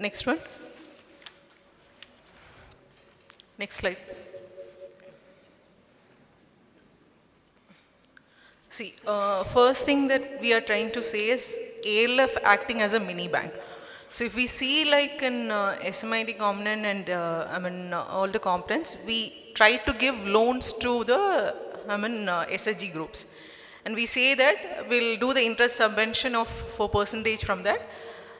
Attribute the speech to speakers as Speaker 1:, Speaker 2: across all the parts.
Speaker 1: Next one. Next slide. See, first thing that we are trying to say is ALF acting as a mini bank. So if we see like in SMID component and all the components, we try to give loans to the SHG groups. And we say that we'll do the interest subvention of 4% from that.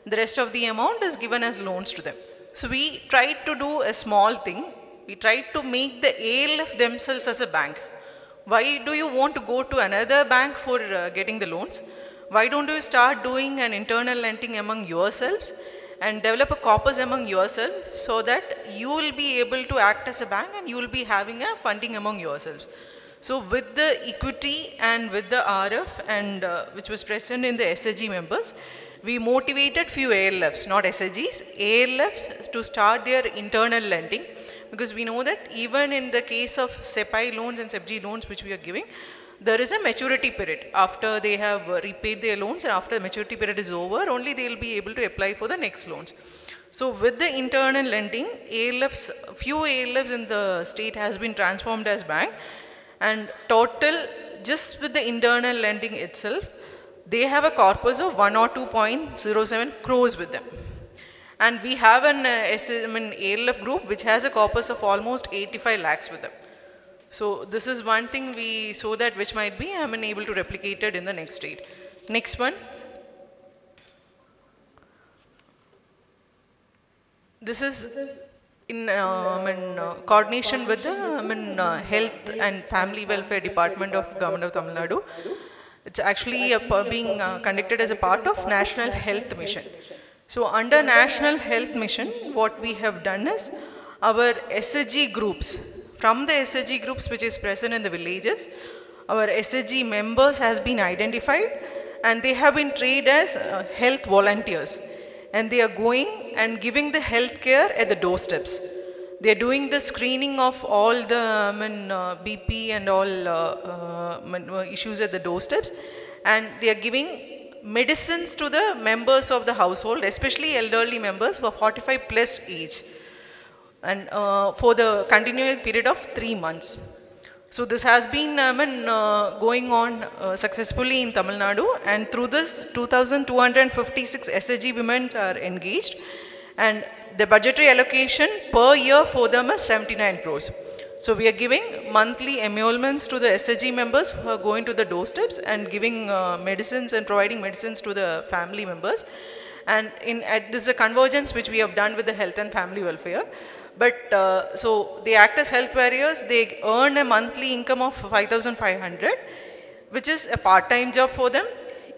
Speaker 1: The rest of the amount is given as loans to them. So we tried to do a small thing. We tried to make the ALF themselves as a bank. Why do you want to go to another bank for getting the loans? Why don't you start doing an internal lending among yourselves and develop a corpus among yourself so that you will be able to act as a bank and you will be having a funding among yourselves. So with the equity and with the RF and which was present in the SHG members, we motivated few ALFs, not SHGs, ALFs to start their internal lending. Because we know that even in the case of SEPI loans and SEPG loans which we are giving, there is a maturity period. After they have repaid their loans and after the maturity period is over, only they will be able to apply for the next loans. So with the internal lending, ALFs, few ALFs in the state has been transformed as bank, and total just with the internal lending itself, they have a corpus of 102.07 crores with them. And we have an ALF group which has a corpus of almost 85 lakhs with them. So this is one thing we saw that which might be able to replicate it in the next state. Next one. This is in coordination with the Health and Family Welfare Department of Government of Tamil Nadu. It's actually being conducted as a part of National Health Mission. So under National Health Mission, what we have done is our SHG groups, from the SHG groups which is present in the villages, our SHG members has been identified and they have been trained as health volunteers. And they are going and giving the health care at the doorsteps. They are doing the screening of all the BP and all issues at the doorsteps, and they are giving medicines to the members of the household, especially elderly members who are 45 plus age, and for the continuing period of 3 months. So this has been going on successfully in Tamil Nadu, and through this 2,256 SHG women are engaged, and the budgetary allocation per year for them is 79 crores. So we are giving monthly emoluments to the SHG members who are going to the doorsteps and giving medicines and providing medicines to the family members. And this is a convergence which we have done with the health and family welfare. But so they act as health warriors. They earn a monthly income of 5,500, which is a part-time job for them.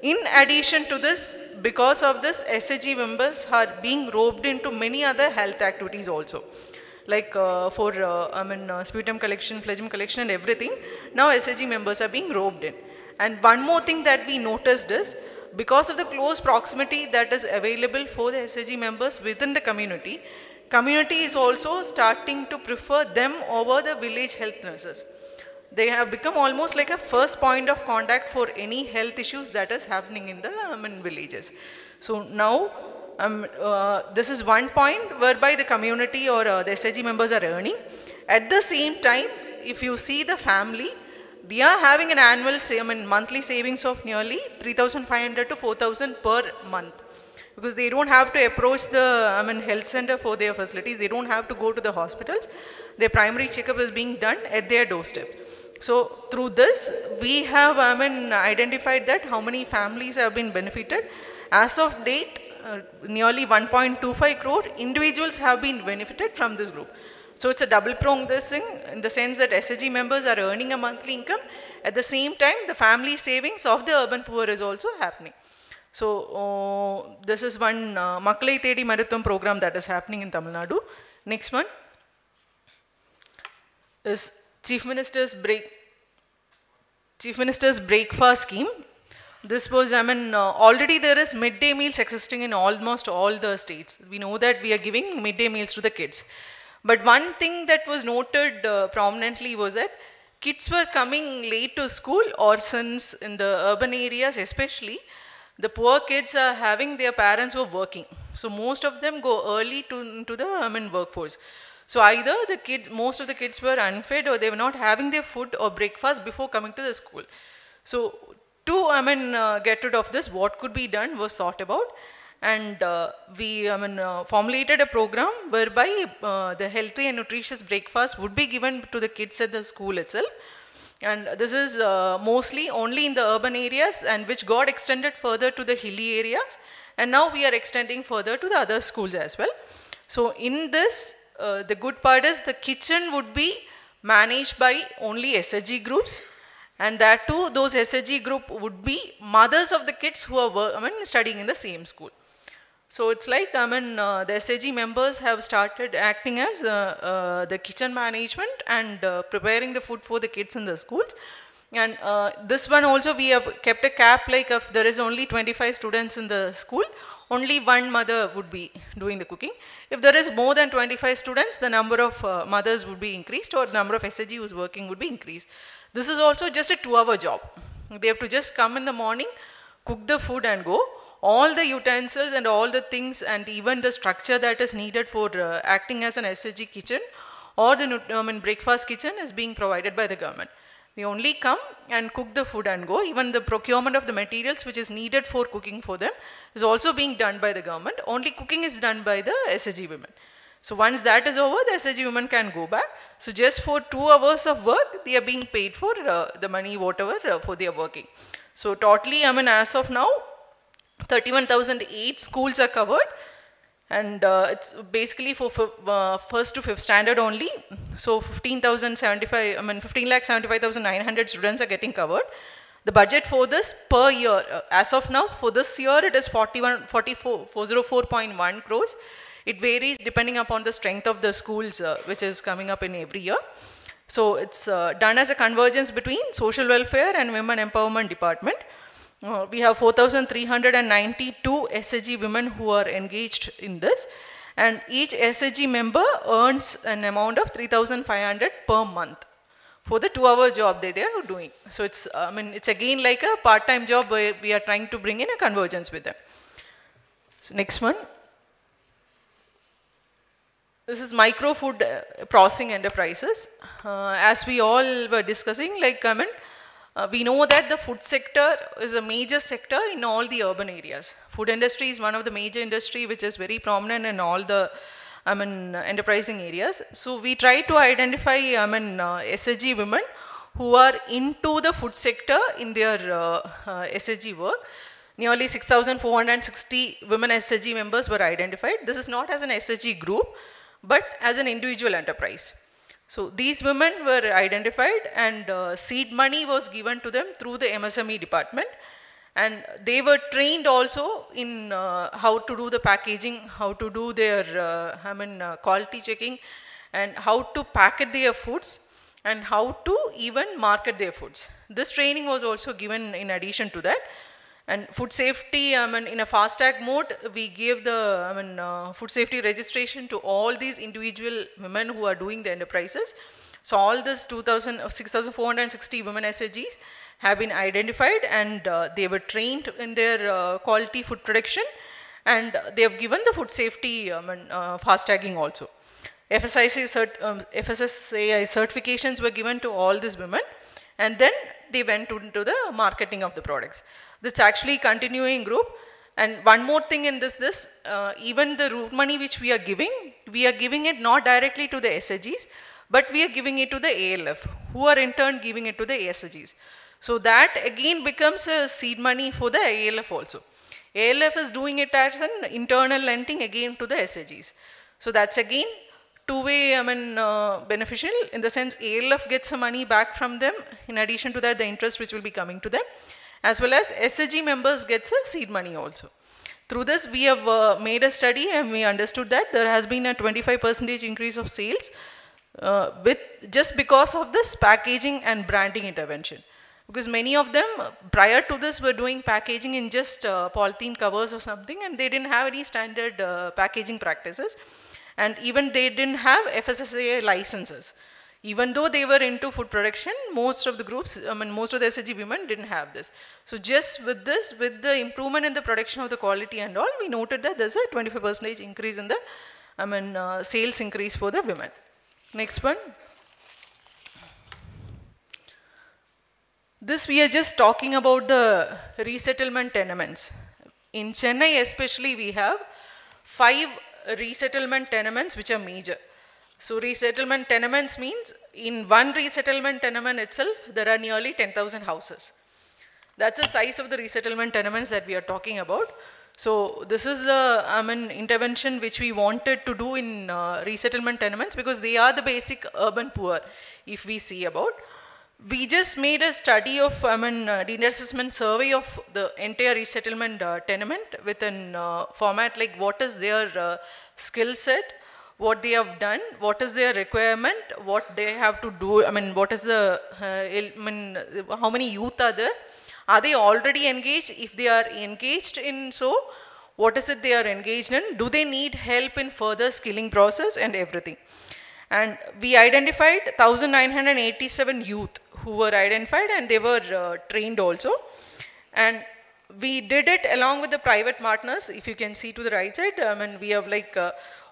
Speaker 1: In addition to this, because of this, SHG members are being roped into many other health activities also. Like for sputum collection, phlegm collection and everything, now SHG members are being roped in. And one more thing that we noticed is, because of the close proximity that is available for the SHG members within the community, community is also starting to prefer them over the village health nurses. They have become almost like a first point of contact for any health issues that is happening in the villages. So now, this is one point whereby the community or the SHG members are earning. At the same time, if you see the family, they are having an annual monthly savings of nearly 3,500 to 4,000 per month. Because they don't have to approach the health center for their facilities. They don't have to go to the hospitals. Their primary checkup is being done at their doorstep. So through this, we have identified that how many families have been benefited. As of date, nearly 1.25 crore individuals have been benefited from this group. So it's a double prong this thing, in the sense that SHG members are earning a monthly income. At the same time, the family savings of the urban poor is also happening. So this is one Makkalai Thedi Maruthvam program that is happening in Tamil Nadu. Next one is Chief Minister's breakfast scheme. This was, already there is midday meals existing in almost all the states. We know that we are giving midday meals to the kids. But one thing that was noted prominently was that kids were coming late to school, or since in the urban areas especially, the poor kids are having their parents who are working. So most of them go early into the workforce. So either the kids, most of the kids were unfed, or they were not having their food or breakfast before coming to the school. So to get rid of this, what could be done was thought about, and we formulated a program whereby the healthy and nutritious breakfast would be given to the kids at the school itself. And this is mostly only in the urban areas, and which got extended further to the hilly areas. And now we are extending further to the other schools as well. So in this, the good part is the kitchen would be managed by only SHG groups. And that too, those SHG group would be mothers of the kids who are studying in the same school. So it's like, the SHG members have started acting as the kitchen management and preparing the food for the kids in the schools. And this one also, we have kept a cap, like if there is only 25 students in the school, only one mother would be doing the cooking. If there is more than 25 students, the number of mothers would be increased, or the number of SHG who's working would be increased. This is also just a 2-hour job. They have to just come in the morning, cook the food and go. All the utensils and all the things and even the structure that is needed for acting as an SHG kitchen or the breakfast kitchen is being provided by the government. They only come and cook the food and go. Even the procurement of the materials which is needed for cooking for them is also being done by the government. Only cooking is done by the SHG women. So once that is over, the SHG women can go back. So just for 2 hours of work, they are being paid for the money, whatever, for their working. So totally, as of now, 31,008 schools are covered, and it's basically for first to fifth standard only. So 15,75,900 students are getting covered. The budget for this per year, as of now, for this year, it is 404.1 crores. It varies depending upon the strength of the schools which is coming up in every year. So it's done as a convergence between social welfare and women empowerment department. We have 4,392 SHG women who are engaged in this, and each SHG member earns an amount of 3,500 per month for the 2-hour job that they are doing. So it's, it's again like a part-time job where we are trying to bring in a convergence with them. So next one. This is micro food processing enterprises. As we all were discussing, like, we know that the food sector is a major sector in all the urban areas. Food industry is one of the major industry which is very prominent in all the enterprising areas. So we try to identify SHG women who are into the food sector in their SHG work. Nearly 6,460 women SHG members were identified. This is not as an SHG group, but as an individual enterprise. So these women were identified, and seed money was given to them through the MSME department, and they were trained also in how to do the packaging, how to do their quality checking, and how to packet their foods, and how to even market their foods. This training was also given in addition to that. And food safety, in a fast track mode, we gave the food safety registration to all these individual women who are doing the enterprises. So all this 6,460 women SHGs have been identified, and they were trained in their quality food production, and they have given the food safety fast tagging also. FSSAI certifications were given to all these women, and then they went into the marketing of the products. This actually continuing group. And one more thing in this, even the root money which we are giving it not directly to the SHGs, but we are giving it to the ALF, who are in turn giving it to the SHGs. So that again becomes a seed money for the ALF also. ALF is doing it as an internal lending again to the SHGs. So that's again two-way beneficial, in the sense ALF gets some money back from them, in addition to that the interest which will be coming to them, as well as SHG members gets a seed money also. Through this we have made a study, and we understood that there has been a 25% increase of sales just because of this packaging and branding intervention. Because many of them prior to this were doing packaging in just polythene covers or something, and they didn't have any standard packaging practices, and even they didn't have FSSAI licenses. Even though they were into food production, most of the groups, most of the SHG women didn't have this. So just with this, with the improvement in the production of the quality and all, we noted that there's a 25% increase in the, sales increase for the women. Next one. This we are just talking about the resettlement tenements. In Chennai especially, we have 5 resettlement tenements which are major. So resettlement tenements means in one resettlement tenement itself, there are nearly 10,000 houses. That's the size of the resettlement tenements that we are talking about. So this is the intervention which we wanted to do in resettlement tenements, because they are the basic urban poor, if we see about. We just made a study of, need assessment survey of the entire resettlement tenement with a format like what is their skill set, what they have done, what is their requirement, what they have to do, what is the, how many youth are there, are they already engaged, if they are engaged in so, what is it they are engaged in, do they need help in further skilling process and everything. And we identified 1,987 youth who were identified, and they were trained also. And we did it along with the private partners. If you can see to the right side, we have like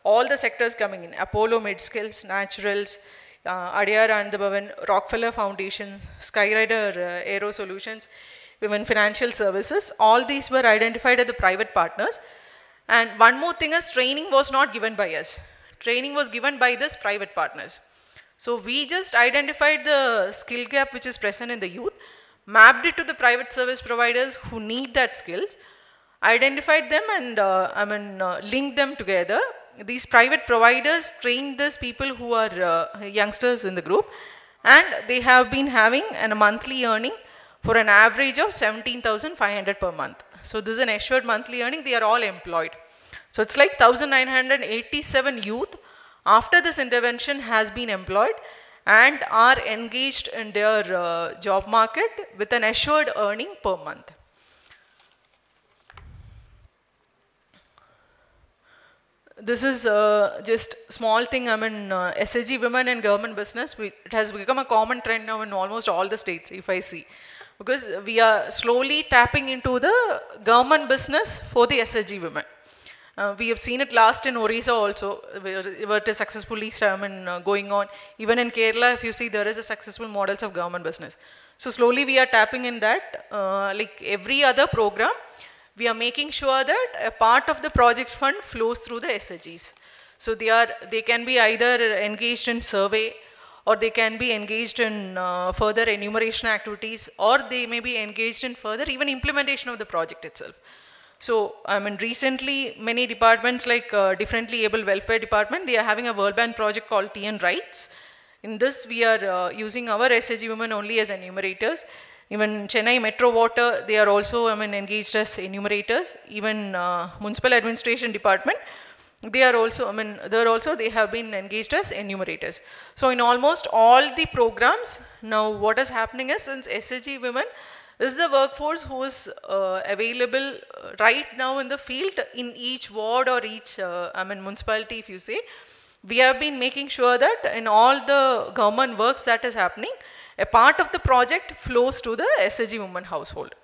Speaker 1: all the sectors coming in: Apollo Medskills, Naturals, Adyar and the Bhavan, Rockefeller Foundation, Skyrider Aero Solutions, Women Financial Services. All these were identified as the private partners. And one more thing is, training was not given by us. Training was given by this private partners. So we just identified the skill gap which is present in the youth, mapped it to the private service providers who need that skills, identified them and linked them together. These private providers trained these people who are youngsters in the group, and they have been having a monthly earning for an average of 17,500 per month. So this is an assured monthly earning. They are all employed. So it's like 1,987 youth after this intervention has been employed and are engaged in their job market with an assured earning per month. This is just small thing, SHG women in government business, it has become a common trend now in almost all the states, if I see. Because we are slowly tapping into the government business for the SHG women. We have seen it last in Orissa also, where it is successfully going on. Even in Kerala, if you see, there is a successful models of government business. So slowly we are tapping in that. Like every other program, we are making sure that a part of the project fund flows through the SHGs. So they can be either engaged in survey, or they can be engaged in further enumeration activities, or they may be engaged in further even implementation of the project itself. So, recently many departments like Differently Able Welfare Department, they are having a World Bank project called TN Rights. In this, we are using our SHG women only as enumerators. Even Chennai Metro Water, they are also engaged as enumerators. Even Municipal Administration Department, they are also, they have been engaged as enumerators. So, in almost all the programs, now what is happening is, since SHG women is the workforce who is available right now in the field in each ward or each municipality, if you say, we have been making sure that in all the government works that is happening, a part of the project flows to the SHG women household.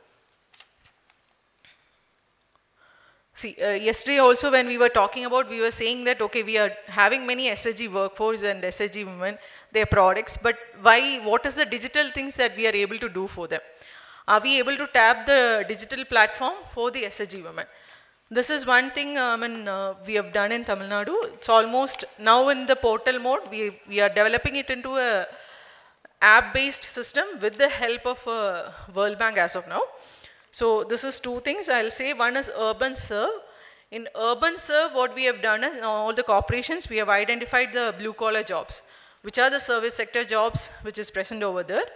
Speaker 1: See, yesterday also when we were talking about, we were saying that, okay, we are having many SHG workforce and SHG women, their products, but why, what is the digital things that we are able to do for them? Are we able to tap the digital platform for the SHG women? This is one thing we have done in Tamil Nadu. It's almost now in the portal mode. We are developing it into a app-based system with the help of World Bank as of now. So this is two things I'll say. One is Urban Serve. In Urban Serve, what we have done is, in all the corporations, we have identified the blue-collar jobs, which are the service sector jobs which is present over there,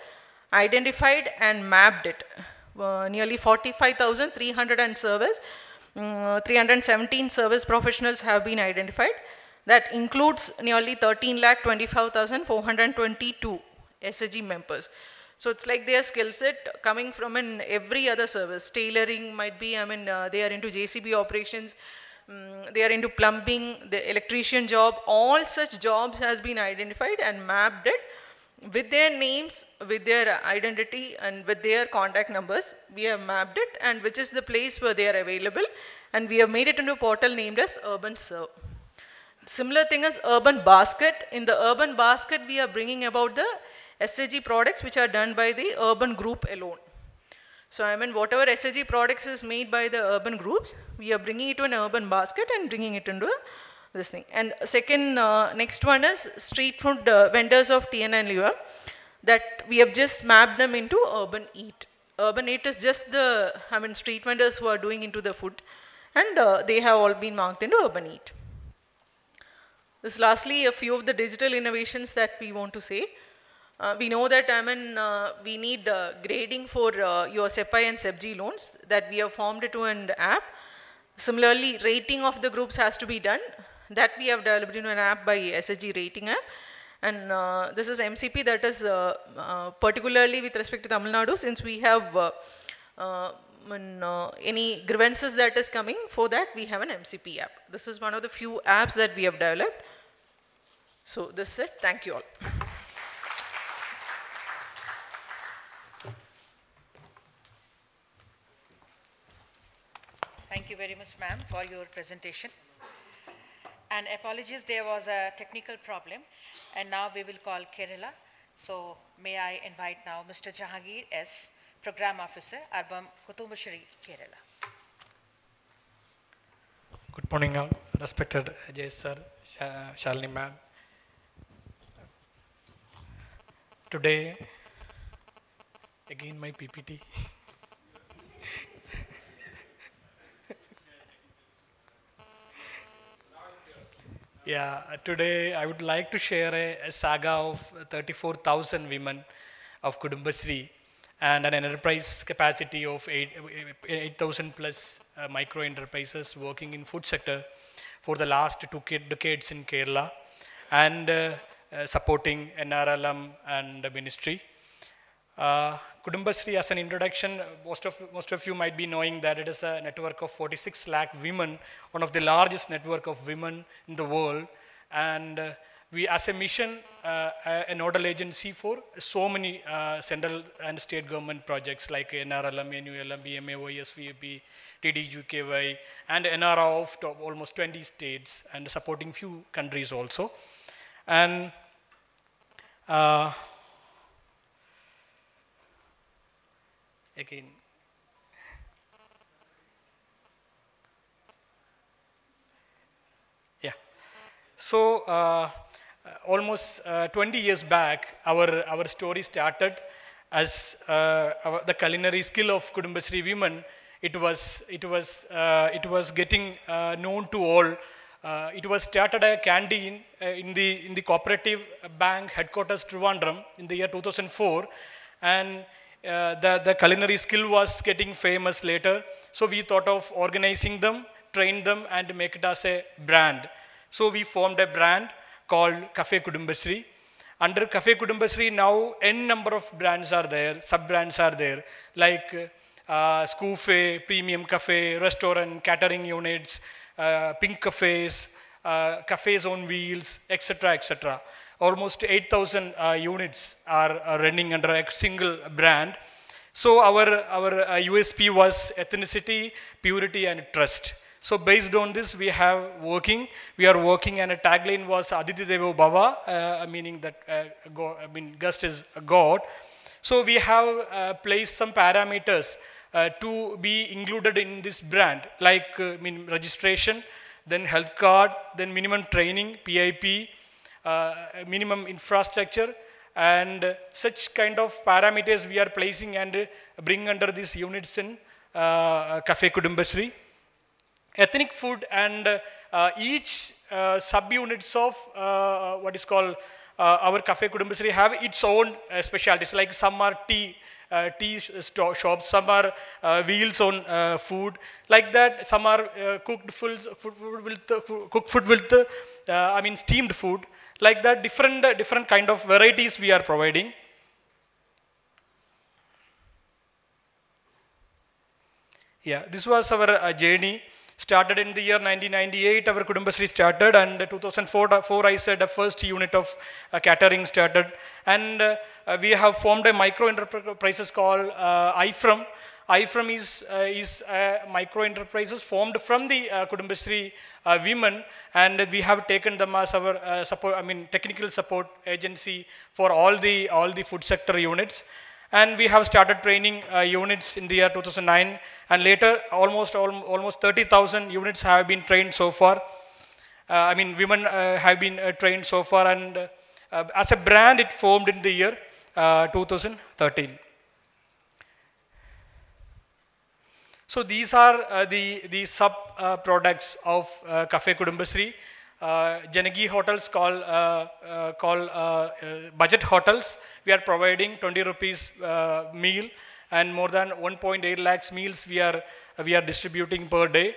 Speaker 1: identified and mapped it. Nearly 45,300 service, 317 service professionals have been identified. That includes nearly 13,25,422 SHG members. So it's like their skill set coming from in every other service. Tailoring might be, they are into JCB operations, they are into plumbing, the electrician job, all such jobs has been identified and mapped it with their names, with their identity, and with their contact numbers. We have mapped it, and which is the place where they are available, and we have made it into a portal named as Urban Serve. Similar thing as Urban Basket. In the Urban Basket, we are bringing about the SAG products which are done by the urban group alone. So I mean, whatever SAG products is made by the urban groups, we are bringing it to an urban basket and bringing it into this thing. And second, next one is street food vendors of TN and Liva, that we have just mapped them into Urban Eat. Urban Eat is just the, I mean, street vendors who are doing into the food, and they have all been marked into Urban Eat. This lastly, a few of the digital innovations that we want to say. We know that, I mean, we need grading for your SEPI and SEPG loans, that we have formed it to an app. Similarly, rating of the groups has to be done. That we have developed into an app by SSG rating app. And this is MCP, that is particularly with respect to Tamil Nadu, since we have any grievances that is coming, for that we have an MCP app. This is one of the few apps that we have developed. So this is it. Thank you all.
Speaker 2: Thank you very much, ma'am, for your presentation. And apologies, there was a technical problem. And now we will call Kerala. So may I invite now Mr. Jahangir S., Program Officer, Arbam Kutumbashree, Kerala.
Speaker 3: Good morning, all. Respected Ajay sir, Shalini ma'am. Today, again my PPT. Yeah, today I would like to share a saga of 34,000 women of Kudumbashree and an enterprise capacity of 8,000 plus micro enterprises working in food sector for the last 2 decades in Kerala, and supporting NRLM and the ministry. Kudumbashree, as an introduction, most of you might be knowing that it is a network of 46 lakh women, one of the largest network of women in the world. And we, as a mission, a nodal agency for so many central and state government projects like NRLM, NULM, BMA, OSVP, TDGKY, and NRA of almost 20 states, and supporting few countries also. And again, yeah. So almost 20 years back, our story started as the culinary skill of Kudumbashree women. It was getting known to all. It was started a canteen in the cooperative bank headquarters Trivandrum in the year 2004, and the culinary skill was getting famous later. So we thought of organizing them, train them, and make it as a brand. So we formed a brand called Cafe Kudumbashree. Under Cafe Kudumbashree now n number of brands are there, sub-brands are there, like Scoofe, Premium Cafe, restaurant, catering units, pink cafes, cafes on wheels, etc., etc. Almost 8,000 units are running under a single brand. So our USP was ethnicity, purity, and trust. So based on this, we are working, and a tagline was Aditi Devo Bhava, meaning that guest is a God. So we have placed some parameters to be included in this brand, like registration, then health card, then minimum training, PIP, minimum infrastructure, and such kind of parameters we are placing and bring under these units in Cafe Kudumbashree. Ethnic food and each sub-units of what is called our Cafe Kudumbashree have its own specialties, like some are tea shops, some are wheels on food, like that. Some are cooked food with steamed food, like that. Different kind of varieties we are providing. Yeah, this was our journey. Started in the year 1998, our Kudumbasri started, and 2004 I said the first unit of catering started. And we have formed a micro enterprises called IFRM. IFRM is micro enterprises formed from the Kudumbasri women, and we have taken them as our technical support agency for all the food sector units. And we have started training units in the year 2009, and later almost 30,000 units have been trained so far. Women have been trained so far, and as a brand it formed in the year 2013. So these are the sub products of Cafe Kudumbasri. Janagi hotels called budget hotels. We are providing 20 rupees meal, and more than 1.8 lakhs meals we are distributing per day.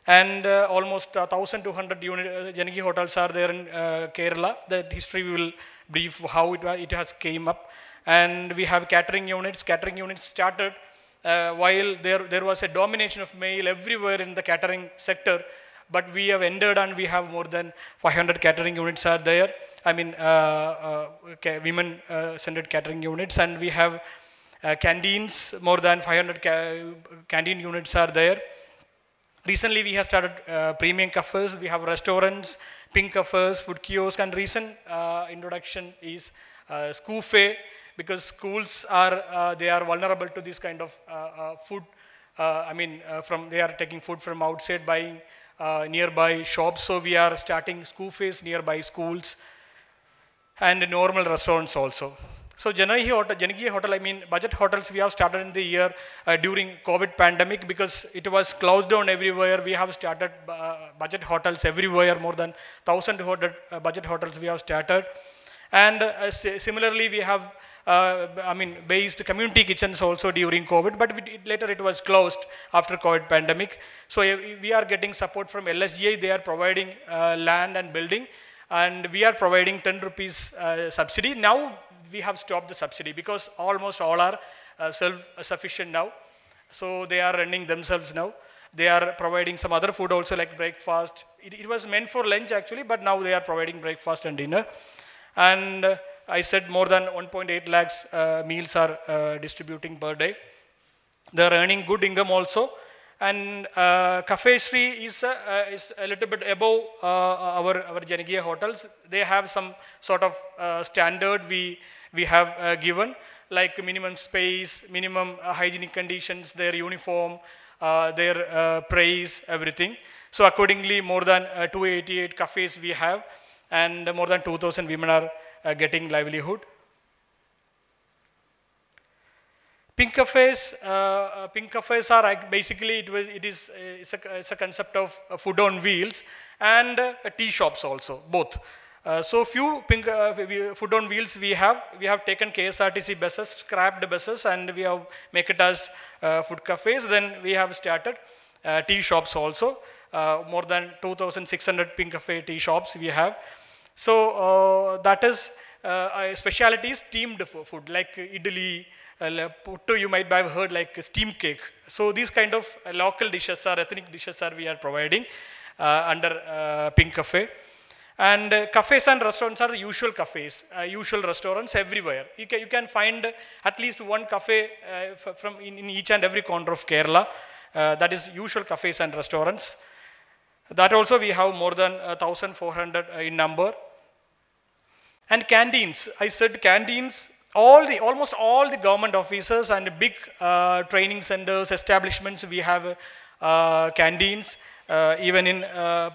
Speaker 3: And almost 1,200 Janagi hotels are there in Kerala. That history we will brief how it has came up. And we have catering units. Catering units started while there was a domination of male everywhere in the catering sector. But we have entered and we have more than 500 catering units are there. Women-centered catering units, and we have canteens, more than 500 canteen units are there. Recently we have started premium cafes, we have restaurants, pink cafes, food kiosks, and recent introduction is Scoofe, because schools are they are vulnerable to this kind of food. They are taking food from outside, buying nearby shops, so we are starting Scoofes nearby schools and normal restaurants also. So Janagi Hotel, budget hotels we have started in the year during COVID pandemic, because it was closed down everywhere. We have started budget hotels everywhere, more than 1,200 budget hotels we have started. And similarly we have based community kitchens also during COVID, but later it was closed after COVID pandemic. So we are getting support from LSGI. They are providing land and building, and we are providing 10 rupees subsidy. Now we have stopped the subsidy because almost all are self-sufficient now. So they are running themselves now. They are providing some other food also, like breakfast. It was meant for lunch actually, but now they are providing breakfast and dinner. And I said more than 1.8 lakhs meals are distributing per day. They are earning good income also. And Cafe Sri is a little bit above our Janagiya hotels. They have some sort of standard we have given, like minimum space, minimum hygienic conditions, their uniform, their price, everything. So accordingly, more than 288 cafes we have, and more than 2,000 women are getting livelihood. Pink cafes are basically it's a concept of food on wheels and tea shops also, both. So few food on wheels we have taken KSRTC buses, scrapped buses, and we have make it as food cafes. Then we have started tea shops also. More than 2,600 pink cafe tea shops we have. So that is specialities steamed food like idli, puttu, you might have heard, like steam cake. So these kind of local dishes or ethnic dishes we are providing under Pink Cafe. And cafes and restaurants are usual cafes, usual restaurants everywhere. You can find at least one cafe in each and every corner of Kerala. That is usual cafes and restaurants. That also we have more than 1,400 in number. And canteens, I said canteens, almost all the government offices and big training centers, establishments, we have canteens. Even in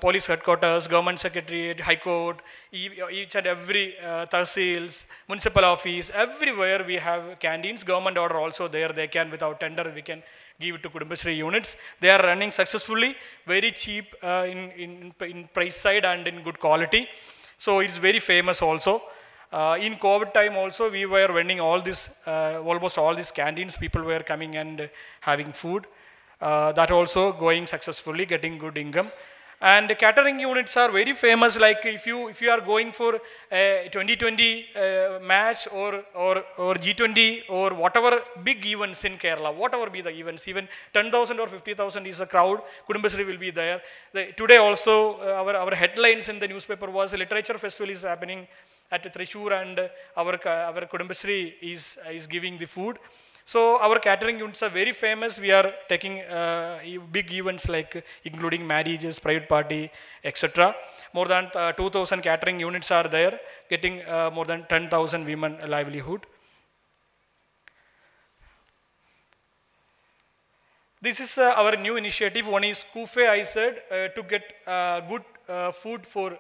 Speaker 3: police headquarters, government secretariat, high court, each and every tahsils, municipal office, everywhere we have canteens. Government order also there. They can, without tender, we can give it to Kudumbasri units. They are running successfully, very cheap in price side and in good quality. So it's very famous also. In COVID time also, we were running all this, almost all these canteens. People were coming and having food. That also going successfully, getting good income. And catering units are very famous. Like if you are going for a 2020 match or G20 or whatever big events in Kerala, whatever be the events, even 10,000 or 50,000 is a crowd, Kudumbashree will be there. Today also our headlines in the newspaper was literature festival is happening at Thrissur, and our Kudumbashree is giving the food. So our catering units are very famous. We are taking big events like including marriages, private party, etc. More than 2,000 catering units are there, getting more than 10,000 women a livelihood. This is our new initiative. One is Kufe, I said, to get good food for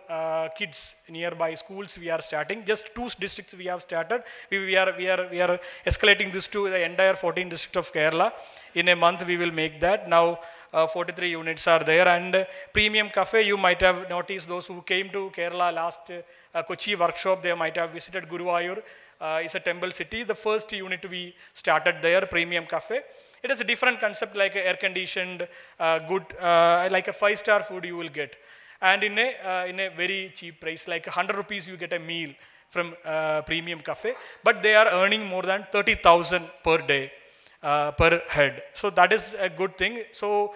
Speaker 3: kids nearby schools. We are starting just 2 districts. We have started. We are escalating this to the entire 14 district of Kerala. In a month, we will make that. Now 43 units are there, and premium cafe. You might have noticed, those who came to Kerala last Kochi workshop, they might have visited Guruvayur. It's a temple city. The first unit we started there, premium cafe. It is a different concept, like air conditioned, good, like a 5-star food you will get. And in a very cheap price, like 100 rupees you get a meal from premium cafe, but they are earning more than 30,000 per day per head. So that is a good thing. So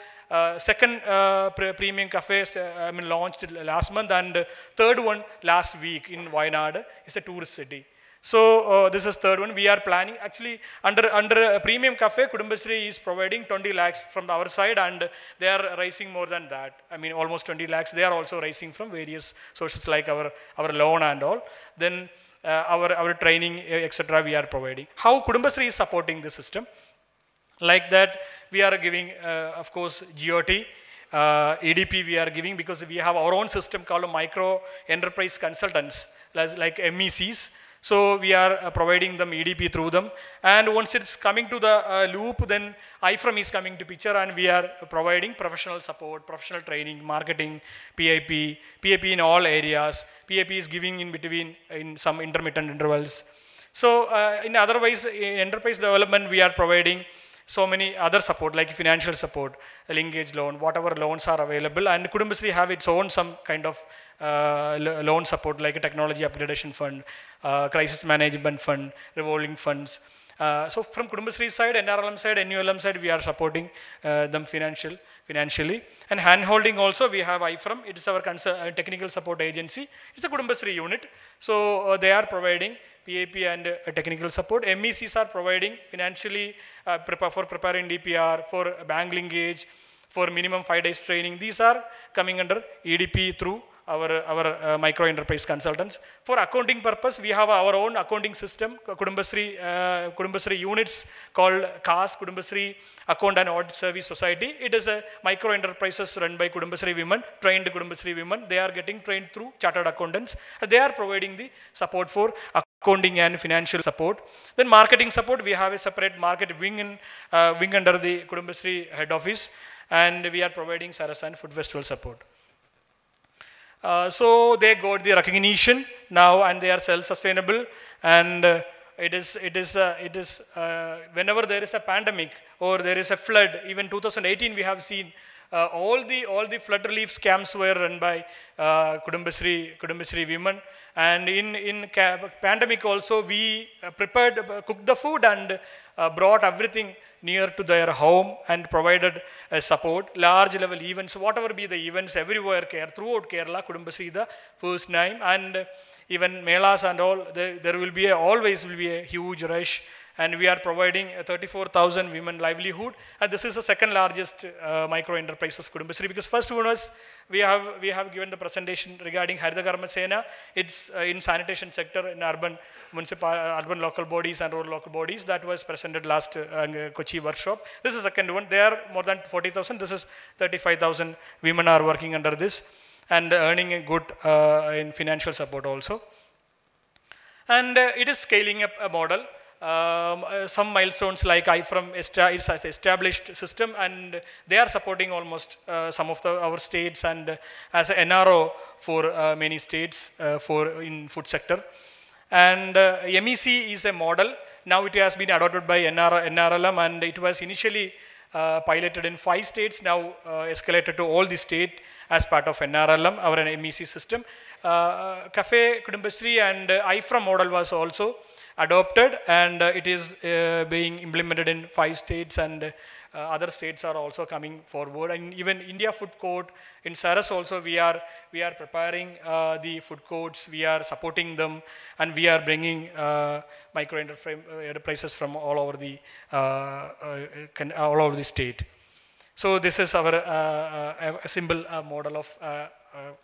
Speaker 3: second premium cafe launched last month, and third one last week in Wayanad. It's a tourist city. So this is third one. We are planning, actually under a premium cafe, Kudumbashree is providing 20 lakhs from our side, and they are raising more than that. I mean almost 20 lakhs. They are also raising from various sources like our loan and all. Then our training, etc. we are providing. How Kudumbashree is supporting the system? Like that, we are giving, of course, GOT, EDP we are giving, because we have our own system called micro enterprise consultants, like MECs. So we are providing them EDP through them. And once it's coming to the loop, then IFRM is coming to picture, and we are providing professional support, professional training, marketing, PIP in all areas. PIP is giving in between in some intermittent intervals. So in otherwise, in enterprise development, we are providing so many other support, like financial support, a linkage loan, whatever loans are available. And Kudumbashree have its own some kind of loan support, like a technology upgradation fund, crisis management fund, revolving funds. So from Kudumbashree side, NRLM side, NULM side, we are supporting them financially. And hand-holding also, we have IFRM. It is our technical support agency. It's a Kudumbashree unit. So they are providing PAP and technical support. MECs are providing financially for preparing DPR, for bank linkage, for minimum 5 days training. These are coming under EDP through our micro enterprise consultants. For accounting purpose, we have our own accounting system, Kudumbashree units called CAS, Kudumbashree Account and Audit Service Society. It is a micro enterprises run by Kudumbashree women, trained Kudumbashree women. They are getting trained through chartered accountants. They are providing the support for accounting and financial support. Then marketing support, we have a separate market wing under the Kudumbashree head office, and we are providing Saras and Food Festival support. So they got the recognition now, and they are self-sustainable. And it is whenever there is a pandemic or there is a flood, even 2018 we have seen all the flood relief camps were run by Kudumbashree women. And in pandemic also, we cooked the food and brought everything near to their home and provided support. Large level events, whatever be the events, everywhere throughout Kerala, Kudumbashree the first name. And even melas and all, there will be always will be a huge rush. And we are providing 34,000 women livelihood. And this is the second largest micro enterprise of Kudumbashree, because first one was, we have given the presentation regarding Haritha Karma Sena. It's in sanitation sector, in urban local bodies and rural local bodies. That was presented last Kochi workshop. This is the second one. They are more than 40,000. This is 35,000 women are working under this and earning a good in financial support also. And it is scaling up a model. Some milestones like IFRM is an established system, and they are supporting almost some of our states, and as an NRO for many states in food sector. And MEC is a model. Now it has been adopted by NRLM, and it was initially piloted in 5 states, now escalated to all the state. as part of NRLM, our MEC system. Cafe Kudumbashree and IFRA model was also adopted, and it is being implemented in 5 states, and other states are also coming forward. And even India Food Court in Saras also, we are preparing the food courts, we are supporting them, and we are bringing micro enterprises from all over the state. So this is our a simple model of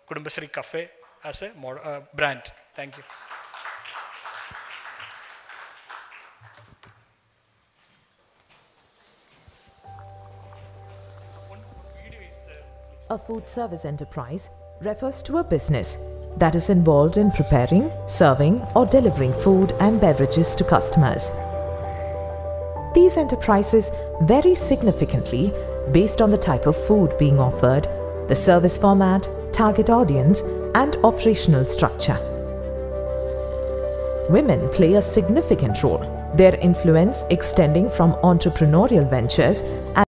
Speaker 3: Kudumbashree Cafe as a brand. Thank you.
Speaker 4: A food service enterprise refers to a business that is involved in preparing, serving, or delivering food and beverages to customers. These enterprises vary significantly based on the type of food being offered, the service format, target audience, and operational structure. Women play a significant role, their influence extending from entrepreneurial ventures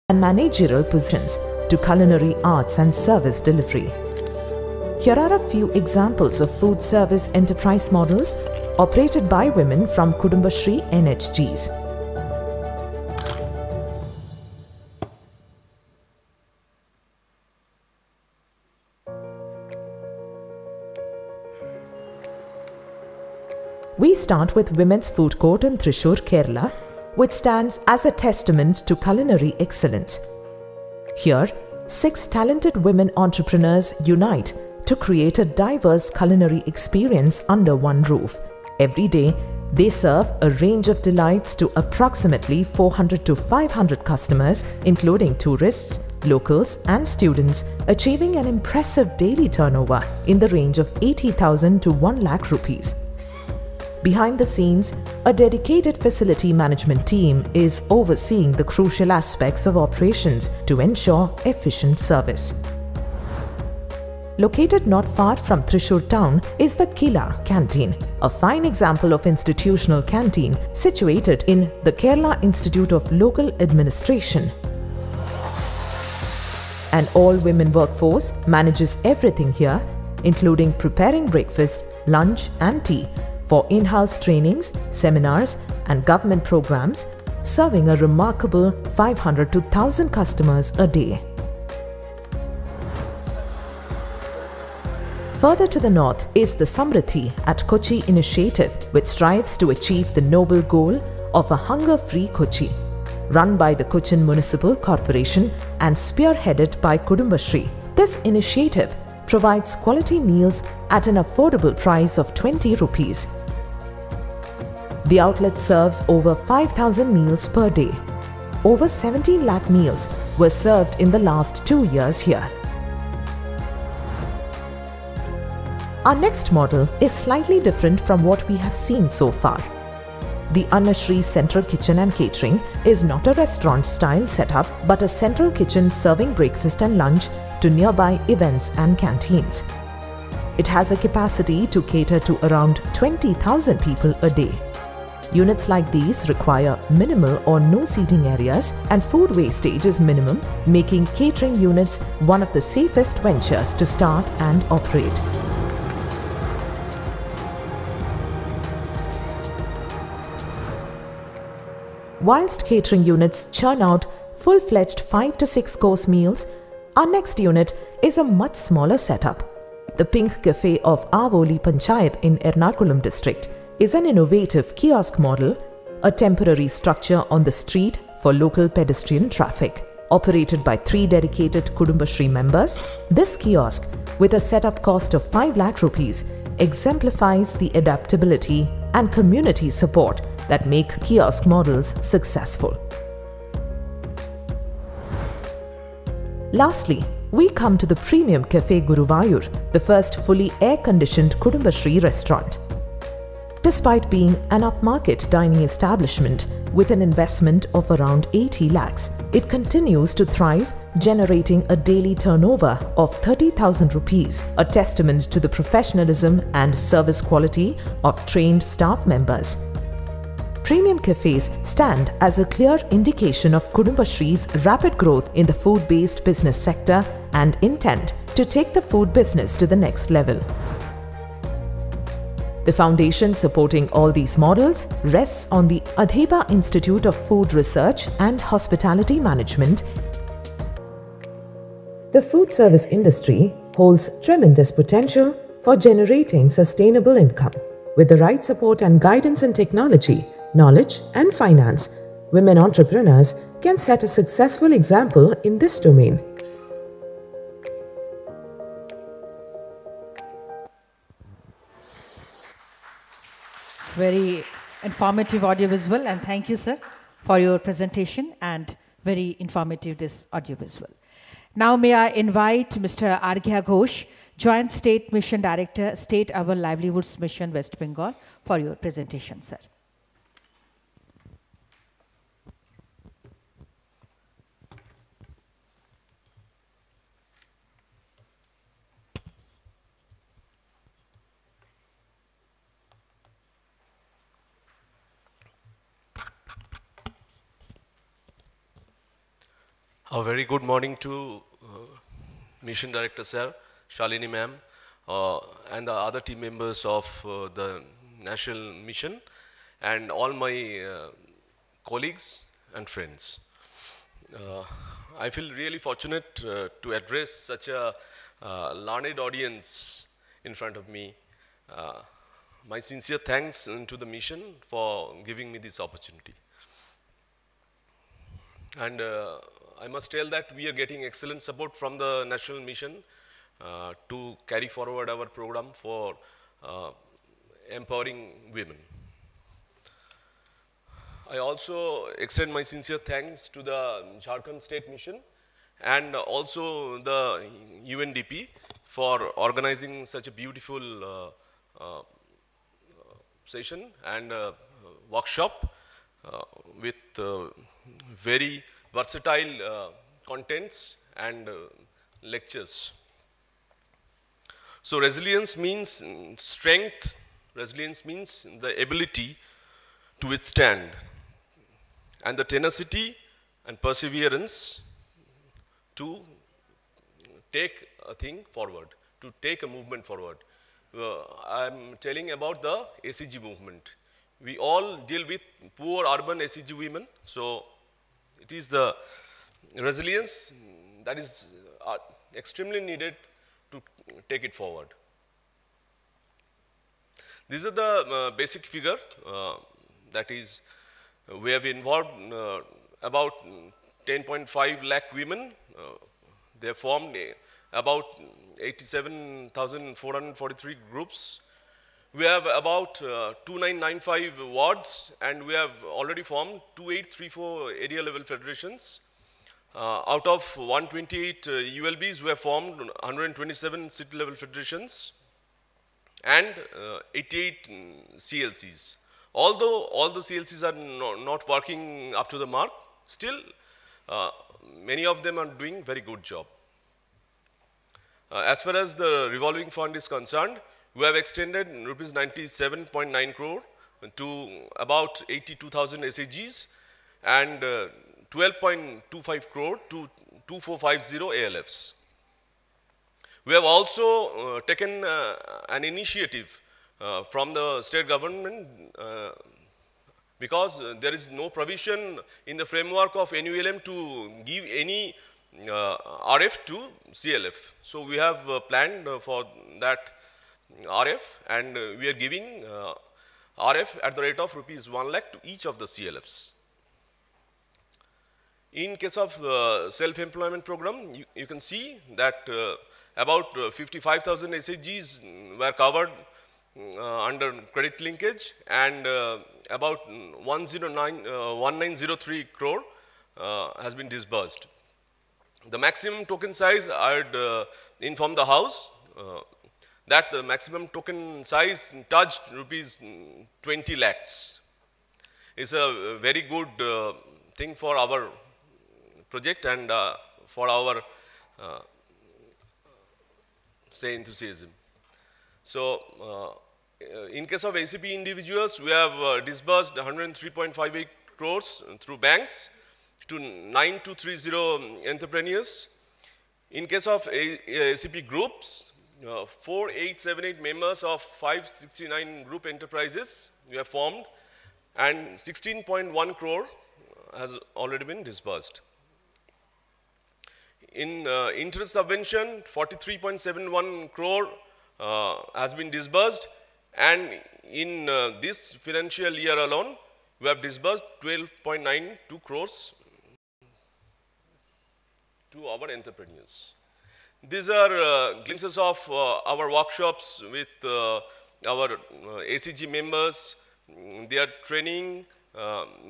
Speaker 4: and managerial positions to culinary arts and service delivery. Here are a few examples of food service enterprise models operated by women from Kudumbashree NHGs. We start with Women's Food Court in Thrissur, Kerala, which stands as a testament to culinary excellence. Here, 6 talented women entrepreneurs unite to create a diverse culinary experience under one roof. Every day, they serve a range of delights to approximately 400 to 500 customers, including tourists, locals, and students, achieving an impressive daily turnover in the range of 80,000 to 1 lakh rupees. Behind the scenes, a dedicated facility management team is overseeing the crucial aspects of operations to ensure efficient service. Located not far from Thrissur town is the Kila Canteen, a fine example of institutional canteen situated in the Kerala Institute of Local Administration. An all-women workforce manages everything here, including preparing breakfast, lunch and tea, for in-house trainings, seminars and government programs, serving a remarkable 500 to 1,000 customers a day. Further to the north is the Samriddhi at Kochi initiative, which strives to achieve the noble goal of a hunger-free Kochi, run by the Cochin Municipal Corporation and spearheaded by Kudumbashree. This initiative provides quality meals at an affordable price of 20 rupees. The outlet serves over 5,000 meals per day. Over 17 lakh meals were served in the last 2 years here. Our next model is slightly different from what we have seen so far. The Annashree Central Kitchen and Catering is not a restaurant-style setup, but a central kitchen serving breakfast and lunch to nearby events and canteens. It has a capacity to cater to around 20,000 people a day. Units like these require minimal or no seating areas, and food wastage is minimum, making catering units one of the safest ventures to start and operate. Whilst catering units churn out full-fledged 5 to 6 course meals, our next unit is a much smaller setup. The Pink Cafe of Avoli Panchayat in Ernakulam district is an innovative kiosk model, a temporary structure on the street for local pedestrian traffic. Operated by 3 dedicated Kudumbashree members, this kiosk, with a setup cost of 5 lakh rupees, exemplifies the adaptability and community support that make kiosk models successful. Lastly, we come to the Premium Cafe Guruvayur, the first fully air-conditioned Kudumbashree restaurant. Despite being an upmarket dining establishment with an investment of around 80 lakhs, it continues to thrive, generating a daily turnover of 30,000 rupees, a testament to the professionalism and service quality of trained staff members. Premium cafes stand as a clear indication of Kudumbashree's rapid growth in the food-based business sector and intent to take the food business to the next level. The foundation supporting all these models rests on the Adhiba Institute of Food Research and Hospitality Management. The food service industry holds tremendous potential for generating sustainable income. With the right support and guidance in technology, knowledge and finance, women entrepreneurs can set a successful example in this domain.
Speaker 2: It's very informative audiovisual, and thank you, sir, for your presentation, and very informative this audiovisual. Now may I invite Mr. Arghya Ghosh, Joint State Mission Director, State Urban Livelihoods Mission, West Bengal, for your presentation, sir.
Speaker 5: A very good morning to Mission Director Sir, Shalini ma'am, and the other team members of the National Mission, and all my colleagues and friends. I feel really fortunate to address such a learned audience in front of me. My sincere thanks to the mission for giving me this opportunity. And I must tell that we are getting excellent support from the National Mission to carry forward our program for empowering women. I also extend my sincere thanks to the Jharkhand State Mission and also the UNDP for organizing such a beautiful session and workshop with very versatile contents and lectures. So resilience means strength, resilience means the ability to withstand, and the tenacity and perseverance to take a thing forward, to take a movement forward. I'm telling about the SEG movement. We all deal with poor urban SEG women, so it is the resilience that is extremely needed to take it forward. These are the basic figure that is, we have involved about 10.5 lakh women. They formed about 87,443 groups. We have about 2995 wards, and we have already formed 2834 area level federations. Out of 128 ULBs, we have formed 127 city level federations and 88 CLCs. Although all the CLCs are not working up to the mark, still many of them are doing very good job. As far as the revolving fund is concerned, we have extended rupees 97.9 crore to about 82,000 SAGs and 12.25 crore to 2450 ALFs. We have also taken an initiative from the state government because there is no provision in the framework of NULM to give any RF to CLF. So we have planned for that RF, and we are giving RF at the rate of rupees 1 lakh to each of the CLFs. In case of self-employment program, you can see that about 55,000 SAGs were covered under credit linkage, and about 1903 crore has been disbursed. The maximum token size, I would inform the House that the maximum token size touched rupees 20 lakhs. It's a very good thing for our project and for our say enthusiasm. So in case of ACP individuals, we have disbursed 103.58 crores through banks to 9230 entrepreneurs. In case of ACP groups, 4878 members of 569 group enterprises we have formed, and 16.1 crore has already been disbursed. In interest subvention, 43.71 crore has been disbursed, and in this financial year alone, we have disbursed 12.92 crores to our entrepreneurs. These are glimpses of our workshops with our ACG members, their training,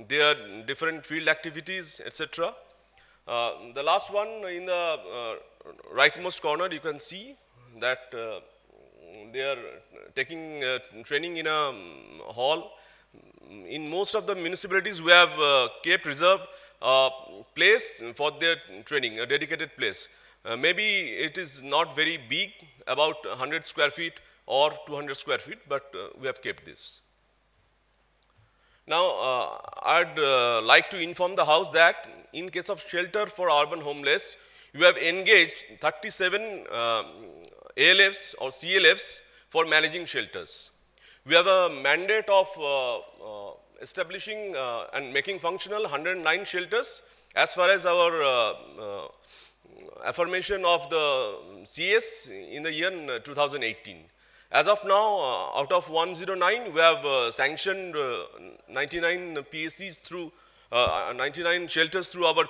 Speaker 5: their different field activities, etc. The last one in the rightmost corner, you can see that they are taking training in a hall. In most of the municipalities, we have kept reserved place for their training, a dedicated place. Maybe it is not very big, about 100 square feet or 200 square feet, but we have kept this. Now, I'd like to inform the House that in case of shelter for urban homeless, you have engaged 37 ALFs or CLFs for managing shelters. We have a mandate of establishing and making functional 109 shelters as far as our affirmation of the CS in the year 2018. As of now, out of 109, we have sanctioned 99 PSCs through 99 shelters through our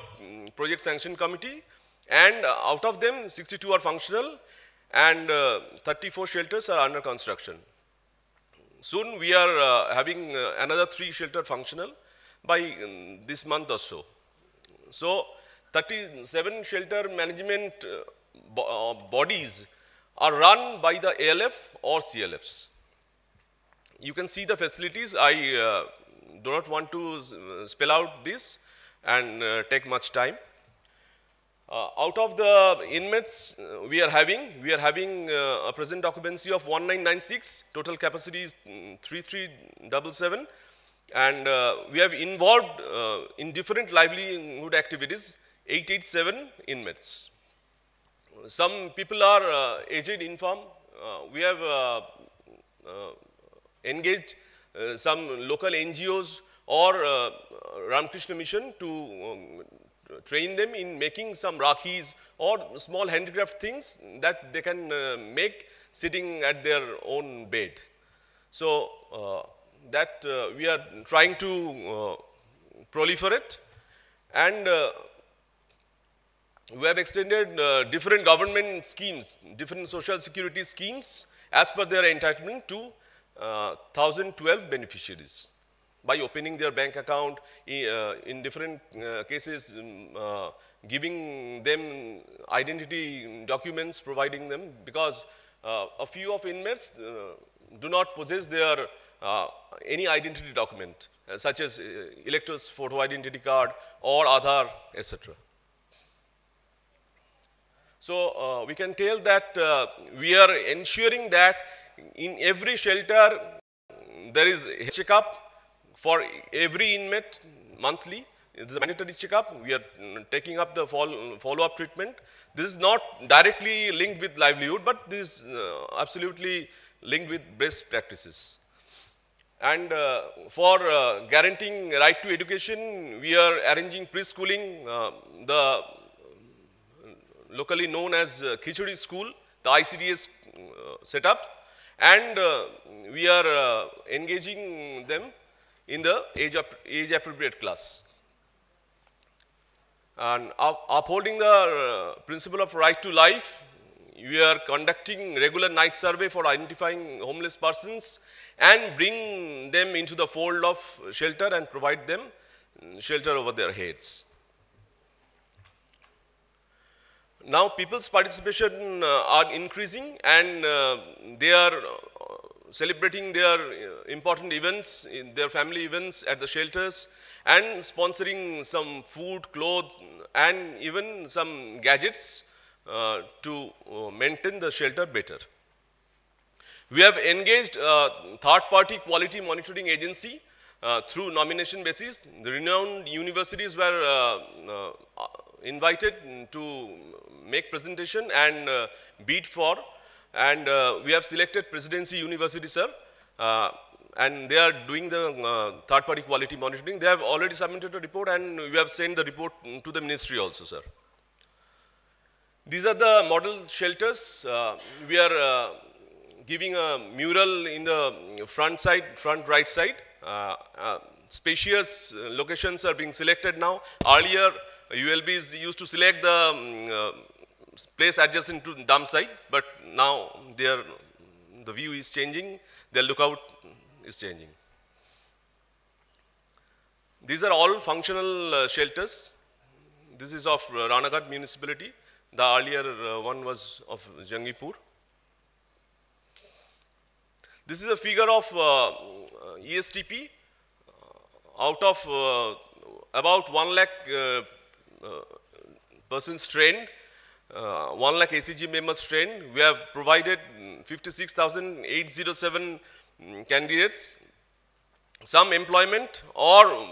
Speaker 5: project sanction committee, and out of them 62 are functional and 34 shelters are under construction. Soon we are having another 3 shelter functional by this month or so. So 37 shelter management bodies are run by the ALF or CLFs. You can see the facilities. I do not want to spell out this and take much time. Out of the inmates we are having a present occupancy of 1996, total capacity is 3377, and we have involved in different livelihood activities 887 inmates. Some people are aged infirm. We have engaged some local NGOs or Ramakrishna Mission to train them in making some rakhis or small handicraft things that they can make sitting at their own bed. So that we are trying to proliferate, and we have extended different government schemes, different social security schemes as per their entitlement to 1012 beneficiaries by opening their bank account, in different cases giving them identity documents, providing them, because a few of inmates do not possess their any identity document such as elector's photo identity card or Aadhaar, etc. So we can tell that we are ensuring that in every shelter there is a checkup for every inmate monthly. It is a mandatory checkup. We are taking up the follow-up treatment. This is not directly linked with livelihood, but this is absolutely linked with best practices. And for guaranteeing right to education, we are arranging preschooling, the locally known as Khichdi School, the ICDS setup, and we are engaging them in the age appropriate class. And upholding the principle of right to life, we are conducting regular night survey for identifying homeless persons and bring them into the fold of shelter and provide them shelter over their heads. Now people's participation are increasing, and they are celebrating their important events, their family events at the shelters, and sponsoring some food, clothes, and even some gadgets to maintain the shelter better. We have engaged a third-party quality monitoring agency through nomination basis. The renowned universities were invited to make presentation and bid for, and we have selected Presidency University, sir, and they are doing the third-party quality monitoring. They have already submitted a report, and we have sent the report to the ministry also, sir. These are the model shelters. We are giving a mural in the front right side. Spacious locations are being selected now. Earlier, ULBs used to select the place adjacent to dump site, but now the view is changing, the lookout is changing. These are all functional shelters. This is of Ranaghat municipality. The earlier one was of Jangipur. This is a figure of ESTP. Out of about 1 lakh persons trained, 1 lakh ACG members trained, we have provided 56,807 candidates, some employment or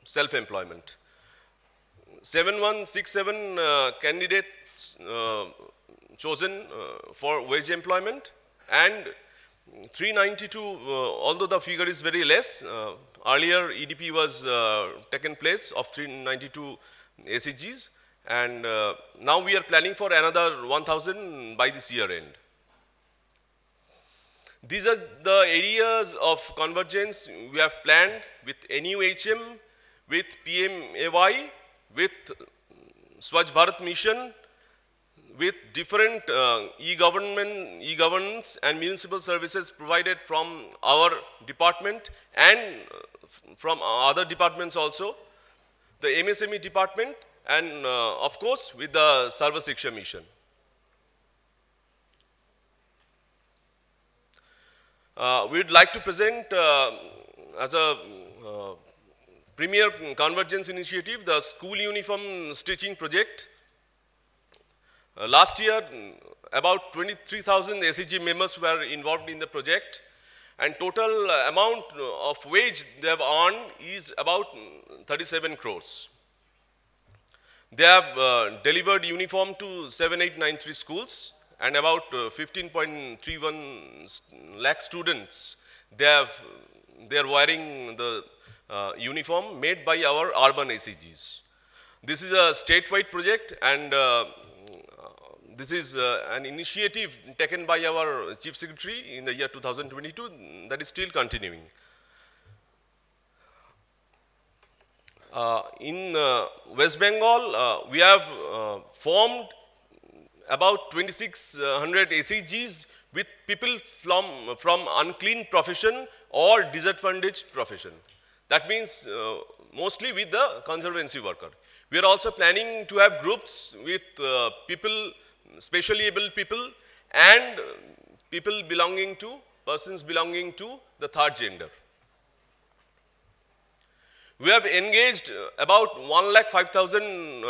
Speaker 5: self-employment. 7167 candidates chosen for wage employment, and 392, although the figure is very less, earlier EDP was taken place of 392 ACGs, and now we are planning for another 1,000 by this year end. These are the areas of convergence we have planned with NUHM, with PMAY, with Swachh Bharat Mission, with different e-governance and municipal services provided from our department and from other departments also, the MSME department, and of course with the Sarva Shiksha Mission. We would like to present as a premier convergence initiative the school uniform stitching project. Last year, about 23,000 SEG members were involved in the project, and total amount of wage they have earned is about 37 crores. They have delivered uniform to 7893 schools, and about 15.31 lakh students. They are wearing the uniform made by our urban SEGs. This is a statewide project, and this is an initiative taken by our Chief Secretary in the year 2022 that is still continuing. In West Bengal, we have formed about 2,600 SEGs with people from unclean profession or disadvantaged profession. That means mostly with the conservancy worker. We are also planning to have groups with people, specially able people, and persons belonging to the third gender. We have engaged about 105,000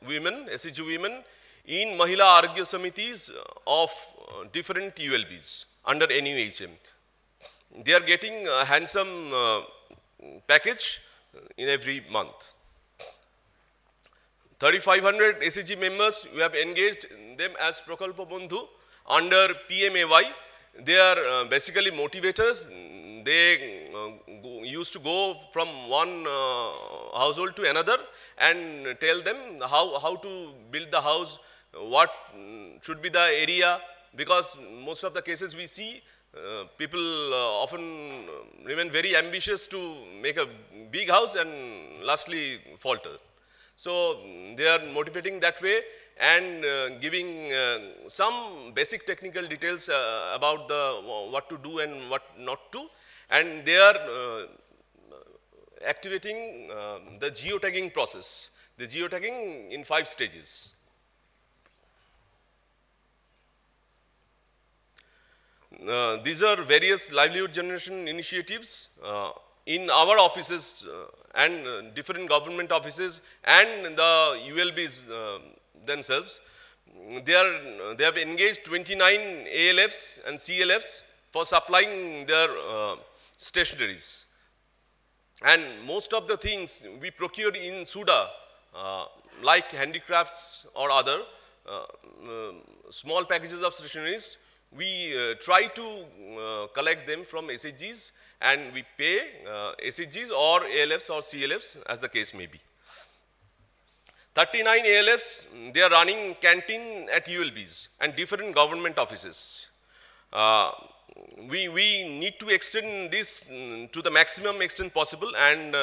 Speaker 5: women, SEG women, in Mahila Aragya Samitis of different ULBs under NUHM. They are getting a handsome package in every month. 3,500 SEG members, we have engaged them as Prakalpa Bandhu under PMAY. They are basically motivators. They used to go from one household to another and tell them how to build the house, what should be the area, because most of the cases we see people often remain very ambitious to make a big house and lastly falter. So they are motivating that way and giving some basic technical details about what to do and what not to, and they are activating the geotagging process. The geotagging in 5 stages. These are various livelihood generation initiatives in our offices and different government offices and the ULBs themselves. They have engaged 29 ALFs and CLFs for supplying their stationaries. And most of the things we procured in Suda like handicrafts or other small packages of stationeries, we try to collect them from SHGs and we pay SHGs or ALFs or CLFs as the case may be. 39 ALFs, they are running canteen at ULBs and different government offices. We need to extend this to the maximum extent possible, and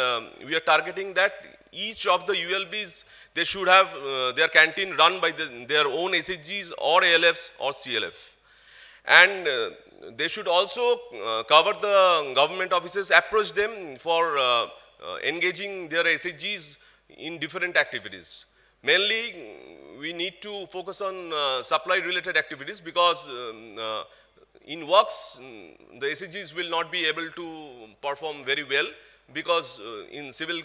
Speaker 5: we are targeting that each of the ULBs, they should have their canteen run by their own SHGs or ALFs or CLF. And they should also cover the government offices, approach them for engaging their SHGs in different activities. Mainly, we need to focus on supply related activities because in works, the SHGs will not be able to perform very well because in civil,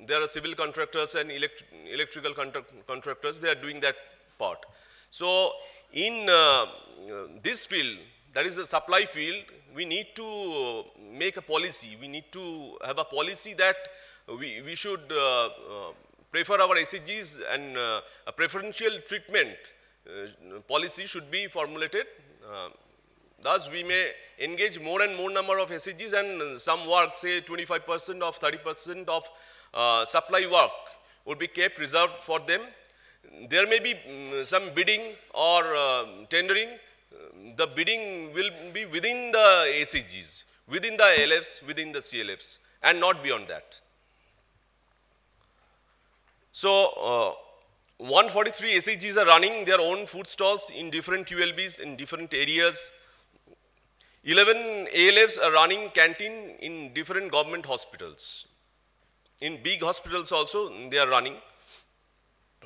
Speaker 5: there are civil contractors and electrical contractors, they are doing that part. So, in this field, that is the supply field, we need to make a policy. We need to have a policy that we should prefer our SHGs, and a preferential treatment policy should be formulated. Thus, we may engage more and more number of SHGs, and some work, say 25% of 30% of supply work would be kept reserved for them. There may be some bidding or tendering. The bidding will be within the SHGs, within the ALFs, within the CLFs, and not beyond that. So, 143 SHGs are running their own food stalls in different ULBs in different areas. 11 ALFs are running canteen in different government hospitals. In big hospitals also, they are running.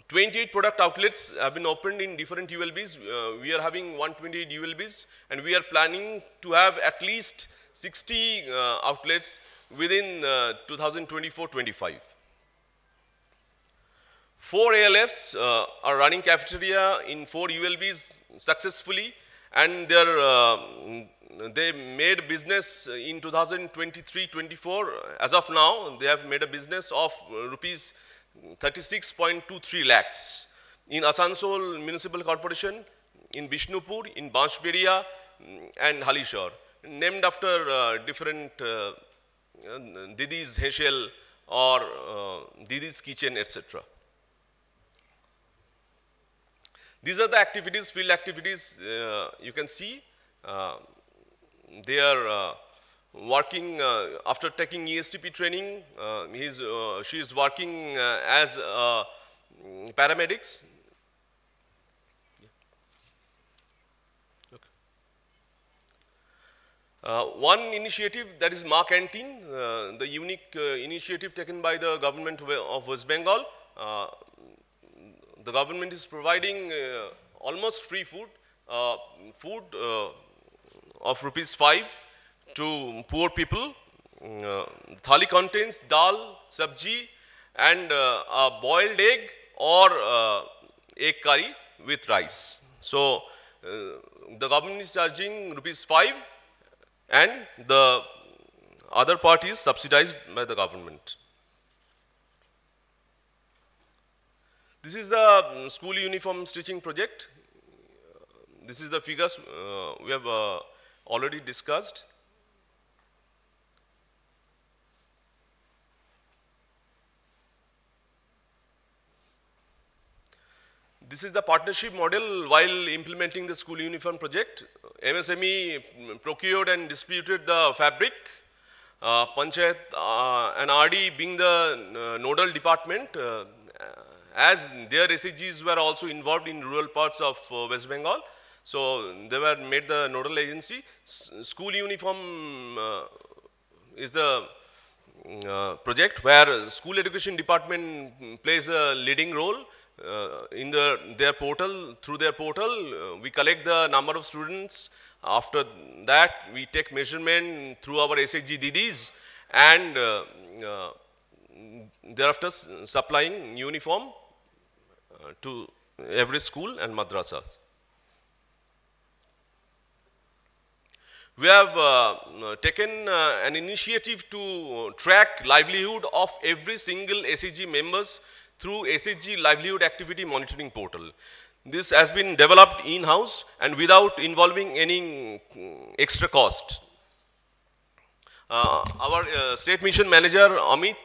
Speaker 5: 28 product outlets have been opened in different ULBs. We are having 128 ULBs, and we are planning to have at least 60 outlets within 2024-25. 4 ALFs are running cafeteria in 4 ULBs successfully, and they made business in 2023-24. As of now, they have made a business of rupees 36.23 lakhs in Asansol Municipal Corporation, in Bishnupur, in Banshberia, and Halishore, named after different Didi's Heshel or Didi's Kitchen, etc. These are the activities, field activities. You can see they are working after taking ESTP training. She is working as paramedics. One initiative, that is Ma Canteen, the unique initiative taken by the government of West Bengal. The government is providing almost free food, of rupees 5 to poor people. Thali contains dal, sabji, and a boiled egg or egg curry with rice. So, the government is charging rupees 5, and the other part is subsidized by the government. This is the school uniform stitching project. This is the figures we have already discussed. This is the partnership model while implementing the school uniform project. MSME procured and distributed the fabric. Panchayat and RD being the nodal department, as their SHGs were also involved in rural parts of West Bengal. So, they were made the nodal agency. School uniform is the project where school education department plays a leading role. In their portal, through their portal, we collect the number of students. After that, we take measurement through our SHG Didis, and thereafter supplying uniform to every school and madrasas. We have taken an initiative to track livelihood of every single SEG members through SEG Livelihood Activity Monitoring Portal. This has been developed in-house and without involving any extra cost. Our State Mission Manager, Amit,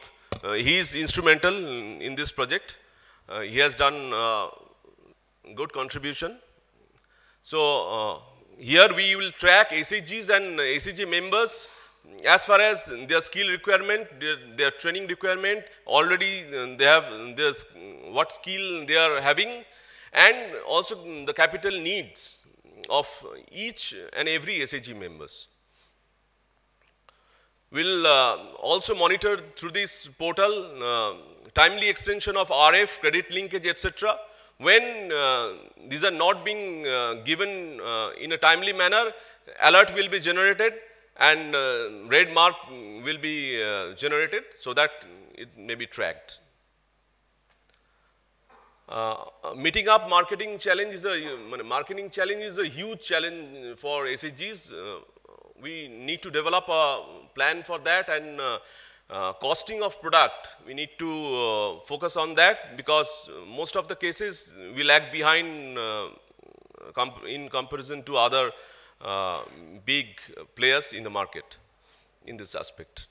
Speaker 5: he is instrumental in this project. He has done good contribution. So, here we will track SEGs and SEG members as far as their skill requirement, their training requirement, already they have what skill they are having, and also the capital needs of each and every SEG members. We'll also monitor through this portal timely extension of RF, credit linkage, etc. When these are not being given in a timely manner, alert will be generated and red mark will be generated so that it may be tracked. Meeting up marketing challenge is a huge challenge for SEGs. We need to develop a plan for that, and costing of product, we need to focus on that, because most of the cases we lag behind in comparison to other big players in the market in this aspect.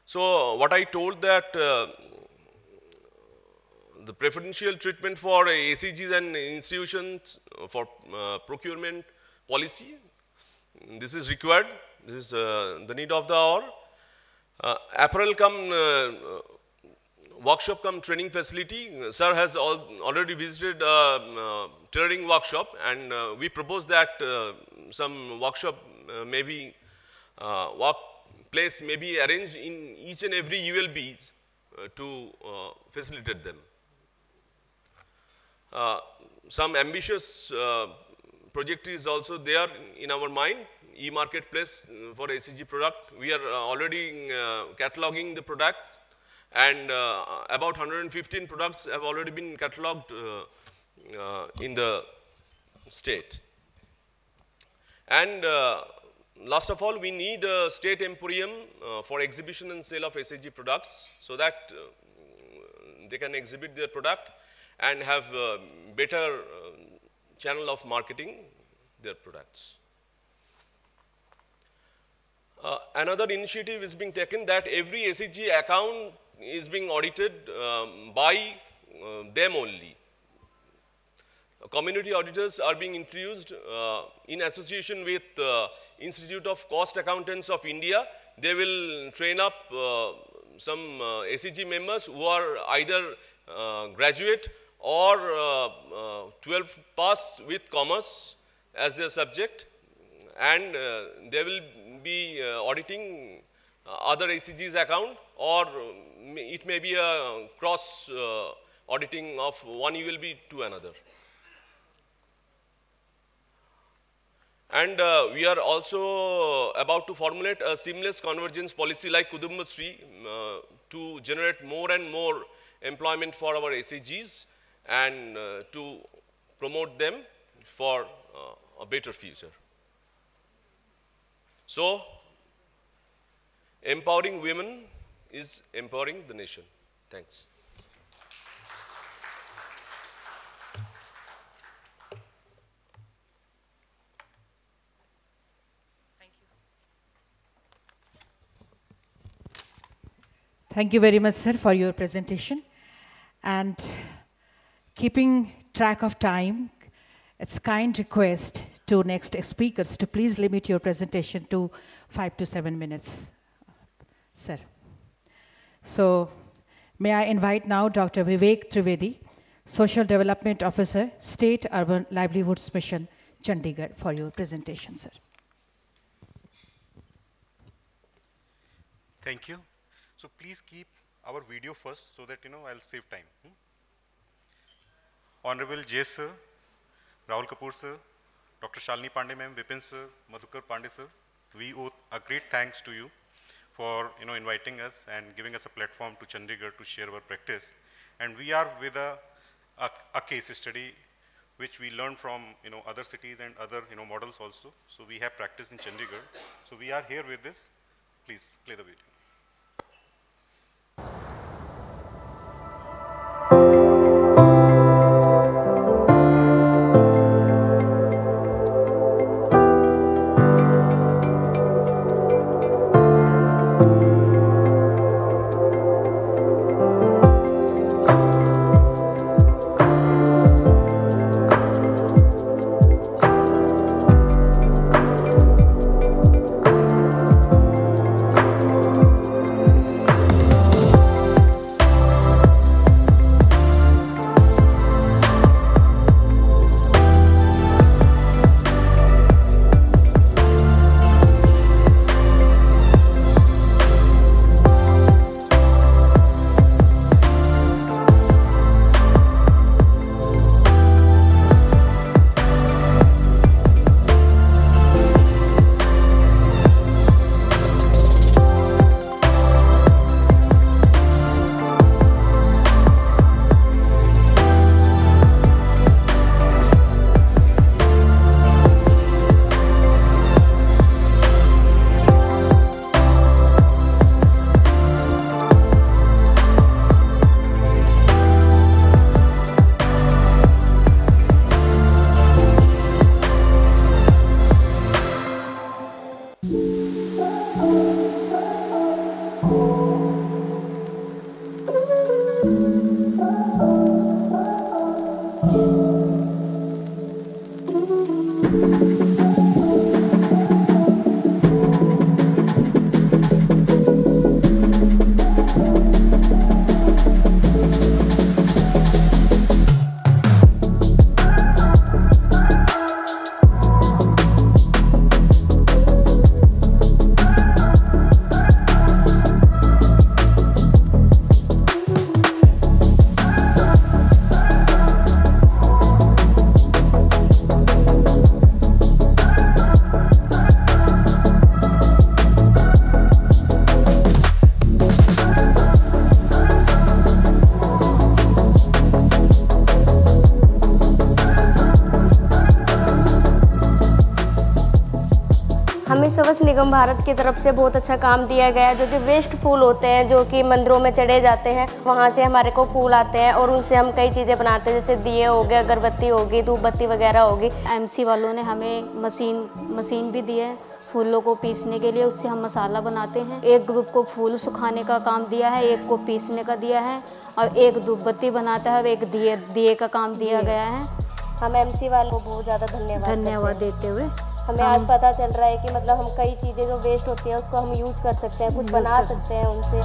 Speaker 5: So what I told that the preferential treatment for SEGs and institutions for procurement policy, this is required. This is the need of the hour. Apparel come workshop come training facility. Sir has already visited tailoring workshop, and we propose that some workshop maybe workplace may be arranged in each and every ULB to facilitate them. Some ambitious project is also there in our mind, e-marketplace for SEG product. We are already cataloging the products, and about 115 products have already been cataloged in the state. And last of all, we need a state emporium for exhibition and sale of SEG products, so that they can exhibit their product and have better channel of marketing their products. Another initiative is being taken that every SEG account is being audited by them only. Community auditors are being introduced in association with Institute of Cost Accountants of India. They will train up some SEG members who are either graduate or 12 pass with commerce as their subject, and they will be auditing other SEG's account, or it may be a cross auditing of one ULB to another. And we are also about to formulate a seamless convergence policy like Kudumbashree to generate more and more employment for our SEGs and to promote them for a better future. So, empowering women is empowering the nation. Thanks.
Speaker 2: Thank you very much, sir, for your presentation. And keeping track of time, it's kind request to next speakers to please limit your presentation to 5 to 7 minutes, sir. So, may I invite now Dr. Vivek Trivedi, Social Development Officer, State Urban Livelihoods Mission, Chandigarh, for your presentation, sir.
Speaker 6: Thank you. So please keep our video first so that, I'll save time. Honorable J. Sir, Rahul Kapoor Sir, Dr. Shalini Pandey Ma'am, Vipin Sir, Madhukar Pandey Sir, we owe a great thanks to you for, inviting us and giving us a platform to Chandigarh to share our practice. And we are with a case study which we learn from other cities and other models also. So we have practiced in Chandigarh. So we are here with this. Please play the video.
Speaker 7: हमें स्वच्छ निगम भारत की तरफ से बहुत अच्छा काम दिया गया है। जो कि वेस्ट फूल होते हैं जो कि मंदिरों में चढ़े जाते हैं, वहाँ से हमारे को फूल आते हैं और उनसे हम कई चीज़ें बनाते हैं, जैसे दिए हो गए, अगरबत्ती होगी, धूप बत्ती वगैरह होगी।
Speaker 8: एमसी वालों ने हमें मशीन भी दी है फूलों को पीसने के लिए, उससे हम मसाला बनाते हैं। एक ग्रुप को फूल सुखाने का काम दिया है, एक को पीसने का दिया है और एक धूप बत्ती बनाता है, एक दिए का काम दिया गया है।
Speaker 7: हम एमसी वालों को बहुत ज़्यादा धन्यवाद
Speaker 8: देते हुए
Speaker 7: हमें आज पता चल रहा है कि मतलब हम कई चीज़ें जो वेस्ट होती हैं उसको हम यूज कर सकते हैं, कुछ बना सकते हैं उनसे।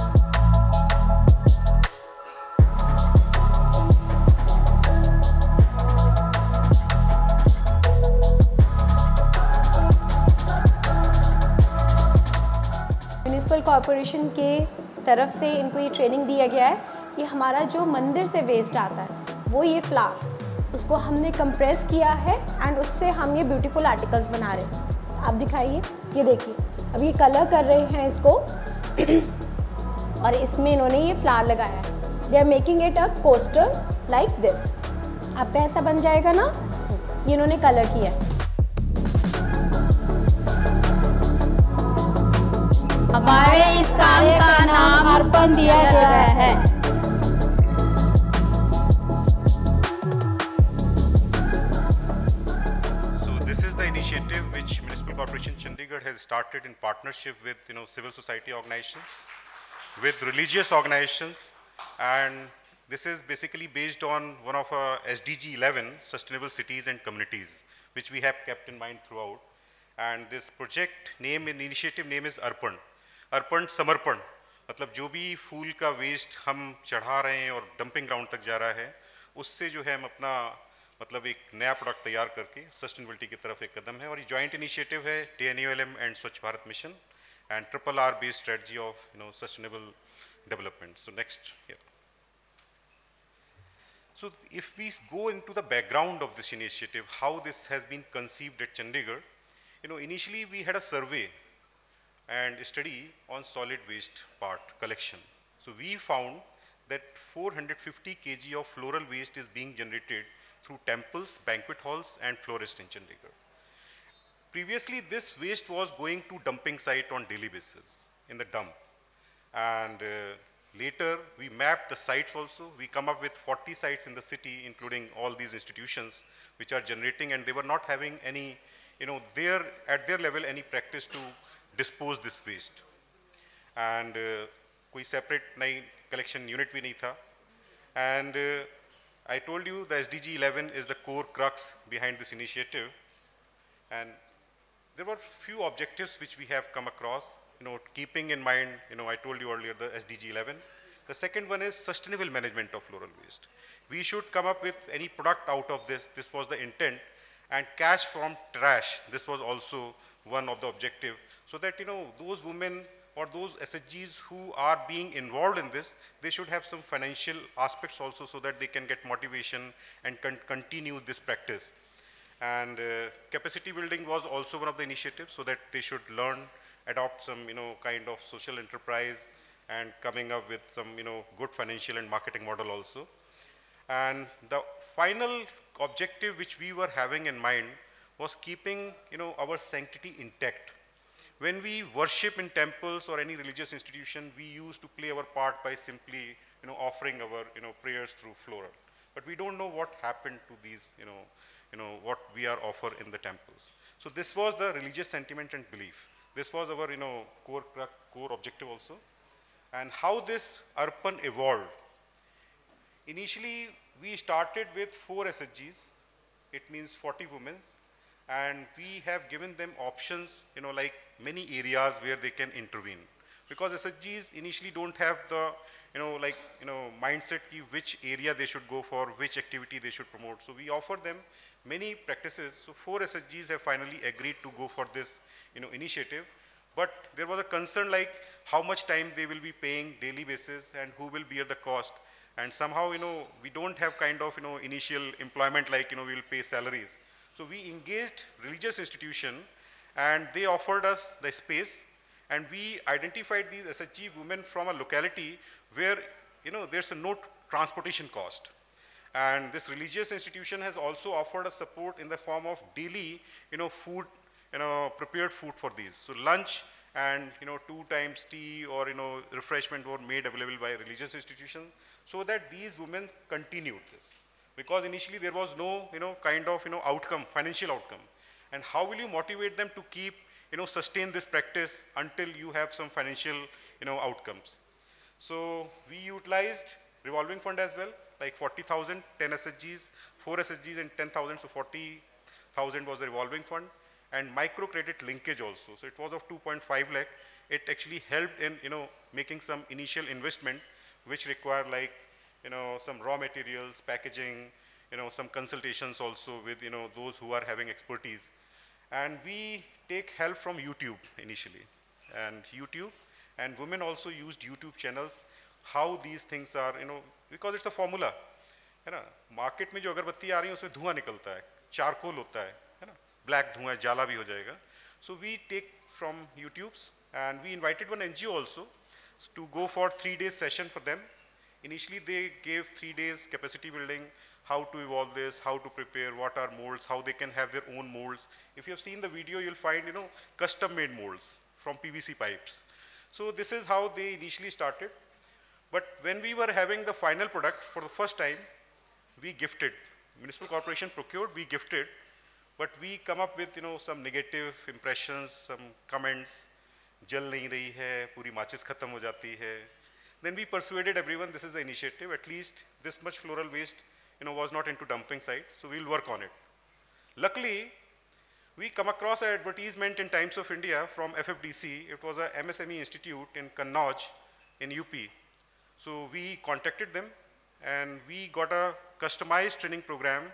Speaker 9: म्यूनिसिपल कॉरपोरेशन के तरफ से इनको ये ट्रेनिंग दिया गया है कि हमारा जो मंदिर से वेस्ट आता है वो ये फ्लावर, उसको हमने कंप्रेस किया है एंड उससे हम ये ब्यूटीफुल आर्टिकल्स बना रहे हैं। आप दिखाइए, ये देखिए, अब ये कलर कर रहे हैं इसको और इसमें इन्होंने ये फ्लावर लगाया है। They are making it a coaster like this. आपका ऐसा बन जाएगा ना, ये इन्होंने कलर किया है।
Speaker 8: हमारे इस काम का नाम अर्पण दिया गया है।
Speaker 6: Initiative which Municipal Corporation Chandigarh has started in partnership with civil society organizations, with religious organizations, and this is basically based on one of our SDG 11 sustainable cities and communities, which we have kept in mind throughout. And this project name and initiative name is Arpan Samarpan, मतलब जो भी फूल का waste हम चढ़ा रहे हैं और dumping ground तक जा रहा है, उससे जो है हम अपना मतलब एक नया प्रोडक्ट तैयार करके सस्टेनेबिलिटी की तरफ एक कदम है। और ये जॉइंट इनिशिएटिव है TNULM एंड स्वच्छ Bharat mission and RRR based strategy of sustainable development. So next here, so if we go into the background of this initiative, how this has been conceived at Chandigarh, initially we had a survey and study on solid waste part collection. So we found that 450 kg of floral waste is being generated through temples, banquet halls, and florists in Chandigarh. Previously, this waste was going to dumping site on daily basis in the dump. And later, we mapped the sites also. We come up with 40 sites in the city, including all these institutions, which are generating, and they were not having any, at their level, any practice to dispose this waste. And कोई separate नई collection unit भी नहीं था. And I told you the SDG 11 is the core crux behind this initiative. And there were few objectives which we have come across, keeping in mind, I told you earlier the SDG 11. The second one is sustainable management of floral waste. We should come up with any product out of this. This was the intent. And cash from trash, this was also one of the objective. So that, those women or those SHGs who are being involved in this, they should have some financial aspects also so that they can get motivation and continue this practice. And capacity building was also one of the initiatives so that they should learn, adopt some, kind of social enterprise and coming up with some, good financial and marketing model also. And the final objective which we were having in mind was keeping, our sanctity intact. When we worship in temples or any religious institution, we used to play our part by simply, offering our, prayers through floral. But we don't know what happened to these, what we are offer in the temples. So this was the religious sentiment and belief. This was our, core objective also. And how this Arpan evolved. Initially, we started with 4 SHGs. It means 40 women. And we have given them options, like many areas where they can intervene. Because SHGs initially don't have the, mindset ki which area they should go for, which activity they should promote. So we offer them many practices. So 4 SHGs have finally agreed to go for this, initiative. But there was a concern like how much time they will be paying daily basis and who will bear the cost. And somehow, we don't have kind of, initial employment like, we will pay salaries. So we engaged religious institution and they offered us the space and we identified these SHG women from a locality where, there's a no transportation cost. And this religious institution has also offered us support in the form of daily, food, prepared food for these. So lunch and, 2 times tea or, refreshment were made available by religious institutions so that these women continued this. Because initially there was no, kind of, outcome, financial outcome. And how will you motivate them to keep, sustain this practice until you have some financial, outcomes? So we utilized revolving fund as well, like 40,000, 10 SHGs, 4 SHGs and 10,000, so 40,000 was the revolving fund. And microcredit linkage also. So it was of 2.5 lakh. It actually helped in, making some initial investment, which required like, some raw materials, packaging, some consultations also with, those who are having expertise. And we take help from YouTube initially. And YouTube, and women also used YouTube channels, how these things are, because it's a formula. Market में जो अगरबत्ती आ रही है उसमें धुआं निकलता है, charcoal होता है ना, ब्लैक धुआं जाला भी हो जाएगा. So we take from YouTube's and we invited one NGO also to go for 3 days session for them. Initially, they gave 3 days capacity building, how to evolve this, how to prepare, what are molds, how they can have their own molds. If you have seen the video, you'll find, custom-made molds from PVC pipes. So this is how they initially started. But when we were having the final product for the first time, we gifted. Municipal corporation procured, we gifted. But we come up with, some negative impressions, some comments. Jal nahi rahi hai, puri machis khatam ho jati hai. Then we persuaded everyone, this is the initiative, at least this much floral waste, was not into dumping site, so we'll work on it. Luckily, we come across an advertisement in Times of India from FFDC. It was a MSME institute in Kannauj in UP. So we contacted them and we got a customized training program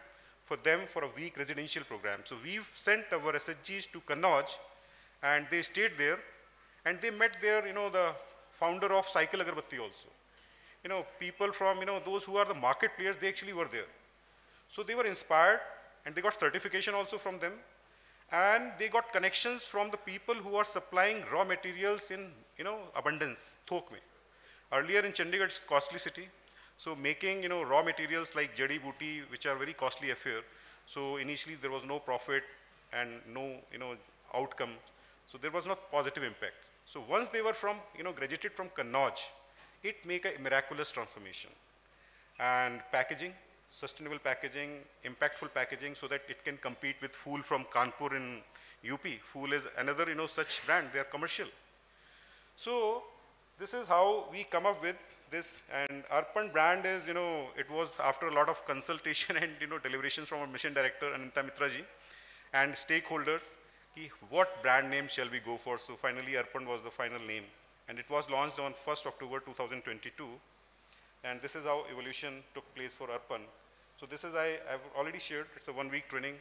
Speaker 6: for them for a week residential program. So we've sent our SHGs to Kannauj and they stayed there and they met there, the founder of Cycle Agarbatti also. People from, those who are the market players, they actually were there. So they were inspired and they got certification also from them. And they got connections from the people who are supplying raw materials in, abundance, thok mein. Earlier in Chandigarh, it's a costly city. So making, raw materials like jadi booty, which are very costly affair. So initially there was no profit and no, outcome. So there was not positive impact. So once they were from, graduated from Kannauj, it make a miraculous transformation. And packaging, sustainable packaging, impactful packaging, so that it can compete with Fool from Kanpur in UP. Fool is another, such brand, they are commercial. So this is how we come up with this, and Arpan brand is, it was after a lot of consultation and, deliberations from our mission director, Ananta Mitra ji, and stakeholders, what brand name shall we go for? So finally, Arpan was the final name, and it was launched on 1st October 2022, and this is how evolution took place for Arpan. So this is, I've already shared, it's a 1-week training,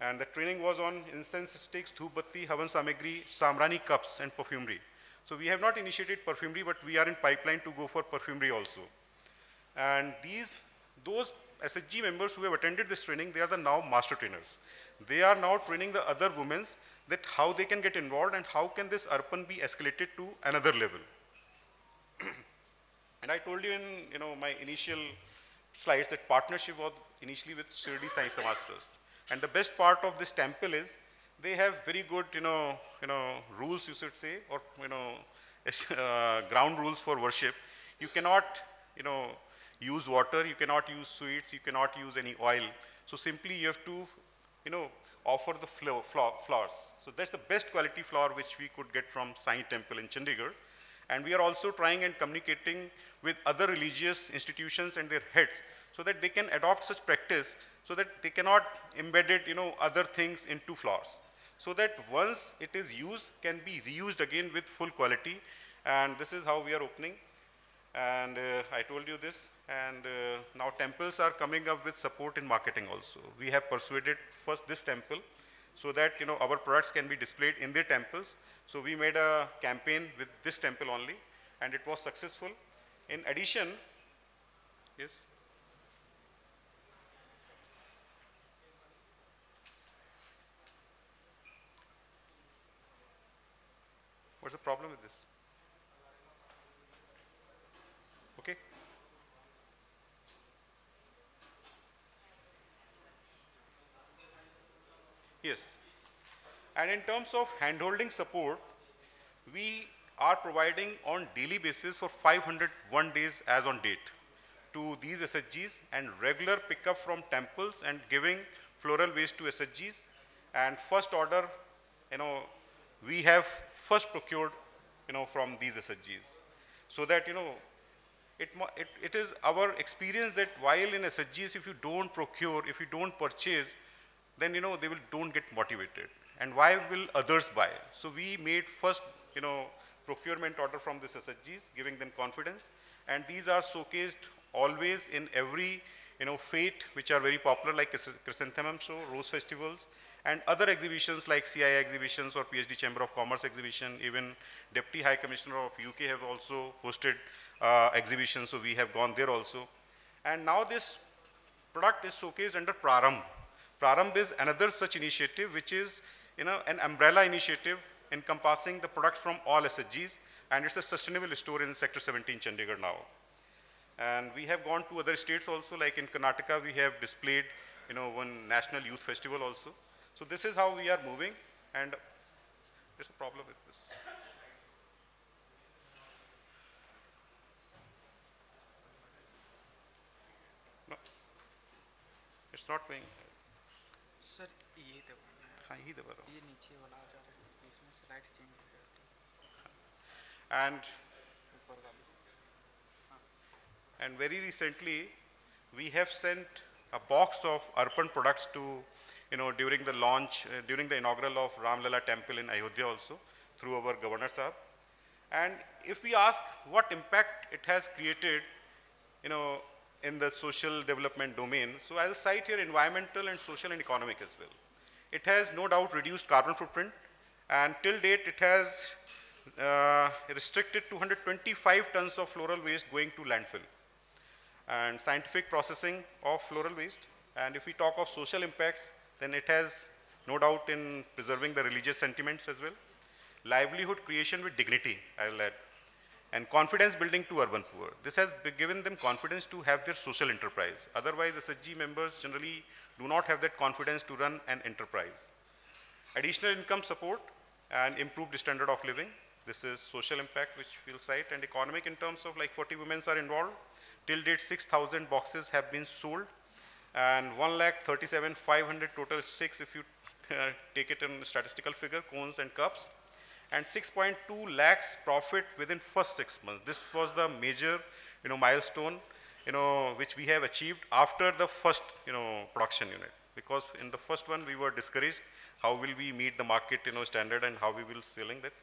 Speaker 6: and the training was on incense sticks, dhoop batti, havan samagri, samrani cups, and perfumery. So we have not initiated perfumery, but we are in pipeline to go for perfumery also. And those SHG members who have attended this training, they are the now master trainers. They are now training the other women that how they can get involved and how can this Arpan be escalated to another level. And I told you in, my initial slides that partnership was initially with Shirdi Sai Samaj Trust. And the best part of this temple is they have very good, rules, you should say, or, ground rules for worship. You cannot, use water, you cannot use sweets, you cannot use any oil. So simply you have to, offer the flowers. So that's the best quality flower which we could get from Sai Temple in Chandigarh. And we are also trying and communicating with other religious institutions and their heads so that they can adopt such practice so that they cannot embed it, other things into flowers. So that once it is used, can be reused again with full quality. And this is how we are opening. And I told you this. And now temples are coming up with support in marketing also. We have persuaded first this temple so that, our products can be displayed in their temples. So we made a campaign with this temple only, and it was successful. In addition, yes? What's the problem with this? Okay. Yes. And in terms of handholding support, we are providing on daily basis for 501 days as on date to these SHGs, and regular pickup from temples and giving floral waste to SHGs. And first order, we have first procured, from these SHGs. So that, it is our experience that while in SHGs, if you don't procure, if you don't purchase, then, they don't get motivated. And why will others buy? So we made first, procurement order from these SHGs, giving them confidence. And these are showcased always in every, fete, which are very popular, like Chrysanthemum Show, Rose Festivals, and other exhibitions like CIA exhibitions or PhD Chamber of Commerce exhibition. Even Deputy High Commissioner of UK have also hosted exhibitions, so we have gone there also. And now this product is showcased under Praramb. Praramb is another such initiative, which is, an umbrella initiative encompassing the products from all SHGs, and it's a sustainable store in Sector 17, Chandigarh now. And we have gone to other states also, like in Karnataka, we have displayed, one national youth festival also. So this is how we are moving, and there's a problem with this. No, it's not going.
Speaker 10: Sir ये दबाना है,
Speaker 6: हाँ, ही दबा रहा हूँ.
Speaker 10: ये नीचे वाला आ जा रहा है, इसमें स्लाइड चेंज हो जाती है.
Speaker 6: ऊपर वाला. And very recently, we have sent a box of Arpan products to, during the launch, during the inaugural of Ram Lala Temple in Ayodhya also, through our Governor Sahab. And if we ask what impact it has created, in the social development domain, so I'll cite here environmental and social and economic as well. It has no doubt reduced carbon footprint, and till date it has restricted 225 tons of floral waste going to landfill, and scientific processing of floral waste. And if we talk of social impacts, then it has no doubt in preserving the religious sentiments as well. Livelihood creation with dignity, I'll add. and confidence building to urban poor. This has given them confidence to have their social enterprise. Otherwise, SHG members generally do not have that confidence to run an enterprise. Additional income support and improved standard of living. This is social impact which we'll cite, and economic in terms of like 40 women are involved. Till date, 6,000 boxes have been sold, and 1,37,500 total sticks if you take it in statistical figure, cones and cups, and 6.2 lakhs profit within first 6 months. This was the major, milestone, which we have achieved after the first, production unit. Because in the first one we were discouraged, how will we meet the market, standard, and how we will selling that.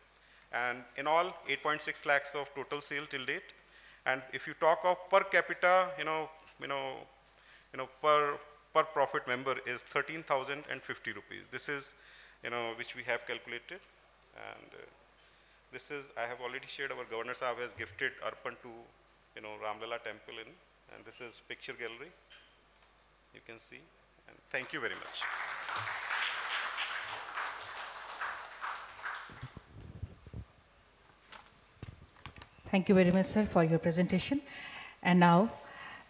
Speaker 6: And in all, 8.6 lakhs of total sale till date. And if you talk of per capita, per profit member is 13,050 rupees. This is, which we have calculated. And this is, I have already shared, our Governor Sahab has gifted Arpan to, Ramlala temple and this is picture gallery. You can see, and thank you very much.
Speaker 2: Thank you very much, sir, for your presentation. And now,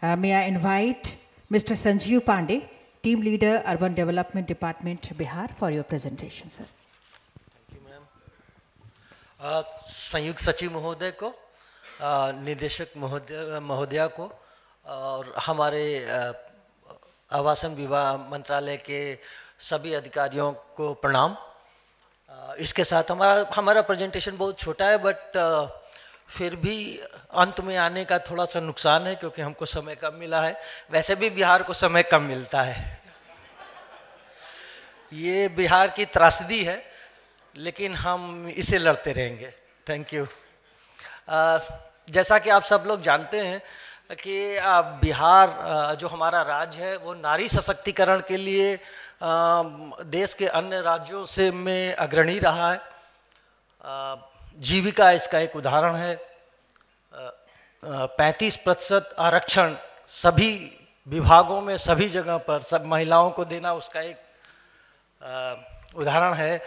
Speaker 2: may I invite Mr. Sanjeev Pandey, Team Leader, Urban Development Department, Bihar, for your presentation, sir.
Speaker 11: Thank you, ma'am. संयुक्त सचिव महोदय को, निदेशक महोदया को, और हमारे आवासन विभाग मंत्रालय के सभी अधिकारियों को प्रणाम। इसके साथ हमारा प्रेजेंटेशन बहुत छोटा है, बट फिर भी अंत में आने का थोड़ा सा नुकसान है क्योंकि हमको समय कम मिला है। वैसे भी बिहार को समय कम मिलता है, ये बिहार की त्रासदी है, लेकिन हम इसे लड़ते रहेंगे। Thank you. जैसा कि आप सब लोग जानते हैं कि बिहार जो हमारा राज्य है वो नारी सशक्तिकरण के लिए देश के अन्य राज्यों से में अग्रणी रहा है। जीविका इसका एक उदाहरण है। 35% आरक्षण सभी विभागों में सभी जगह पर सब महिलाओं को देना उसका एक उदाहरण है।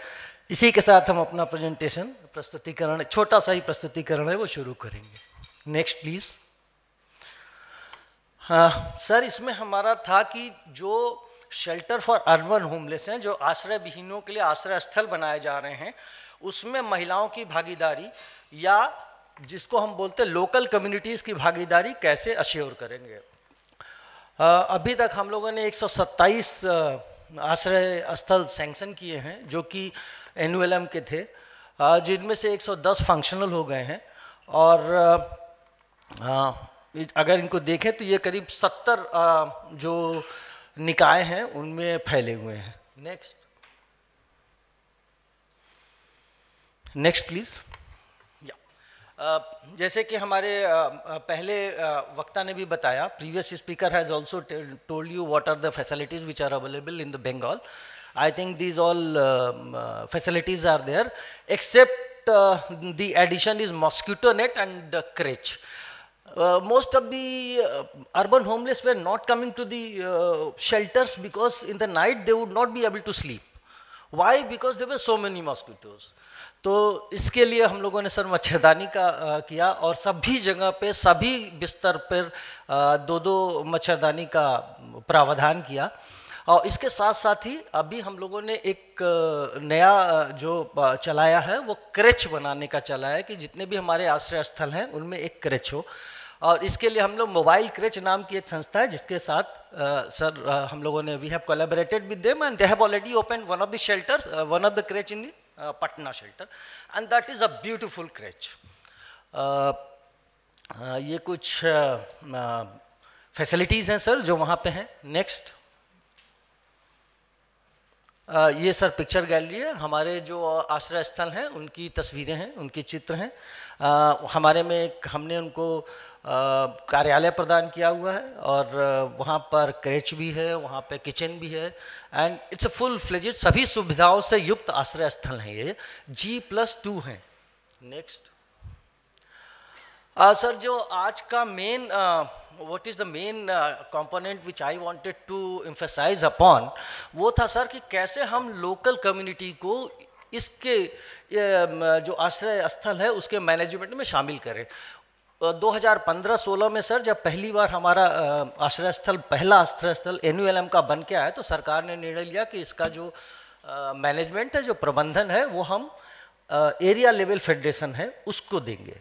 Speaker 11: इसी के साथ हम अपना प्रेजेंटेशन प्रस्तुतिकरण, छोटा सा ही प्रस्तुतिकरण है, वो शुरू करेंगे। Next please. सर, इसमें हमारा था कि जो शेल्टर फॉर अर्बन होमलेस हैं, जो आश्रय विहीनों के लिए आश्रय स्थल बनाए जा रहे हैं, उसमें महिलाओं की भागीदारी या जिसको हम बोलते हैं लोकल कम्युनिटीज़ की भागीदारी कैसे अश्योर करेंगे। अभी तक हम लोगों ने 127 आश्रय स्थल सैंक्शन किए हैं जो कि NULM के थे, जिनमें से 110 फंक्शनल हो गए हैं, और अगर इनको देखें तो ये करीब 70 जो निकाय हैं उनमें फैले हुए हैं। Next please. जैसे कि हमारे पहले वक्ता ने भी बताया, previous speaker has also told you what are the facilities which are available in the Bengal. I think these all facilities are there, except the addition is mosquito net and crèche. Most of the urban homeless were not coming to the shelters because in the night they would not be able to sleep. Why? Because there were so many mosquitoes. तो इसके लिए हम लोगों ने sir मच्छरदानी का किया, और सभी जगह पे सभी बिस्तर पर 2-2 मच्छरदानी का प्रावधान किया। और इसके साथ साथ ही अभी हम लोगों ने एक नया जो चलाया है वो क्रेच बनाने का चला है कि जितने भी हमारे आश्रय स्थल हैं उनमें एक क्रेच हो। और इसके लिए हम लोग मोबाइल क्रेच नाम की एक संस्था है जिसके साथ सर हम लोगों ने we have collaborated with them and they have already open one of the shelter, one of the creche in the Patna shelter, and that is a beautiful creche. ये कुछ फैसिलिटीज़ हैं सर जो वहाँ पे हैं। नेक्स्ट। ये सर पिक्चर गैलरी है, हमारे जो आश्रय स्थल हैं उनकी तस्वीरें हैं, उनके चित्र हैं। हमारे में हमने उनको कार्यालय प्रदान किया हुआ है, और वहाँ पर क्रेच भी है, वहाँ पे किचन भी है, and it's a full fledged सभी सुविधाओं से युक्त आश्रय स्थल हैं। ये G+2 हैं। नेक्स्ट। सर जो आज का main what is the main component which I wanted to emphasize upon, वो था सर कि कैसे हम लोकल कम्युनिटी को इसके जो आश्रय स्थल है उसके मैनेजमेंट में शामिल करें। 2015-16 में सर जब पहली बार हमारा आश्रय स्थल, पहला आश्रय स्थल NULM का बन के आया, तो सरकार ने निर्णय लिया कि इसका जो मैनेजमेंट है, जो प्रबंधन है, वो हम एरिया लेवल फेडरेशन है उसको देंगे।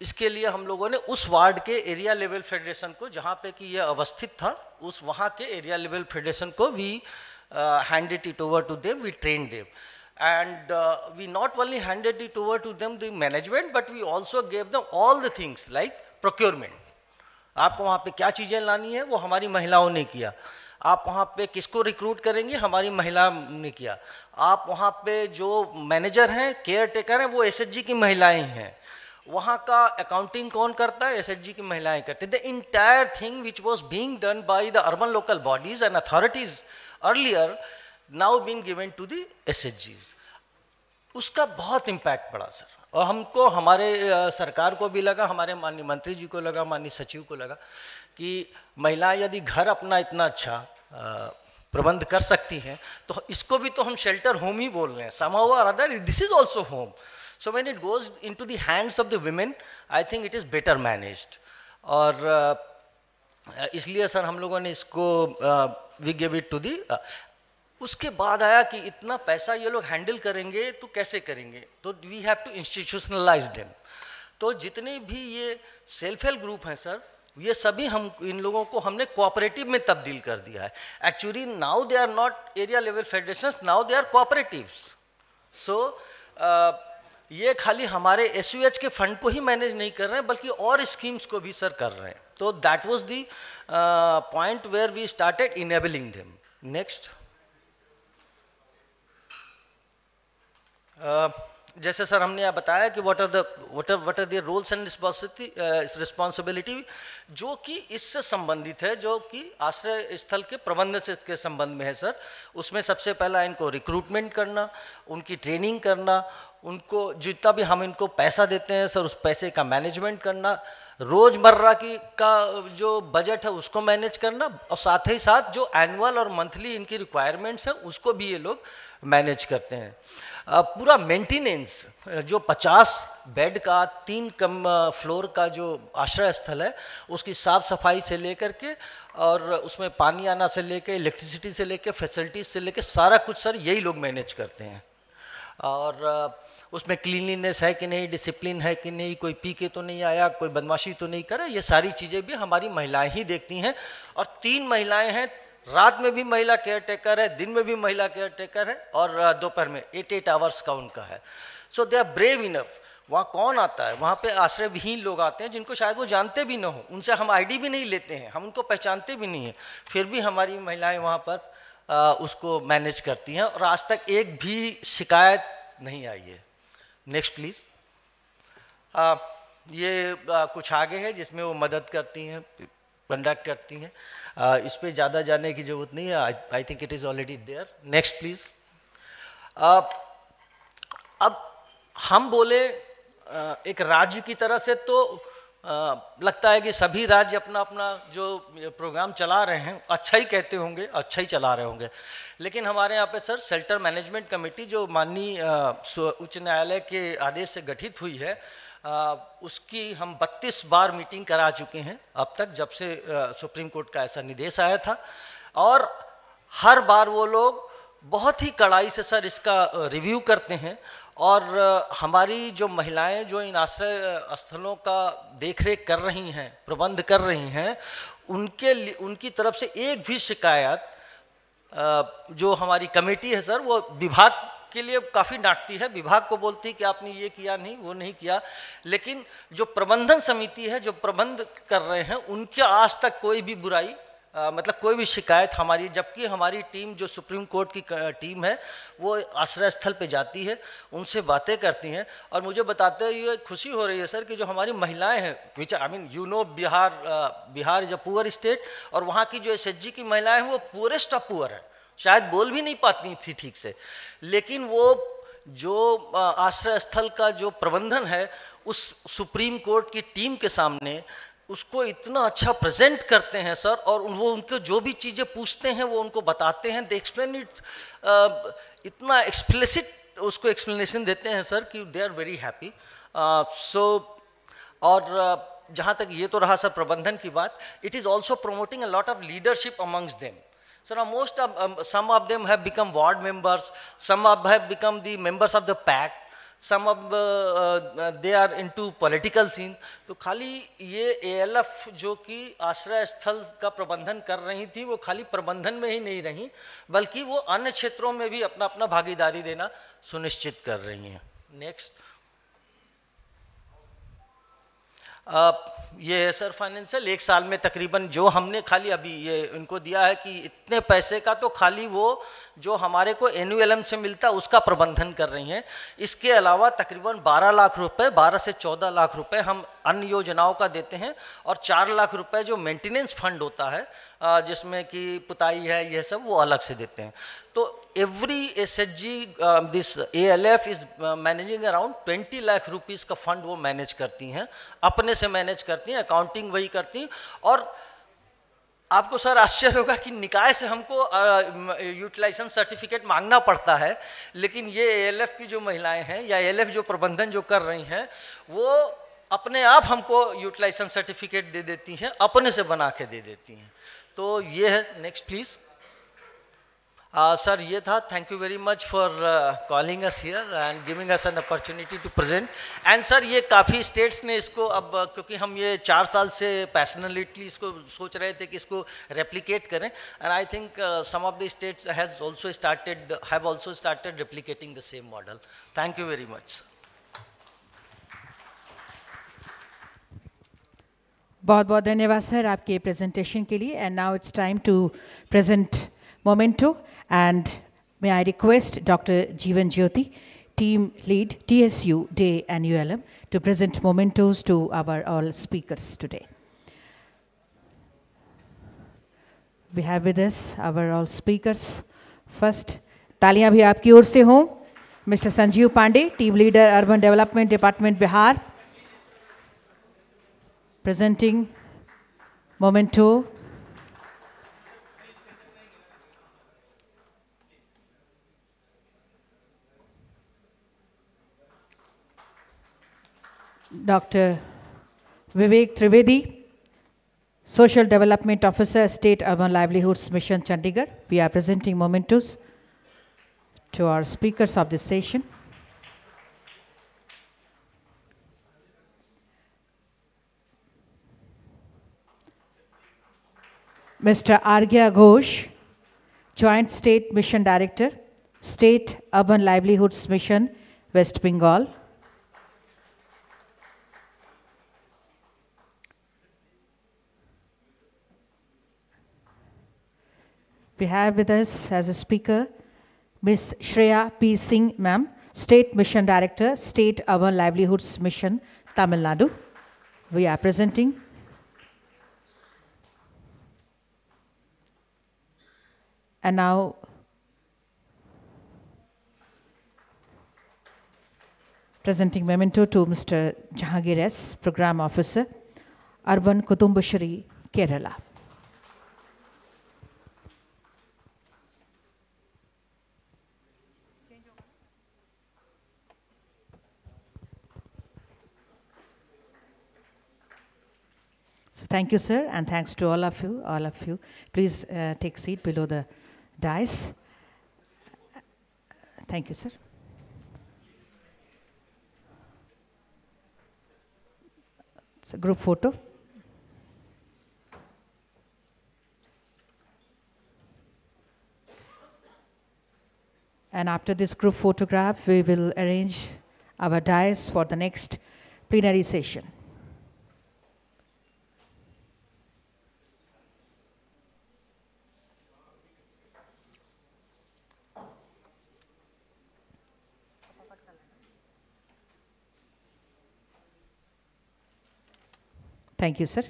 Speaker 11: इसके लिए हम लोगों ने उस वार्ड के एरिया लेवल फेडरेशन को, जहाँ पे कि ये अवस्थित था, उस वहाँ के एरिया लेवल फेडरेशन को we handed it over to them, we trained them, and we not only handed it over to them the management, but we also gave them all the things like procurement. आपको वहाँ पे क्या चीज़ें लानी है वो हमारी महिलाओं ने किया। आप वहाँ पे किसको रिक्रूट करेंगे, हमारी महिला ने किया। आप वहाँ पे जो मैनेजर हैं, केयर टेकर हैं, वो SHG की महिलाएं हैं। वहाँ का अकाउंटिंग कौन करता है, SHG की महिलाएं करती। The entire thing which was being done by the urban local bodies and authorities earlier now being given to the SHGs। उसका बहुत इम्पैक्ट पड़ा सर, और हमको, हमारे सरकार को भी लगा, हमारे माननीय मंत्री जी को लगा, माननीय सचिव को लगा कि महिलाएं यदि घर अपना इतना अच्छा प्रबंध कर सकती हैं, तो इसको भी तो हम शेल्टर होम ही बोल रहे हैं। somehow or other this is also home. So when it goes into the hands of the women, I think it is better managed. और इसलिए सर हम लोगों ने इसको we gave it to the उसके बाद आया कि इतना पैसा ये लोग हैंडल करेंगे तो कैसे करेंगे, तो we have to institutionalise them. तो जितने भी ये सेल्फ हेल्प ग्रुप हैं सर, ये सभी हम इन लोगों को हमने कोऑपरेटिव में तब्दील कर दिया है। Actually now they are not area level federations, now they are cooperatives. So ये खाली हमारे SUH के फंड को ही मैनेज नहीं कर रहे हैं, बल्कि और स्कीम्स को भी सर कर रहे हैं। तो that was the point where we started enabling them. Next, जैसे सर हमने यहाँ बताया कि what are the roles and responsibility जो कि इससे संबंधित है, जो कि आश्रय स्थल के प्रबंधन से के संबंध में है सर। उसमें सबसे पहला इनको रिक्रूटमेंट करना, उनकी ट्रेनिंग करना, उनको जितना भी हम इनको पैसा देते हैं सर उस पैसे का मैनेजमेंट करना, रोजमर्रा की का जो बजट है उसको मैनेज करना, और साथ ही साथ जो एनुअल और मंथली इनकी रिक्वायरमेंट्स हैं उसको भी ये लोग मैनेज करते हैं। पूरा मेंटेनेंस, जो 50 बेड का 3 फ्लोर का जो आश्रय स्थल है उसकी साफ सफाई से लेकर के, और उसमें पानी आना से लेकर, इलेक्ट्रिसिटी से लेकर, फैसिलिटीज से लेकर सारा कुछ सर यही लोग मैनेज करते हैं। और उसमें क्लीनलीनेस है कि नहीं, डिसिप्लिन है कि नहीं, कोई पी के तो नहीं आया, कोई बदमाशी तो नहीं करे, ये सारी चीज़ें भी हमारी महिलाएं ही देखती हैं। और 3 महिलाएं हैं, रात में भी महिला केयर टेकर है, दिन में भी महिला केयर टेकर है, और दोपहर में 8 आवर्स का उनका है। सो दे आर ब्रेव इनफ। वहाँ कौन आता है, वहाँ पे आश्रय विहीन लोग आते हैं जिनको शायद वो जानते भी ना हो, उनसे हम ID भी नहीं लेते हैं, हम उनको पहचानते भी नहीं हैं, फिर भी हमारी महिलाएं वहाँ पर उसको मैनेज करती हैं, और आज तक एक भी शिकायत नहीं आई है। Next please. ये कुछ आगे है जिसमें वो मदद करती हैं, कंडक्ट करती हैं, इस पे ज़्यादा जाने की जरूरत नहीं है, I think it is already there. Next please. अब हम बोले एक राज्य की तरह से, तो लगता है कि सभी राज्य अपना अपना जो प्रोग्राम चला रहे हैं अच्छा ही कहते होंगे, अच्छा ही चला रहे होंगे, लेकिन हमारे यहाँ पे सर शेल्टर मैनेजमेंट कमेटी जो माननीय उच्च न्यायालय के आदेश से गठित हुई है, उसकी हम 32 बार मीटिंग करा चुके हैं अब तक, जब से सुप्रीम कोर्ट का ऐसा निर्देश आया था। और हर बार वो लोग बहुत ही कड़ाई से सर इसका रिव्यू करते हैं, और हमारी जो महिलाएं जो इन आश्रय स्थलों का देखरेख कर रही हैं, प्रबंध कर रही हैं, उनकी तरफ से एक भी शिकायत जो हमारी कमेटी है सर वो विभाग के लिए काफ़ी डांटती है, विभाग को बोलती है कि आपने ये किया नहीं, वो नहीं किया, लेकिन जो प्रबंधन समिति है, जो प्रबंध कर रहे हैं, उनके आज तक कोई भी बुराई मतलब कोई भी शिकायत हमारी, जबकि हमारी टीम जो सुप्रीम कोर्ट की टीम है वो आश्रय स्थल पे जाती है, उनसे बातें करती हैं, और मुझे बताते हुए खुशी हो रही है सर कि जो हमारी महिलाएं हैं, which I mean you know Bihar is a poor state, और वहाँ की जो SHG की महिलाएं हैं वो पुअरेस्ट ऑफ पुअर है, शायद बोल भी नहीं पाती थी ठीक से, लेकिन वो जो आश्रय स्थल का जो प्रबंधन है उस सुप्रीम कोर्ट की टीम के सामने उसको इतना अच्छा प्रेजेंट करते हैं सर, और वो उनको जो भी चीज़ें पूछते हैं वो उनको बताते हैं, दे एक्सप्लेन इट इतना एक्सप्लिसिट उसको एक्सप्लेनेशन देते हैं सर कि दे आर वेरी हैप्पी। सो और जहाँ तक ये तो रहा सर प्रबंधन की बात, it is also promoting a lot of leadership amongst them. So now some of them have become ward members, some have become the members of the pact, some of they are into political scene। तो खाली ये ALF जो कि आश्रय स्थल का प्रबंधन कर रही थी, वो खाली प्रबंधन में ही नहीं रही, बल्कि वो अन्य क्षेत्रों में भी अपना अपना भागीदारी देना सुनिश्चित कर रही हैं। नेक्स्ट ये है सर फाइनेंशियल, एक साल में तकरीबन जो हमने खाली अभी ये इनको दिया है कि इतने पैसे का तो खाली वो जो हमारे को एनुअलम से मिलता है उसका प्रबंधन कर रही हैं। इसके अलावा तकरीबन 12 लाख रुपए, 12 से 14 लाख रुपए हम अन्य योजनाओं का देते हैं, और 4 लाख रुपए जो मेंटेनेंस फंड होता है जिसमें कि पुताई है यह सब, वो अलग से देते हैं। तो every SHG this ALF is managing around 20 lakh rupees का फंड वो मैनेज करती हैं, अपने से मैनेज करती हैं, अकाउंटिंग वही करती हैं। और आपको सर आश्चर्य होगा कि निकाय से हमको यूटिलाइजेशन सर्टिफिकेट मांगना पड़ता है, लेकिन ये ALF की जो महिलाएं हैं या ALF जो प्रबंधन जो कर रही हैं, वो अपने आप हमको यूटिलाइजेशन सर्टिफिकेट दे देती हैं, अपने से बना के दे देती हैं। तो ये है। नेक्स्ट प्लीज सर, ये था। Thank you very much for calling us here and giving us an opportunity to present. And sir ये काफ़ी स्टेट्स ने इसको अब, क्योंकि हम ये 4 साल से पैशनेटली इसको सोच रहे थे कि इसको रेप्लिकेट करें, and I think some of the states have also started replicating the same model. Thank you very much sir.
Speaker 2: बहुत बहुत धन्यवाद सर आपके प्रेजेंटेशन के लिए। And now it's time to present memento, and may I request Dr. Jeevan Jyoti, Team Lead, TSU Day and ULM, to present mementos to our all speakers today. We have with us our all speakers. First, तालियां भी आपकी ओर से हों। Mr. Sanjeev Pandey, Team Leader, Urban Development Department, Bihar, presenting memento. Dr. Vivek Trivedi, Social Development Officer, State Urban Livelihoods Mission, Chandigarh. We are presenting mementos to our speakers of this session. Mr. Argya Ghosh, Joint State Mission Director, State Urban Livelihoods Mission, West Bengal. We have with us as a speaker Ms. Shreya P. Singh, ma'am, State Mission Director, State Urban Livelihoods Mission, Tamil Nadu. We are presenting. And now, presenting memento to Mr. Jahangir S., Program Officer, Urban Kutumbashri, Kerala. So thank you, sir, and thanks to all of you. Please take seat below the dais. Thank you, sir. It's a group photo. And after this group photograph, we will arrange our dais for the next plenary session. Thank you, sir.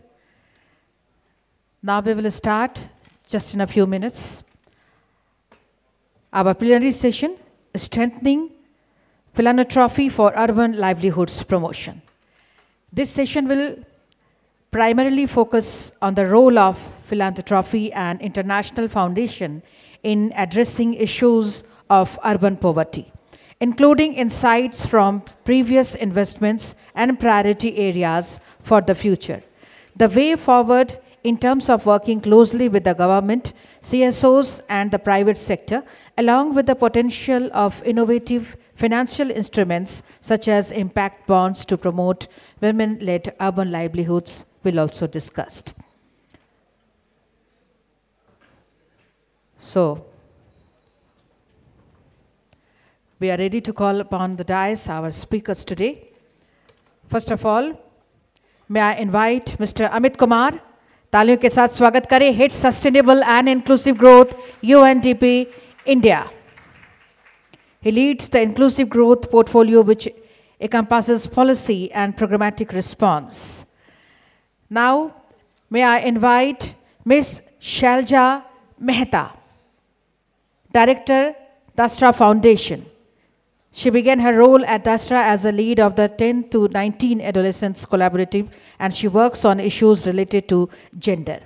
Speaker 2: Now we will start just in a few minutes our plenary session, Strengthening Philanthropy for Urban Livelihoods Promotion. This session will primarily focus on the role of philanthropy and international foundation in addressing issues of urban poverty,
Speaker 12: including insights from previous investments and priority areas for the future. The way forward in terms of working closely with the government, CSOs and the private sector, along with the potential of innovative financial instruments such as impact bonds to promote women-led urban livelihoods will also discussed. So, we are ready to call upon the dais our speakers today. First of all, may I invite Mr. Amit Kumar, तालियों के साथ स्वागत करें, Head Sustainable and Inclusive Growth, UNDP, India. He leads the inclusive growth portfolio which encompasses policy and programmatic response. Now, may I invite Ms. Shalja Mehta, Director, Dastra Foundation. She began her role at Dastra as a lead of the 10 to 19 Adolescents Collaborative, and she works on issues related to gender.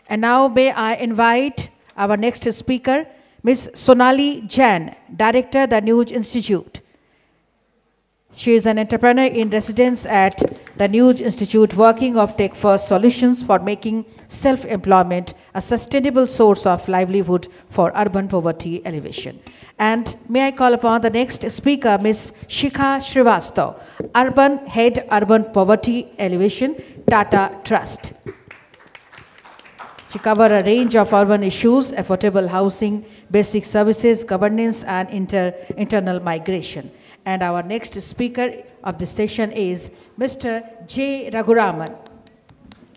Speaker 12: And now may I invite our next speaker, Ms. Sonali Jain, Director, the Nuj Institute. She is an entrepreneur in residence at the Nuj Institute, working of tech-first solutions for making self-employment a sustainable source of livelihood for urban poverty elevation. And may I call upon the next speaker, Ms. Shikha Srivastav, Urban Head, Urban Poverty Elevation, Tata Trust. She covers a range of urban issues, affordable housing, basic services, governance, and internal migration. And our next speaker of this session is Mr. J. Raghuraman.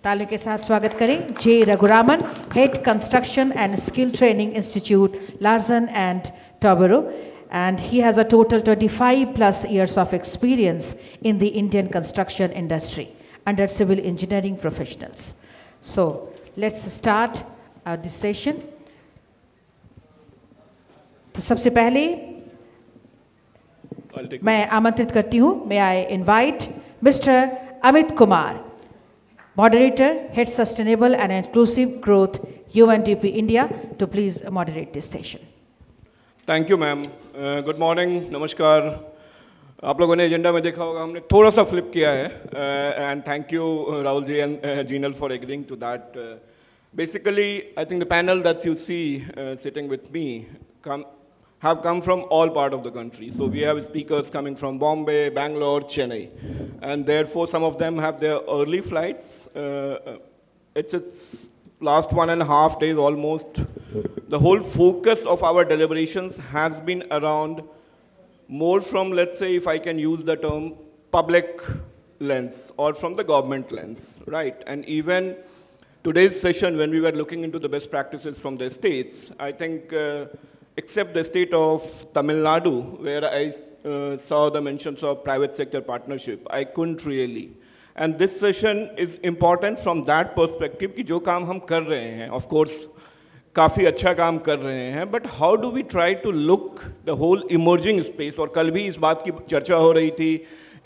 Speaker 12: तालियों के साथ स्वागत करें, J. Raghuraman, Head Construction and Skill Training Institute, Larsen and Toubro, and he has a total 25 plus years of experience in the Indian construction industry under civil engineering professionals. So let's start this session. तो सबसे पहले मैं आमंत्रित करती हूँ, may I invite Mr. Amit Kumar, Moderator, Head Sustainable and Inclusive Growth, UNDP India, to please moderate this session.
Speaker 13: Thank you ma'am. Good morning, नमस्कार. आप लोगों ने एजेंडा में देखा होगा हमने थोड़ा सा फ्लिप किया है, and thank you Rahul ji and Jinal for agreeing to that. Basically I think the panel that you see sitting with me have come from all part of the country. So we have speakers coming from Bombay, Bangalore, Chennai, and therefore some of them have their early flights. It's last 1.5 days almost. The whole focus of our deliberations has been around more from, let's say, if I can use the term, public lens or from the government lens, right? And even today's session, when we were looking into the best practices from the states, I think except the state of Tamil Nadu, where I saw the mentions of private sector partnership, I couldn't really. And this session is important from that perspective कि जो काम हम कर रहे हैं, of course, काफ़ी अच्छा काम कर रहे हैं, but how do we try to look the whole emerging space? और कल भी इस बात की चर्चा हो रही थी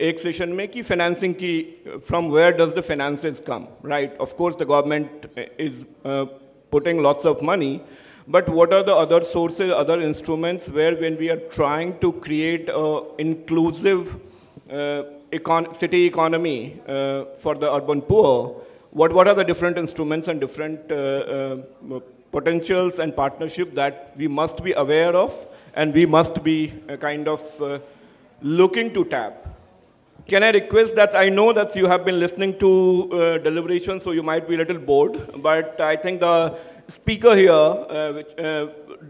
Speaker 13: एक सेशन में कि financing की from where does the finances come, right? Of course, the government is putting lots of money, but what are the other sources, other instruments where when we are trying to create an inclusive city economy for the urban poor, what are the different instruments and different potentials and partnership that we must be aware of and we must be kind of looking to tap. Can I request that, I know that you have been listening to deliberations, so you might be a little bored, but I think the speaker here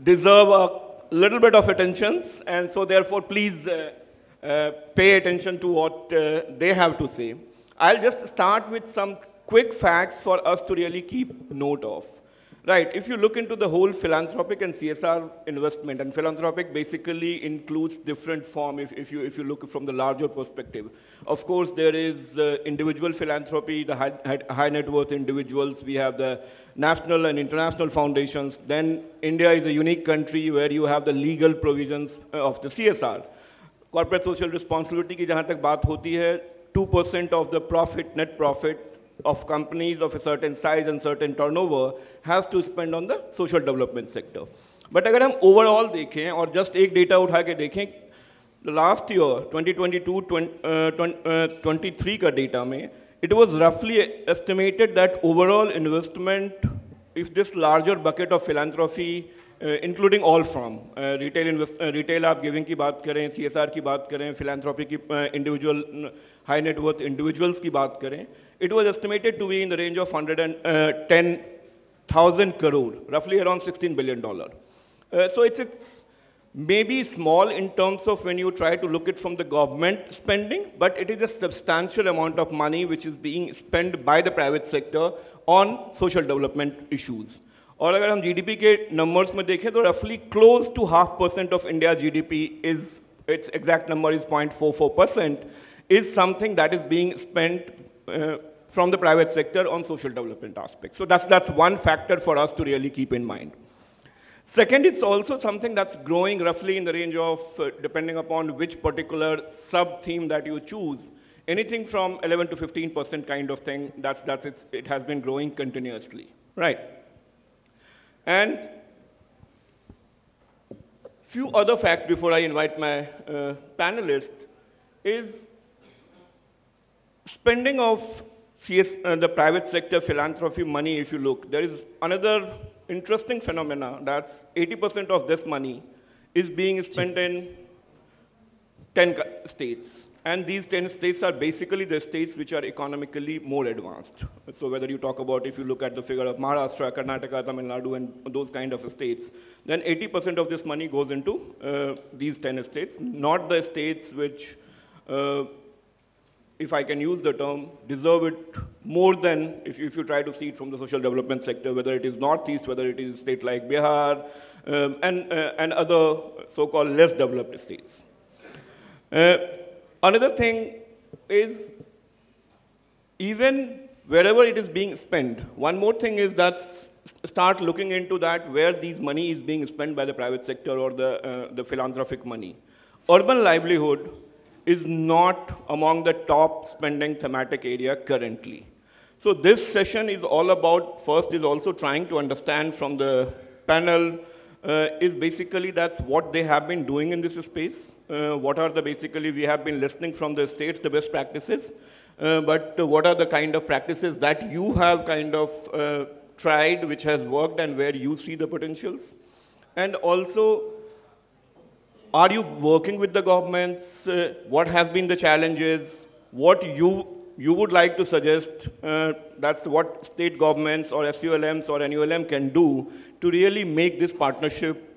Speaker 13: deserve a little bit of attention, and so therefore please pay attention to what they have to say. I'll just start with some quick facts for us to really keep note of. Right, if you look into the whole philanthropic and CSR investment, and philanthropic basically includes different form if you look from the larger perspective. Of course, there is individual philanthropy, the high net worth individuals, we have the national and international foundations. Then India is a unique country where you have the legal provisions of the CSR. Corporate social responsibility की जहाँ तक बात होती है, 2% of the profit, net profit, of companies of a certain size and certain turnover has to spend on the social development sector. But अगर हम overall देखें और just एक data उठा के देखें, the last year, 2022-23 ka data mein, it was roughly estimated that overall investment, if this larger bucket of philanthropy, including all from retail aap giving ki baat kare, CSR ki baat kare, philanthropy ki individual high net worth individuals ki baat kare, it was estimated to be in the range of 110,000 crore, roughly around $16 billion. So it's maybe small in terms of when you try to look it from the government spending, but it is a substantial amount of money which is being spent by the private sector on social development issues. और अगर हम GDP के numbers में देखें तो roughly close to 0.5% of India GDP is, its exact number is 0.44%, is something that is being spent from the private sector on social development aspects. So that's one factor for us to really keep in mind. Second, it's also something that's growing roughly in the range of, depending upon which particular sub-theme that you choose, anything from 11 to 15% kind of thing, it has been growing continuously, right? And few other facts before I invite my panelists is spending of the private sector philanthropy money, if you look, there is another interesting phenomena that's 80% of this money is being spent in 10 states. And these 10 states are basically the states which are economically more advanced. So whether you talk about, if you look at the figure of Maharashtra, Karnataka, Tamil Nadu, and those kind of states, then 80% of this money goes into these 10 states, not the states which, if I can use the term, deserve it more than, if you try to see it from the social development sector, whether it is Northeast, whether it is a state like Bihar, and other so-called less developed states. Another thing is, even wherever it is being spent, one more thing is that start looking into that where these money is being spent by the private sector or the philanthropic money. Urban livelihood is not among the top spending thematic area currently. So this session is all about, first is also trying to understand from the panel is basically that's what they have been doing in this space. What are the basically, we have been listening from the states, the best practices, but what are the kind of practices that you have kind of tried, which has worked and where you see the potentials? And also, are you working with the governments? What has been the challenges? What you would like to suggest, that's what state governments or SULMs or NULM can do to really make this partnership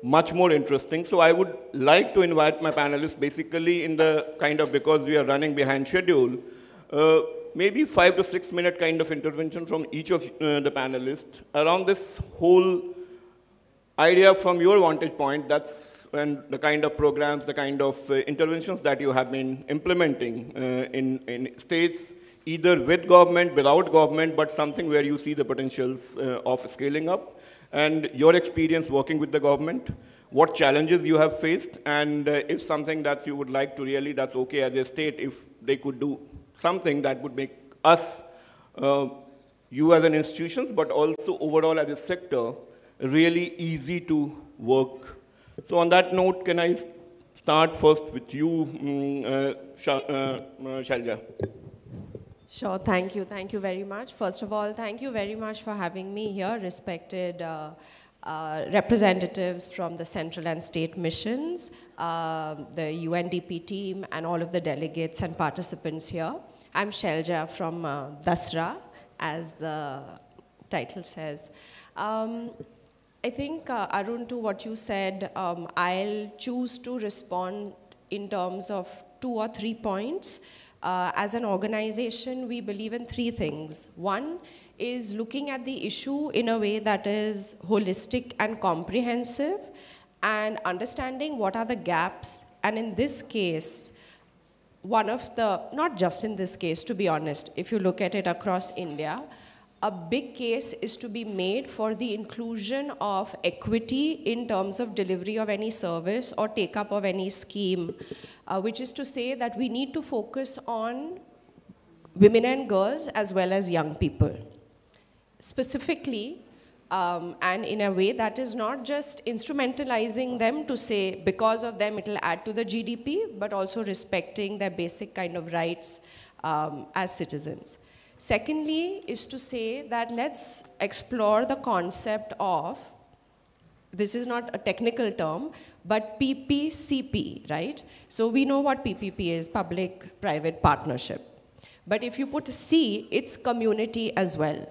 Speaker 13: much more interesting. So I would like to invite my panelists basically in the kind of, because we are running behind schedule, maybe 5 to 6 minute kind of intervention from each of the panelists around this whole idea from your vantage point, that's when the kind of programs, the kind of interventions that you have been implementing in states, either with government, without government, but something where you see the potentials of scaling up, and your experience working with the government, what challenges you have faced, and if something that you would like to really, that's okay as a state, if they could do something that would make us, you as an institutions, but also overall as a sector, really easy to work. So on that note, can I start first with you, Shailja?
Speaker 14: Sure, thank you very much. First of all, thank you very much for having me here, respected representatives from the central and state missions, the UNDP team, and all of the delegates and participants here. I'm Shailja from Dasra, as the title says. I think, Arun, to what you said, I'll choose to respond in terms of 2 or 3 points. As an organization, we believe in 3 things. One is looking at the issue in a way that is holistic and comprehensive, and understanding what are the gaps. And in this case, one of the, not just in this case, to be honest, if you look at it across India, a big case is to be made for the inclusion of equity in terms of delivery of any service or take up of any scheme, which is to say that we need to focus on women and girls as well as young people. Specifically, and in a way that is not just instrumentalizing them to say because of them it will add to the GDP, but also respecting their basic kind of rights as citizens. Secondly is to say that let's explore the concept of, this is not a technical term, but PPCP, right? So we know what PPP is, public-private partnership. But if you put C, it's community as well,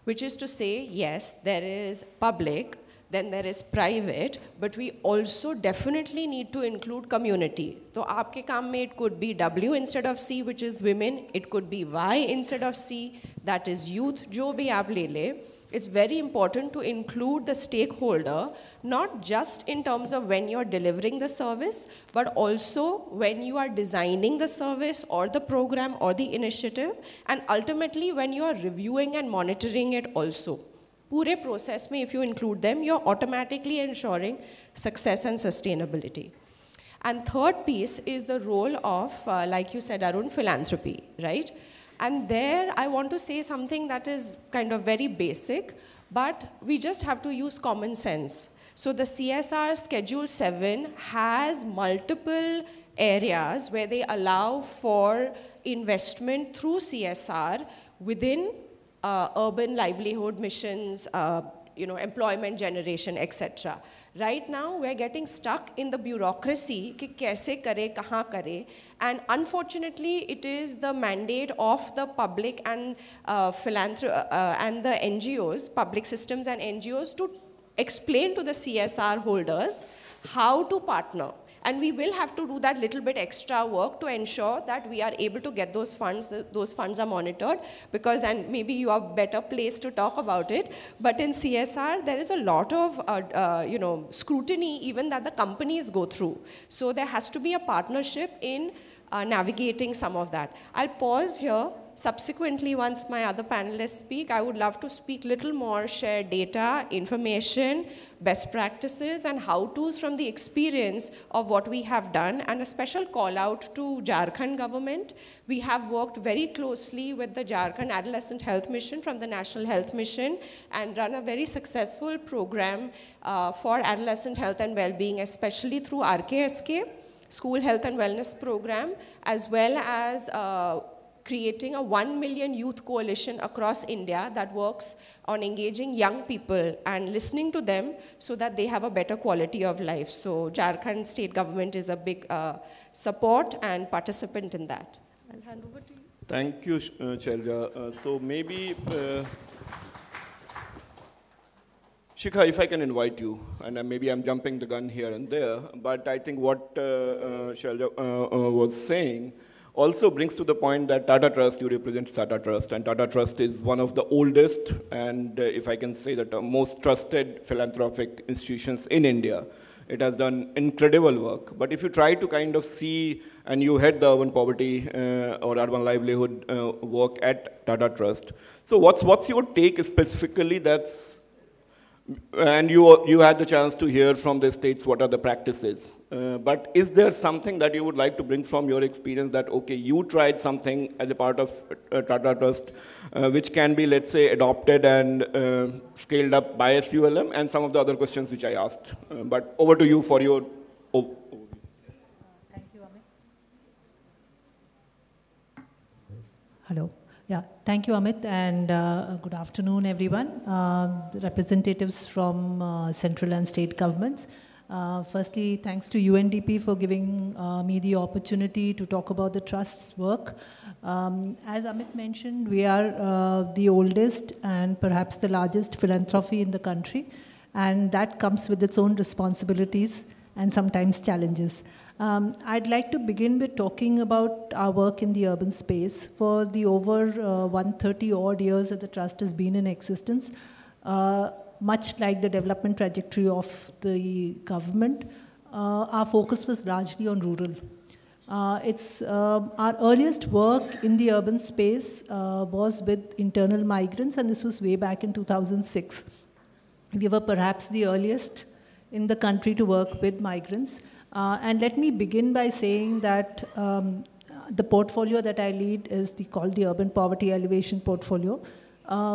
Speaker 14: which is to say, yes, there is public, then there is private, but we also definitely need to include community. So aapke kaam mein it could be W instead of C, which is women. It could be Y instead of C, that is youth. Jo bhi aap le le. It's very important to include the stakeholder, not just in terms of when you're delivering the service, but also when you are designing the service or the program or the initiative, and ultimately when you are reviewing and monitoring it also. Pure process mein, if you include them, you're automatically ensuring success and sustainability. And third piece is the role of, like you said, Arun, philanthropy, right? And there I want to say something that is kind of very basic, but we just have to use common sense. So the CSR Schedule 7 has multiple areas where they allow for investment through CSR within urban livelihood missions, employment generation, etc. Right now, we're getting stuck in the bureaucracy, ki kaise kare, kahan kare, and unfortunately, it is the mandate of the public and and the NGOs, public systems and NGOs, to explain to the CSR holders how to partner. And we will have to do that little bit extra work to ensure that we are able to get those funds are monitored, because, and maybe you are better placed to talk about it, but in CSR, there is a lot of, scrutiny even that the companies go through. So there has to be a partnership in navigating some of that. I'll pause here. Subsequently, once my other panelists speak, I would love to speak little more, share data, information, best practices, and how-tos from the experience of what we have done, and a special call out to Jharkhand government. We have worked very closely with the Jharkhand Adolescent Health Mission from the National Health Mission and run a very successful program for adolescent health and well-being, especially through RKSK, School Health and Wellness Program, as well as creating a 1 million youth coalition across India that works on engaging young people and listening to them so that they have a better quality of life. So Jharkhand state government is a big support and participant in that. I'll hand over to you.
Speaker 13: Thank you, Shelja. So maybe, Shikha, if I can invite you, and maybe I'm jumping the gun here and there, but I think what Shelja was saying also brings to the point that Tata Trust, you represent Tata Trust, and Tata Trust is one of the oldest and, if I can say that, most trusted philanthropic institutions in India. It has done incredible work. But if you try to kind of see, and you head the urban poverty or urban livelihood work at Tata Trust, so what's your take specifically that's, and you had the chance to hear from the states what are the practices. But is there something that you would like to bring from your experience that, okay, you tried something as a part of Tata Trust, which can be, let's say, adopted and scaled up by SULM, and some of the other questions which I asked. But over to you for your overview.
Speaker 15: Thank you, Amit. Hello. Yeah, thank you, Amit, and good afternoon, everyone. The representatives from central and state governments. Firstly, thanks to UNDP for giving me the opportunity to talk about the Trust's work. As Amit mentioned, we are the oldest and perhaps the largest philanthropy in the country, and that comes with its own responsibilities and sometimes challenges. I'd like to begin with talking about our work in the urban space. For the over 130 odd years that the Trust has been in existence, much like the development trajectory of the government, our focus was largely on rural. Our earliest work in the urban space was with internal migrants, and this was way back in 2006. We were perhaps the earliest in the country to work with migrants. And let me begin by saying that the portfolio that I lead is called the Urban Poverty Elevation Portfolio.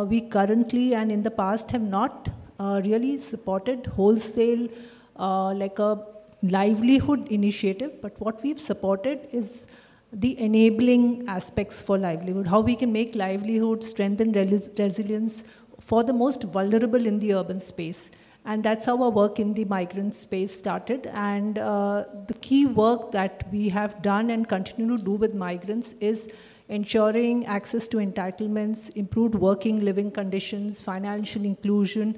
Speaker 15: We currently and in the past have not really supported wholesale, like a livelihood initiative, but what we've supported is the enabling aspects for livelihood, how we can make livelihood, strengthen resilience for the most vulnerable in the urban space. And that's how our work in the migrant space started. And the key work that we have done and continue to do with migrants is ensuring access to entitlements, improved working, living conditions, financial inclusion.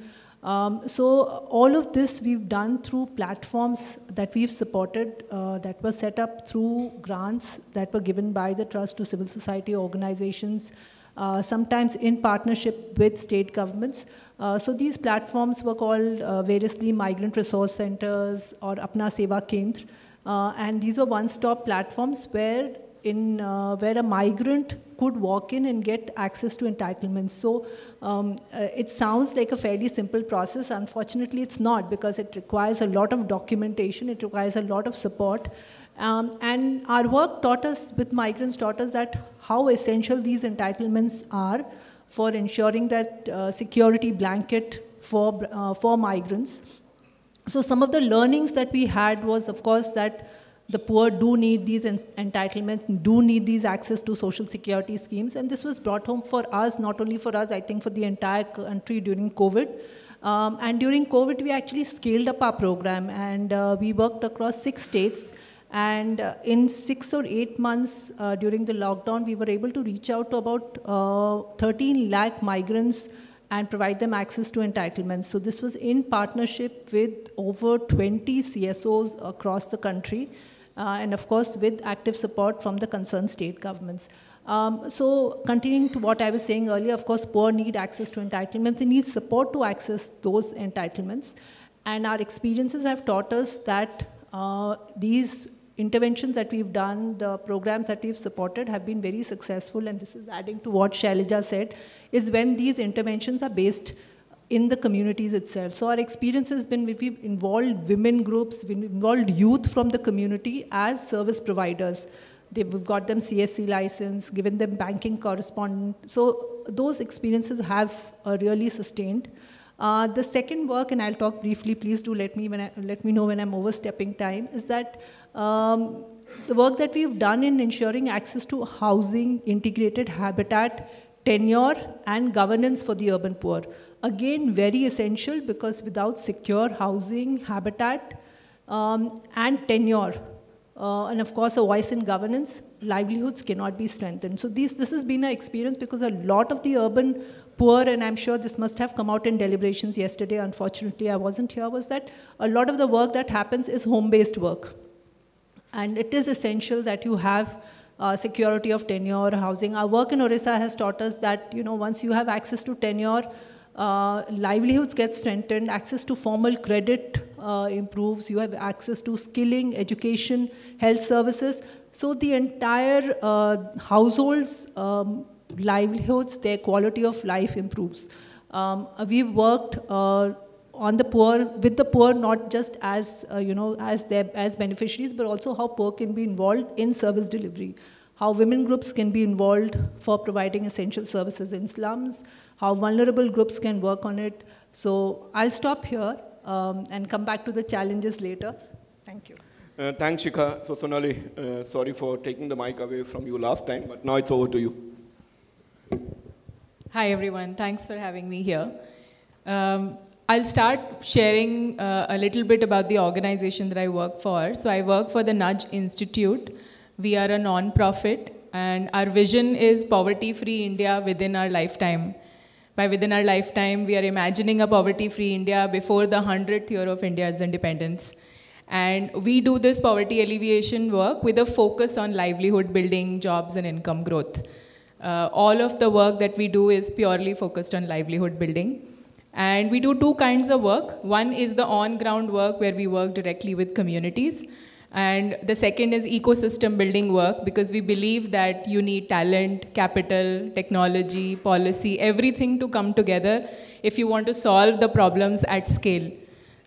Speaker 15: So all of this we've done through platforms that we've supported that were set up through grants that were given by the Trust to civil society organizations, sometimes in partnership with state governments. So these platforms were called variously Migrant Resource Centers or Apna Seva Kendra. And these were one-stop platforms where a migrant could walk in and get access to entitlements. So it sounds like a fairly simple process. Unfortunately, it's not, because it requires a lot of documentation, it requires a lot of support. And our work with migrants taught us that how essential these entitlements are for ensuring that security blanket for migrants. So some of the learnings that we had was, of course, that the poor do need these entitlements, do need these access to social security schemes. And this was brought home for us, not only for us, I think for the entire country during COVID. And during COVID, we actually scaled up our program, and we worked across 6 states. And in 6 or 8 months during the lockdown, we were able to reach out to about 13 lakh migrants and provide them access to entitlements. So this was in partnership with over 20 CSOs across the country, and of course with active support from the concerned state governments. So continuing to what I was saying earlier, of course, poor need access to entitlements. They need support to access those entitlements. And our experiences have taught us that these interventions that we've done, the programs that we've supported have been very successful, and this is adding to what Shailaja said, is when these interventions are based in the communities itself. So our experience has been, we've involved women groups, we've involved youth from the community as service providers. We've got them CSC license, given them banking correspondent. So those experiences have really sustained. The second work, and I'll talk briefly, please do let me know when I'm overstepping time, is that the work that we've done in ensuring access to housing, integrated habitat, tenure, and governance for the urban poor. Again, very essential, because without secure housing, habitat, and tenure, and of course a voice in governance, livelihoods cannot be strengthened. So this has been an experience, because a lot of the urban poor, and I'm sure this must have come out in deliberations yesterday, unfortunately I wasn't here, was that a lot of the work that happens is home-based work. And it is essential that you have security of tenure, housing. Our work in Orissa has taught us that, once you have access to tenure, livelihoods get strengthened, access to formal credit improves, you have access to skilling, education, health services. So the entire households' livelihoods, their quality of life improves. We've worked on the poor, with the poor, not just as, as beneficiaries, but also how poor can be involved in service delivery, how women groups can be involved for providing essential services in slums, how vulnerable groups can work on it. So I'll stop here and come back to the challenges later. Thank you.
Speaker 13: Thanks, Shikha. So Sonali, sorry for taking the mic away from you last time, but now it's over to you.
Speaker 16: Hi, everyone. Thanks for having me here. I'll start sharing a little bit about the organization that I work for. So I work for the Nudge Institute. We are a non-profit, and our vision is poverty-free India within our lifetime. By within our lifetime, we are imagining a poverty-free India before the 100th year of India's independence. And we do this poverty alleviation work with a focus on livelihood building, jobs, and income growth. All of the work that we do is purely focused on livelihood building. And we do 2 kinds of work. One is the on-ground work, where we work directly with communities. And the second is ecosystem building work, because we believe that you need talent, capital, technology, policy, everything to come together if you want to solve the problems at scale.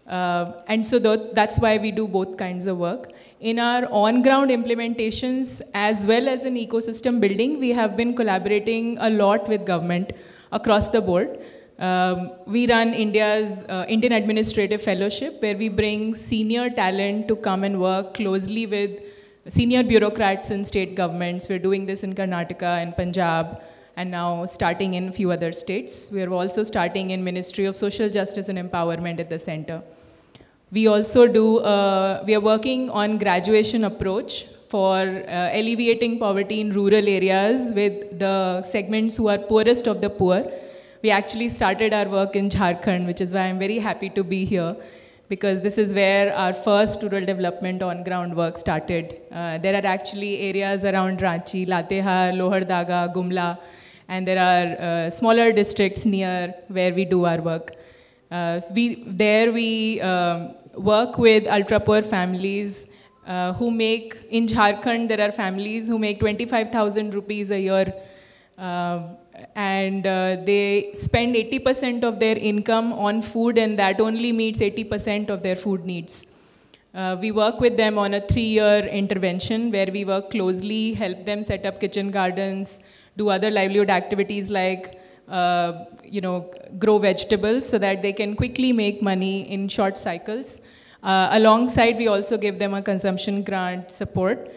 Speaker 16: And so that's why we do both kinds of work. In our on-ground implementations, as well as in ecosystem building, we have been collaborating a lot with government across the board. We run India's Indian Administrative Fellowship, where we bring senior talent to come and work closely with senior bureaucrats in state governments. We're doing this in Karnataka and Punjab, and now starting in a few other states. We're also starting in Ministry of Social Justice and Empowerment at the center. We also do, we are working on graduation approach for alleviating poverty in rural areas with the segments who are poorest of the poor. We actually started our work in Jharkhand, which is why I'm very happy to be here, because this is where our first rural development on ground work started. There are actually areas around Ranchi, Latehar, Lohardaga, Gumla, and there are smaller districts near where we do our work. We work with ultra-poor families who make, in Jharkhand, there are families who make 25,000 rupees a year, and they spend 80% of their income on food, and that only meets 80% of their food needs. We work with them on a 3-year intervention where we work closely, help them set up kitchen gardens, do other livelihood activities like grow vegetables so that they can quickly make money in short cycles. Alongside, we also give them a consumption grant support.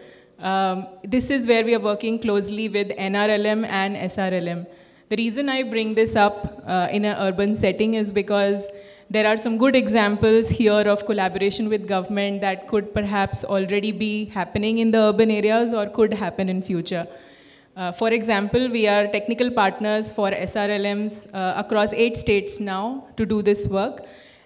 Speaker 16: This is where we are working closely with NRLM and SRLM. The reason I bring this up in an urban setting is because there are some good examples here of collaboration with government that could perhaps already be happening in the urban areas or could happen in future. For example, we are technical partners for SRLMs across 8 states now to do this work.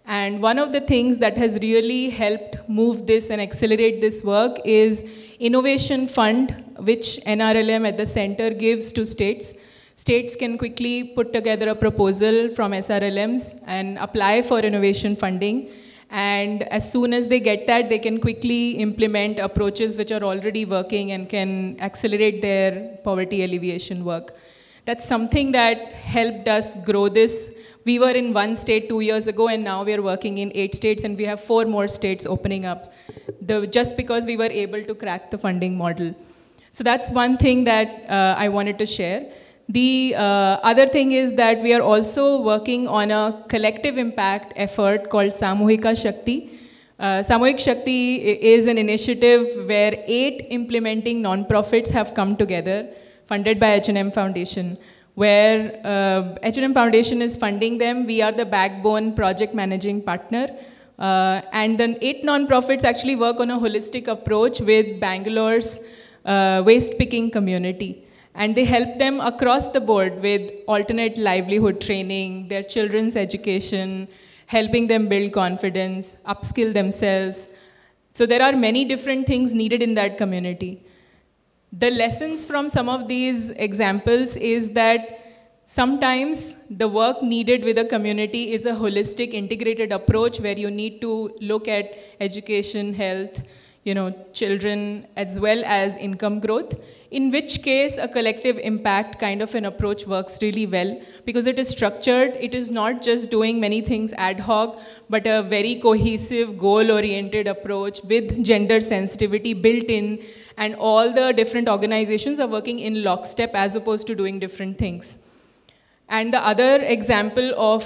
Speaker 16: And one of the things that has really helped move this and accelerate this work is Innovation Fund, which NRLM at the center gives to states. States can quickly put together a proposal from SRLMs and apply for innovation funding. And as soon as they get that, they can quickly implement approaches which are already working and can accelerate their poverty alleviation work. That's something that helped us grow this. We were in 1 state 2 years ago, and now we are working in 8 states, and we have 4 more states opening up, just because we were able to crack the funding model. So that's one thing that I wanted to share. The other thing is that we are also working on a collective impact effort called Samuhika Shakti. Samuhik Shakti is an initiative where 8 implementing nonprofits have come together, funded by H&M Foundation, where H&M Foundation is funding them. We are the backbone project managing partner. And then 8 nonprofits actually work on a holistic approach with Bangalore's waste picking community. And they help them across the board with alternate livelihood training, their children's education, helping them build confidence, upskill themselves. So there are many different things needed in that community. The lessons from some of these examples is that sometimes the work needed with a community is a holistic, integrated approach where you need to look at education, health, children, as well as income growth, in which case a collective impact kind of an approach works really well because it is structured. It is not just doing many things ad hoc, but a very cohesive, goal-oriented approach with gender sensitivity built in, and all the different organizations are working in lockstep as opposed to doing different things. And the other example of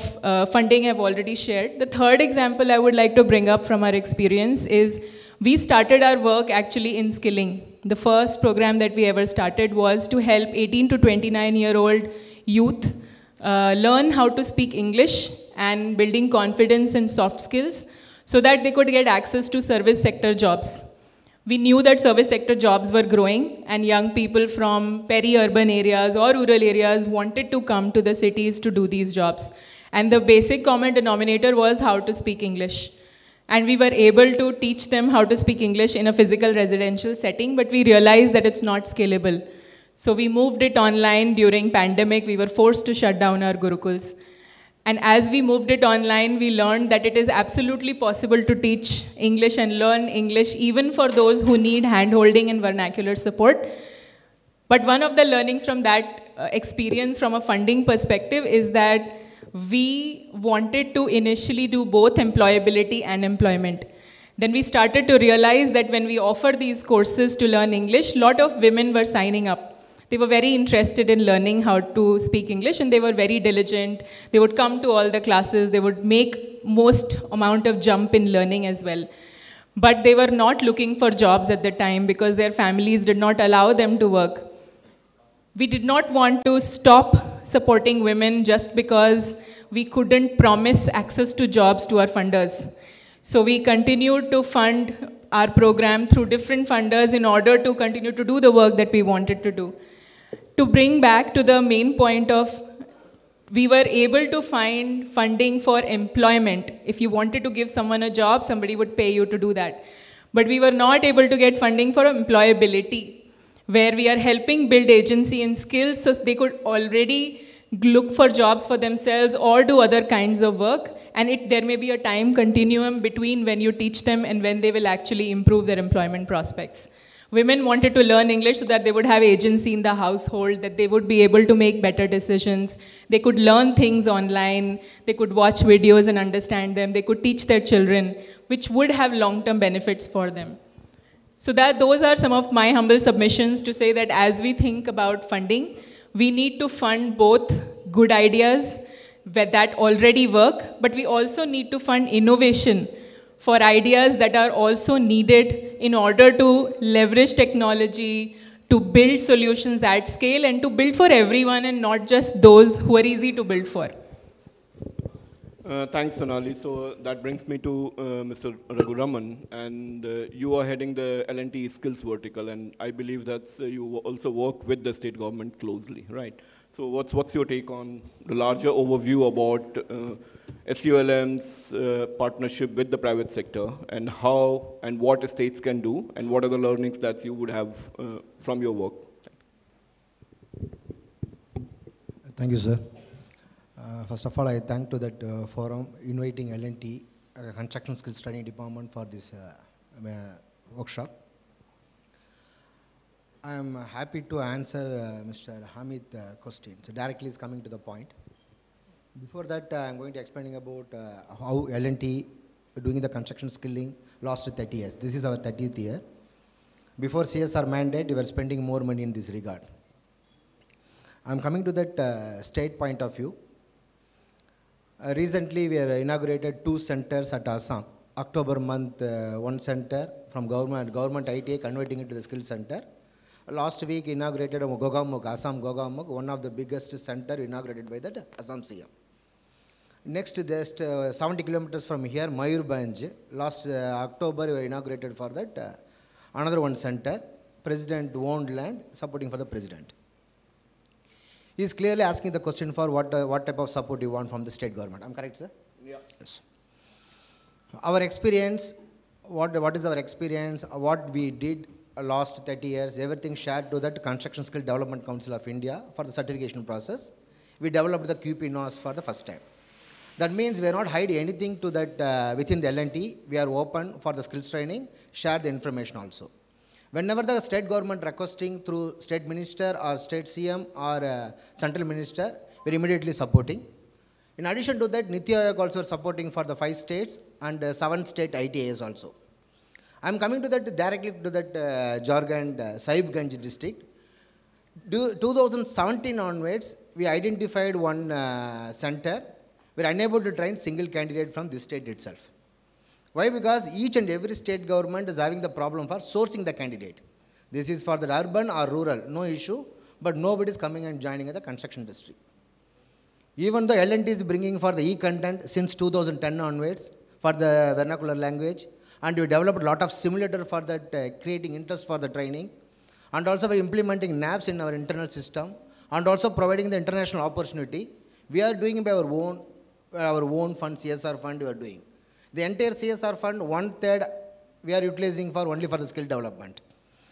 Speaker 16: funding I've already shared. The third example I would like to bring up from our experience is we started our work actually in skilling. The first program that we ever started was to help 18 to 29-year-old youth learn how to speak English and building confidence and soft skills so that they could get access to service sector jobs. We knew that service sector jobs were growing and young people from peri-urban areas or rural areas wanted to come to the cities to do these jobs. And the basic common denominator was how to speak English. And we were able to teach them how to speak English in a physical residential setting, but we realized that it's not scalable. So we moved it online during pandemic. We were forced to shut down our gurukuls. And as we moved it online, we learned that it is absolutely possible to teach English and learn English even for those who need hand-holding and vernacular support. But one of the learnings from that experience from a funding perspective is that we wanted to initially do both employability and employment. Then we started to realize that when we offer these courses to learn English, a lot of women were signing up. They were very interested in learning how to speak English, and they were very diligent. They would come to all the classes. They would make most amount of jump in learning as well. But they were not looking for jobs at the time because their families did not allow them to work. We did not want to stop supporting women just because we couldn't promise access to jobs to our funders. So we continued to fund our program through different funders in order to continue to do the work that we wanted to do. To bring back to the main point of, we were able to find funding for employment. If you wanted to give someone a job, somebody would pay you to do that. But we were not able to get funding for employability, where we are helping build agency and skills so they could already look for jobs for themselves or do other kinds of work. And there may be a time continuum between when you teach them and when they will actually improve their employment prospects. Women wanted to learn English so that they would have agency in the household, that they would be able to make better decisions. They could learn things online. They could watch videos and understand them. They could teach their children, which would have long-term benefits for them. So those are some of my humble submissions to say that as we think about funding, we need to fund both good ideas that already work, but we also need to fund innovation for ideas that are also needed in order to leverage technology, to build solutions at scale, and to build for everyone and not just those who are easy to build for.
Speaker 13: Thanks, Sonali. So that brings me to Mr. Raghuraman, and you are heading the L&T skills vertical, and I believe that you also work with the state government closely, right? So what's your take on the larger overview about SULM's partnership with the private sector, and how and what states can do, and what are the learnings that you would have from your work?
Speaker 17: Thank you, sir. First of all, I thank to that forum inviting L&T Construction Skills Training Department for this workshop. I am happy to answer Mr. Hamid's question. So directly is coming to the point. Before that, I am going to explaining about how L&T doing the construction skilling last 30 years. This is our 30th year. Before CSR mandate, we were spending more money in this regard. I am coming to that state point of view. Recently, we inaugurated 2 centers at Assam. October month, 1 center from government ITA converting it to the skill center. Last week, inaugurated Gogamuk, Assam Gogamuk, one of the biggest center inaugurated by the Assam CM. Next, just 70 kilometers from here, Mayurbanj. Last October, we inaugurated for that another 1 center. President owned land, supporting for the president. He is clearly asking the question for what type of support you want from the state government. I'm correct, sir?
Speaker 13: Yeah.
Speaker 17: Yes. Our experience, what is our experience, what we did last 30 years, everything shared to that Construction Skill Development Council of India for the certification process. We developed the QP-NOS for the first time. That means we are not hiding anything to that within the L&T. We are open for the skills training, share the information also. Whenever the state government requesting through state minister or state CM or central minister, we are immediately supporting. In addition to that, Niti Aayog also supporting for the 5 states and 7 state ITAs also. I am coming to that directly to that Jharkhand, Sahibganj district. 2017 onwards, we identified 1 center. We are unable to train single candidate from this state itself. Why? Because each and every state government is having the problem for sourcing the candidate. This is for the urban or rural, no issue, but nobody is coming and joining at the construction industry. Even though L&T is bringing for the e-content since 2010 onwards for the vernacular language, and we developed a lot of simulator for that creating interest for the training, and also we are implementing NAPs in our internal system, and also providing the international opportunity. We are doing by our own fund, CSR fund we are doing. The entire CSR fund, 1/3 we are utilizing for only for the skill development.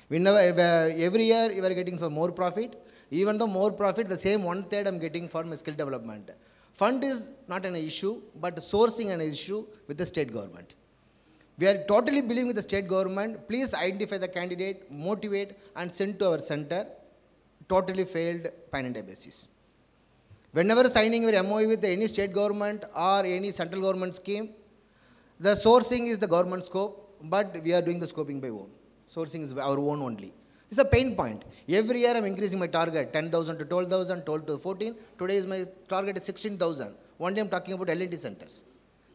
Speaker 17: We never, every year we are getting for more profit. Even though more profit, the same 1/3 I am getting for my skill development. Fund is not an issue, but sourcing an issue with the state government. We are totally believing with the state government. Please identify the candidate, motivate, and send to our center. Totally failed pan-India basis. Whenever signing your MOU with any state government or any central government scheme, the sourcing is the government scope, but we are doing the scoping by own. Sourcing is our own only. It's a pain point. Every year I'm increasing my target, 10,000 to 12,000, 12 to 14. Today is my target is 16,000. One day I'm talking about L&D centers.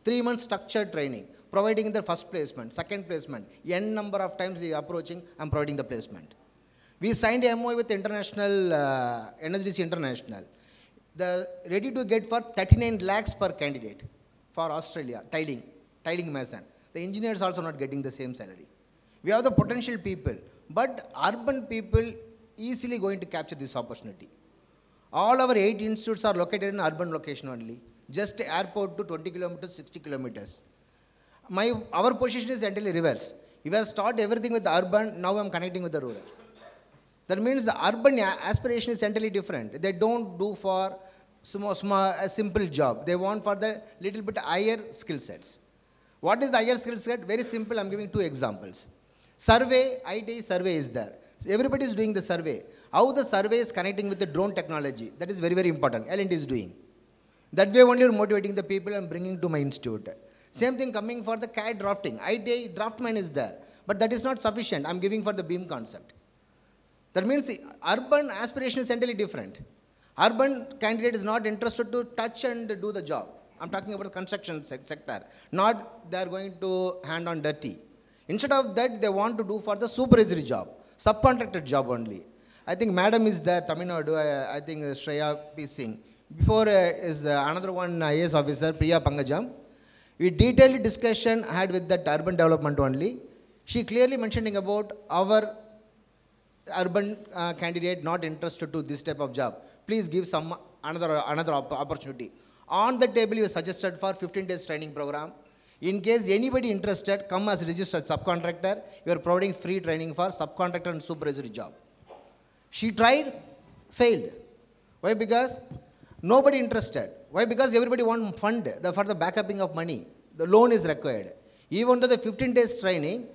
Speaker 17: 3 months structured training, providing the first placement, second placement. N number of times they approaching, I'm providing the placement. We signed a MOU with International, NSDC International. The ready to get for 39 lakhs per candidate for Australia, tiling mason. The engineers also not getting the same salary. We have the potential people, but urban people easily going to capture this opportunity. All our 8 institutes are located in urban location only. Just airport to 20 kilometers, 60 kilometers. Our position is entirely reverse. If I start everything with the urban, now I'm connecting with the rural. That means the urban aspiration is entirely different. They don't do for a simple job. They want for the little bit higher skill sets. What is the higher skill set? Very simple, I'm giving 2 examples. Survey, ITI survey is there. So everybody is doing the survey. How the survey is connecting with the drone technology, that is very, very important. L&D is doing. That way only you're motivating the people and bringing to my institute. Same thing coming for the CAD drafting. ITI draftman is there. But that is not sufficient. I'm giving for the beam concept. That means the urban aspiration is entirely different. Urban candidate is not interested to touch and do the job. I'm talking about the construction sector. Not they are going to hand on dirty. Instead of that, they want to do for the supervisory job, subcontracted job only. I think Madam is there, Tamil Nadu, I think Shreya P. Singh. Before is another one IAS officer, Priya Pangajam. We detailed discussion had with that urban development only. She clearly mentioning about our urban candidate not interested to this type of job. Please give some another opportunity. On the table, you suggested for 15 days training program. In case anybody interested, come as registered subcontractor. You are providing free training for subcontractor and supervisory job. She tried, failed. Why? Because nobody interested. Why? Because everybody want fund for the backupping of money. The loan is required. Even though the 15 days training,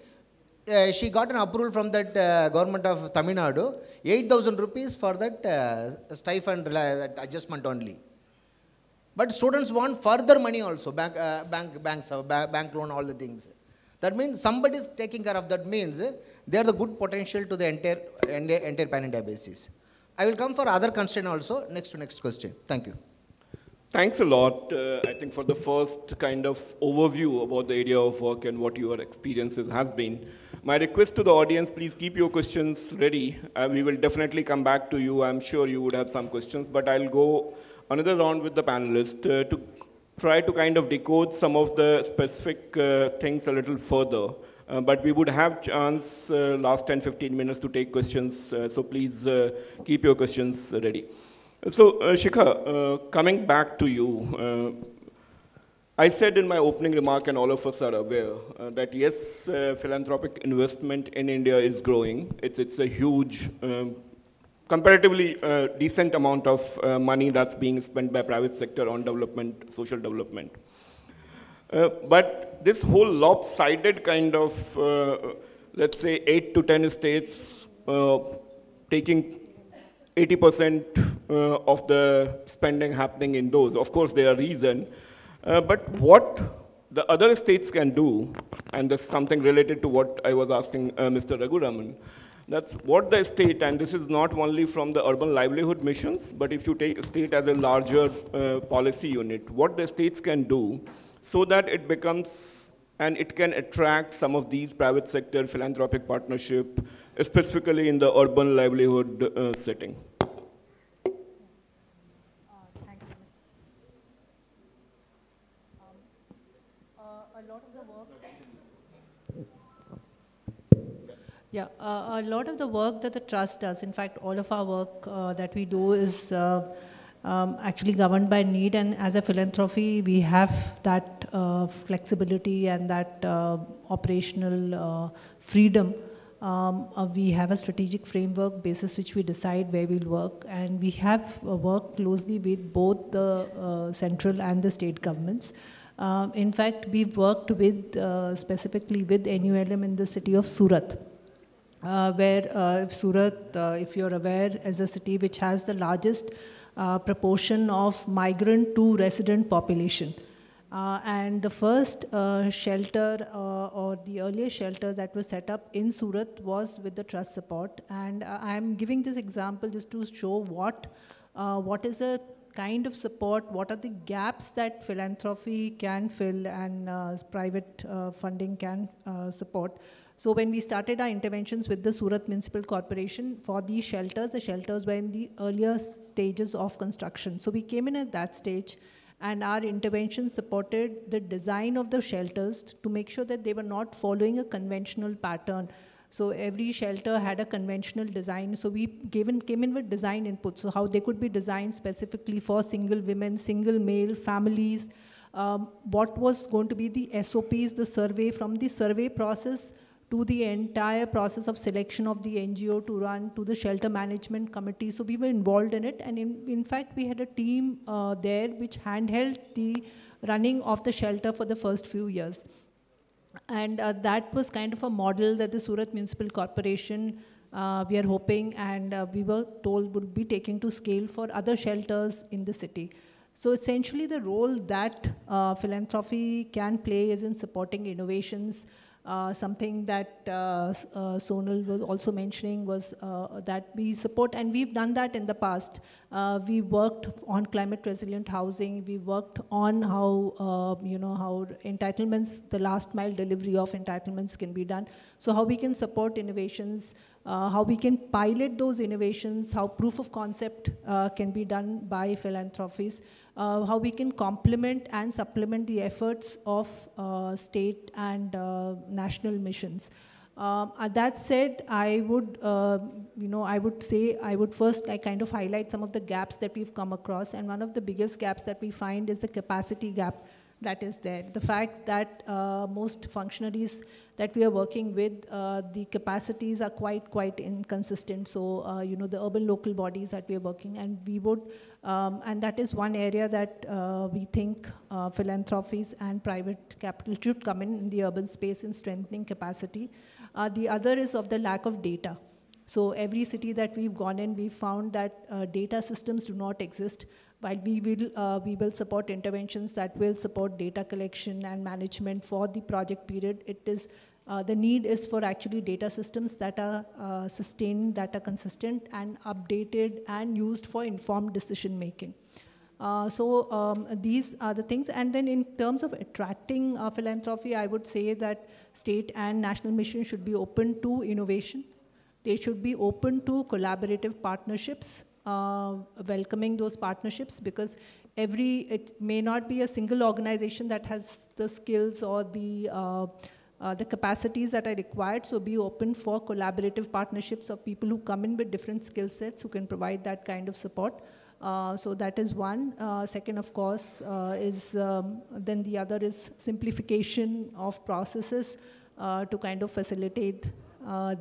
Speaker 17: she got an approval from that government of Tamil Nadu, 8,000 rupees for that stipend, that adjustment only. But students want further money also, bank loan, all the things. That means somebody is taking care of that means they are the good potential to the entire pan-India basis. I will come for other constraint also, next question. Thank you.
Speaker 13: Thanks a lot, I think, for the first kind of overview about the area of work and what your experiences has been. My request to the audience, please keep your questions ready. We will definitely come back to you. I'm sure you would have some questions, but I'll go another round with the panelists to try to kind of decode some of the specific things a little further. But we would have chance last 10-15 minutes to take questions, so please keep your questions ready. So, Shikha, coming back to you, I said in my opening remark, and all of us are aware, that yes, philanthropic investment in India is growing. It's a huge, comparatively decent amount of money that's being spent by private sector on development, social development. But this whole lopsided kind of, let's say, 8 to 10 states taking 80% of the spending happening in those. Of course, there are reasons. But what the other states can do, and there's something related to what I was asking Mr. Raghuraman, that's what the state, and this is not only from the urban livelihood missions, but if you take a state as a larger policy unit, what the states can do so that it becomes, and it can attract some of these private sector philanthropic partnership, specifically in the urban livelihood setting.
Speaker 15: Yeah, a lot of the work that the Trust does, in fact, all of our work that we do is actually governed by need, and as a philanthropy, we have that flexibility and that operational freedom. We have a strategic framework basis which we decide where we'll work, and we have worked closely with both the central and the state governments. In fact, we've worked with specifically with NULM in the city of Surat. Where Surat, if you're aware, is a city which has the largest proportion of migrant to resident population. And the first shelter or the earliest shelter that was set up in Surat was with the trust support. And I am giving this example just to show what is a kind of support, what are the gaps that philanthropy can fill and private funding can support. So when we started our interventions with the Surat Municipal Corporation for these shelters, the shelters were in the earlier stages of construction. So we came in at that stage, and our intervention supported the design of the shelters to make sure that they were not following a conventional pattern. So every shelter had a conventional design. So we came in with design input, so how they could be designed specifically for single women, single male, families, what was going to be the SOPs, the survey, from the survey process to the entire process of selection of the NGO to run, to the shelter management committee. So we were involved in it, and in fact we had a team there which handheld the running of the shelter for the first few years. And that was kind of a model that the Surat Municipal Corporation, we are hoping, and we were told would be taking to scale for other shelters in the city. So essentially the role that philanthropy can play is in supporting innovations. Something that Sonal was also mentioning was that we support, and we've done that in the past. We worked on climate resilient housing. We worked on how, how entitlements, the last mile delivery of entitlements can be done. So how we can support innovations, how we can pilot those innovations, how proof of concept can be done by philanthropies, how we can complement and supplement the efforts of state and national missions. That said, I would, I would first kind of highlight some of the gaps that we've come across, and one of the biggest gaps that we find is the capacity gap that is there. The fact that most functionaries that we are working with, the capacities are quite inconsistent. So, the urban local bodies that we are working, and we would, and that is one area that we think philanthropies and private capital should come in the urban space in strengthening capacity. The other is of the lack of data. So every city that we've gone in, we've found that data systems do not exist. While we will support interventions that will support data collection and management for the project period, it is the need is for actually data systems that are sustained, that are consistent and updated and used for informed decision making. These are the things. And then in terms of attracting philanthropy, I would say that state and national missions should be open to innovation. They should be open to collaborative partnerships, welcoming those partnerships, because it may not be a single organization that has the skills or the capacities that are required. So be open for collaborative partnerships of people who come in with different skill sets who can provide that kind of support. So that is one. Second, of course, is then the other is simplification of processes to kind of facilitate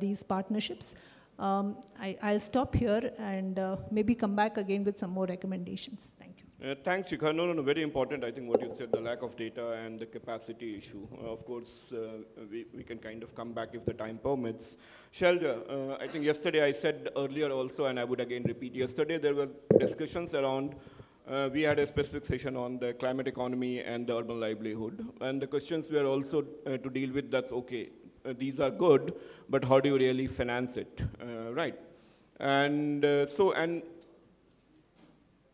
Speaker 15: these partnerships. I'll stop here and maybe come back again with some more recommendations. Thank you.
Speaker 13: Thanks, Shikha. No, very important. I think what you said, the lack of data and the capacity issue. Of course, we can kind of come back if the time permits. Shelja, I think yesterday I said earlier also, and I would again repeat, yesterday there were discussions around, we had a specific session on the climate economy and the urban livelihood. And the questions were also to deal with, that's okay. These are good, but how do you really finance it, right? And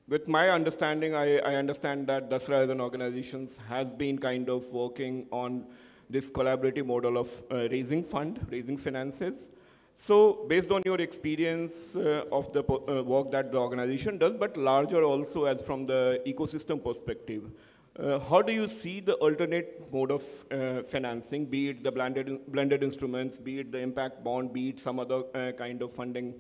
Speaker 13: with my understanding, I understand that Dasra as an organization has been kind of working on this collaborative model of raising finances. So based on your experience of the work that the organization does, but larger also as from the ecosystem perspective, how do you see the alternate mode of financing, be it the blended instruments, be it the impact bond, be it some other kind of funding,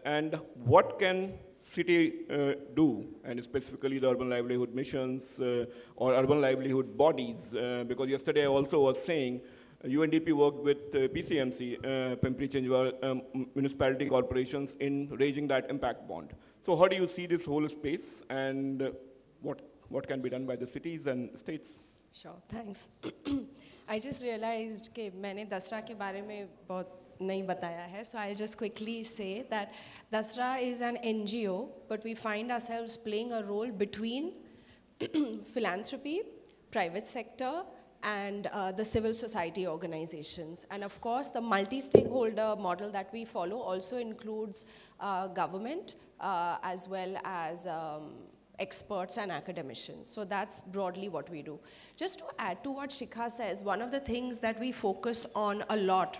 Speaker 13: and what can city do, and specifically the urban livelihood missions or urban livelihood bodies? Because yesterday I also was saying UNDP worked with PCMC, Pimpri Chinchwad municipality corporations in raising that impact bond. So how do you see this whole space, and what can be done by the cities and states?
Speaker 14: Sure, thanks. I just realized कि मैंने दसरा के बारे में बहुत नहीं बताया है, so I'll just quickly say that Dasra is an NGO, but we find ourselves playing a role between philanthropy, private sector, and the civil society organizations. And of course, the multi-stakeholder model that we follow also includes government as well as experts and academicians. So that's broadly what we do. Just to add to what Shikha says, one of the things that we focus on a lot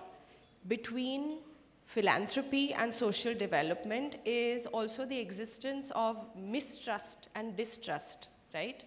Speaker 14: between philanthropy and social development is also the existence of mistrust and distrust, right?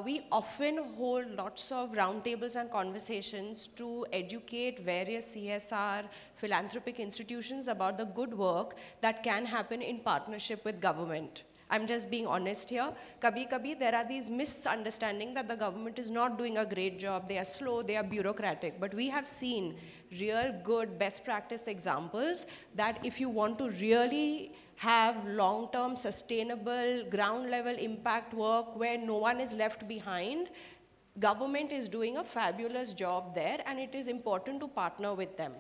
Speaker 14: We often hold lots of roundtables and conversations to educate various CSR philanthropic institutions about the good work that can happen in partnership with government. I'm just being honest here. Kabhi there are these misunderstandings that the government is not doing a great job, they are slow, they are bureaucratic. But we have seen real good best practice examples that if you want to really have long-term sustainable ground level impact work where no one is left behind, government is doing a fabulous job there, and it is important to partner with them.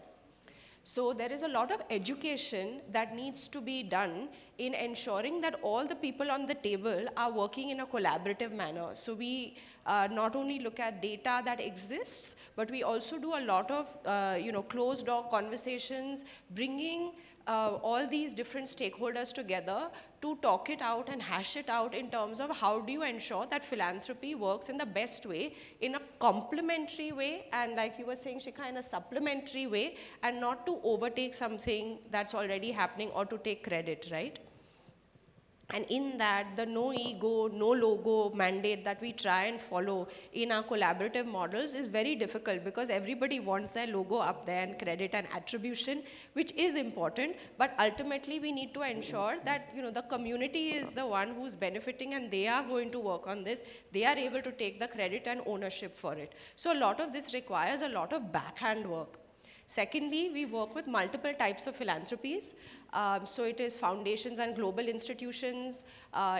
Speaker 14: So there is a lot of education that needs to be done in ensuring that all the people on the table are working in a collaborative manner. So we not only look at data that exists, but we also do a lot of closed door conversations, bringing all these different stakeholders together to talk it out and hash it out in terms of how do you ensure that philanthropy works in the best way, in a complementary way, and like you were saying, Shikha, in a supplementary way, and not to overtake something that's already happening or to take credit, right? And in that, the no ego, no logo mandate that we try and follow in our collaborative models is very difficult because everybody wants their logo up there and credit and attribution, which is important. But ultimately, we need to ensure that the community is the one who's benefiting and they are going to work on this. They are able to take the credit and ownership for it. So a lot of this requires a lot of backhand work. Secondly, we work with multiple types of philanthropies. So it is foundations and global institutions,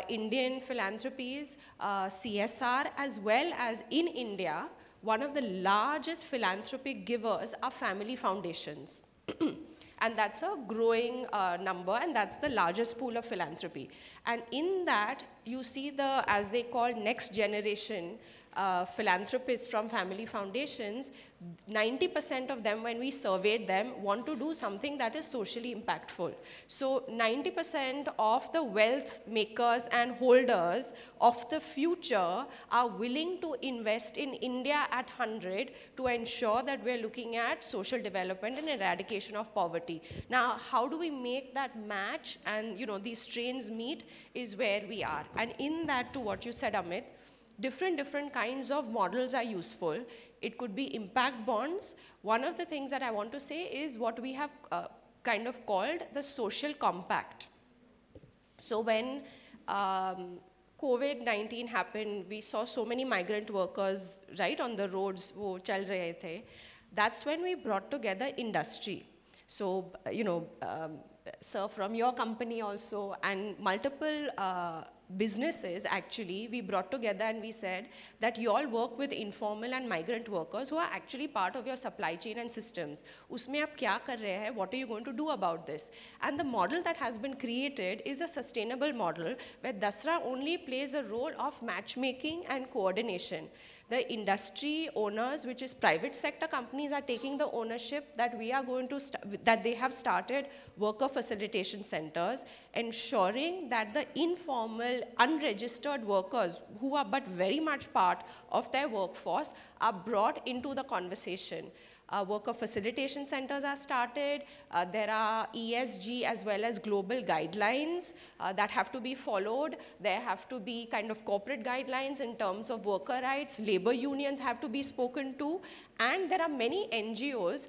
Speaker 14: Indian philanthropies, CSR, as well as in India, one of the largest philanthropic givers are family foundations. And that's a growing number, and that's the largest pool of philanthropy. And in that, you see the, as they call, next generation philanthropists from family foundations. 90% of them, when we surveyed them, want to do something that is socially impactful. So 90% of the wealth makers and holders of the future are willing to invest in India at 100 to ensure that we're looking at social development and eradication of poverty. Now, how do we make that match and these trains meet is where we are. And in that, to what you said, Amit, different kinds of models are useful. It could be impact bonds. One of the things that I want to say is what we have kind of called the social compact. So when COVID-19 happened, we saw so many migrant workers right on the roads, wo chal rahe the. That's when we brought together industry. So, sir, from your company also, and multiple businesses, actually, we brought together and we said that you all work with informal and migrant workers who are actually part of your supply chain and systems. Usme aap kya kar rahe hai? What are you going to do about this? And the model that has been created is a sustainable model where Dasra only plays a role of matchmaking and coordination. The industry owners, which is private sector companies, are taking the ownership that we are going to, that they have started worker facilitation centers, ensuring that the informal, unregistered workers who are but very much part of their workforce are brought into the conversation. Worker facilitation centers are started. There are ESG as well as global guidelines that have to be followed. There have to be kind of corporate guidelines in terms of worker rights. Labor unions have to be spoken to. And there are many NGOs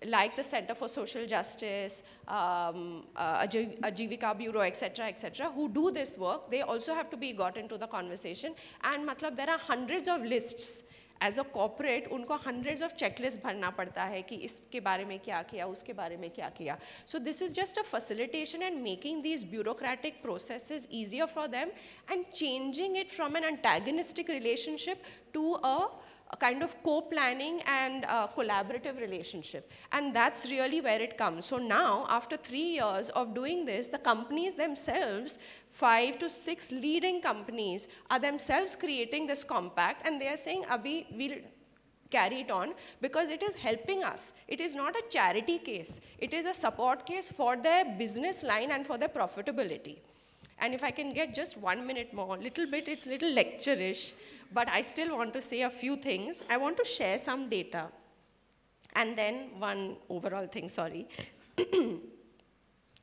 Speaker 14: like the Center for Social Justice, Ajivika Bureau, etc., who do this work. They also have to be got into the conversation. And matlab, there are hundreds of lists. As a corporate, उनको hundreds of checklists भरना पड़ता है कि इसके बारे में क्या किया, उसके बारे में क्या किया. So this is just a facilitation and making these bureaucratic processes easier for them and changing it from an antagonistic relationship to a a kind of co-planning and collaborative relationship. And that's really where it comes. So now, after 3 years of doing this, the companies themselves, 5 to 6 leading companies, are themselves creating this compact, and they are saying, Abhi, we'll carry it on because it is helping us. It is not a charity case. It is a support case for their business line and for their profitability. And if I can get just 1 minute more, little bit, it's little lecture-ish, but I still want to say a few things. I want to share some data. And then one overall thing, sorry.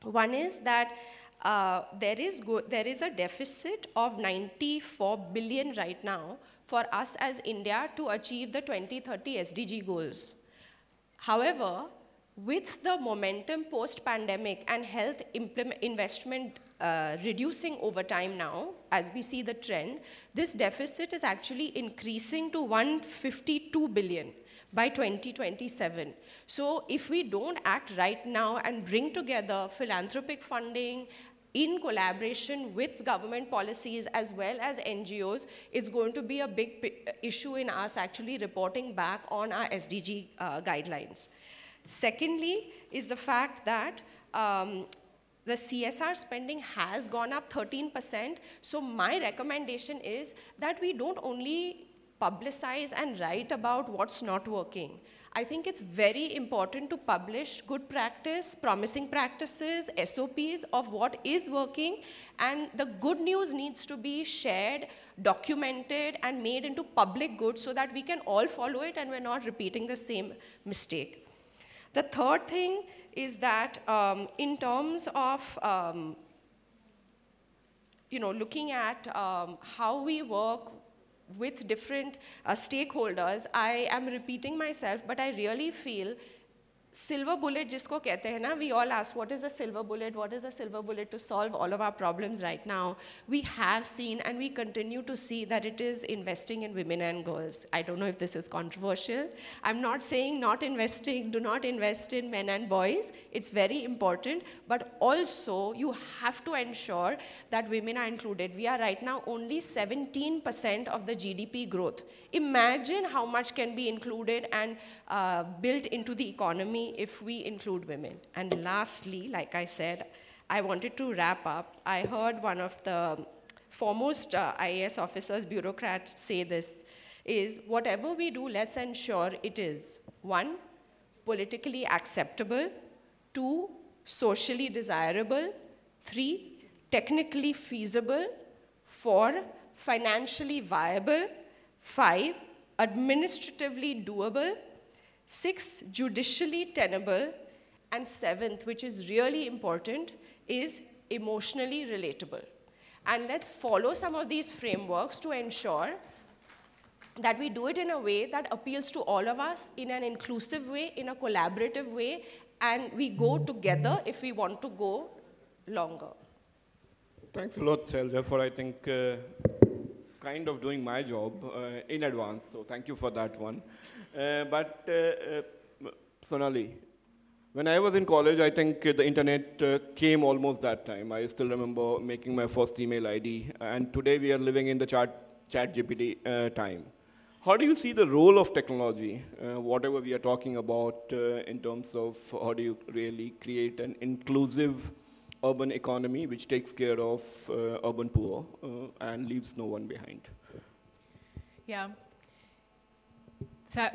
Speaker 14: One is that there is a deficit of 94 billion right now for us as India to achieve the 2030 SDG goals. However, with the momentum post-pandemic and health investment reducing over time now, as we see the trend, this deficit is actually increasing to 152 billion by 2027. So if we don't act right now and bring together philanthropic funding in collaboration with government policies as well as NGOs, it's going to be a big issue in us actually reporting back on our SDG guidelines. Secondly is the fact that the CSR spending has gone up 13%. So my recommendation is that we don't only publicize and write about what's not working. I think it's very important to publish good practice, promising practices, SOPs of what is working, and the good news needs to be shared, documented, and made into public good so that we can all follow it and we're not repeating the same mistake. The third thing is that in terms of looking at how we work with different stakeholders, I am repeating myself, but I really feel silver bullet jisko kehte hain na, we all ask what is a silver bullet, what is a silver bullet to solve all of our problems right now. We have seen and we continue to see that it is investing in women and girls. I don't know if this is controversial. I'm not saying not investing, do not invest in men and boys. It's very important, but also you have to ensure that women are included. We are right now only 17% of the GDP growth. Imagine how much can be included and built into the economy if we include women. And lastly, like I said, I wanted to wrap up. I heard one of the foremost IAS officers, bureaucrats say this, is whatever we do, let's ensure it is 1, politically acceptable, 2, socially desirable, 3, technically feasible, 4, financially viable, 5, administratively doable, 6, judicially tenable, and 7th, which is really important, is emotionally relatable. And let's follow some of these frameworks to ensure that we do it in a way that appeals to all of us, in an inclusive way, in a collaborative way, and we go together if we want to go longer.
Speaker 13: Thanks a lot, Selja, for, I think, kind of doing my job in advance, so thank you for that one. But Sonali, when I was in college, I think the internet came almost that time. I still remember making my first email ID, and today we are living in the ChatGPT time. How do you see the role of technology, whatever we are talking about in terms of how do you really create an inclusive urban economy which takes care of urban poor and leaves no one behind?
Speaker 16: Yeah.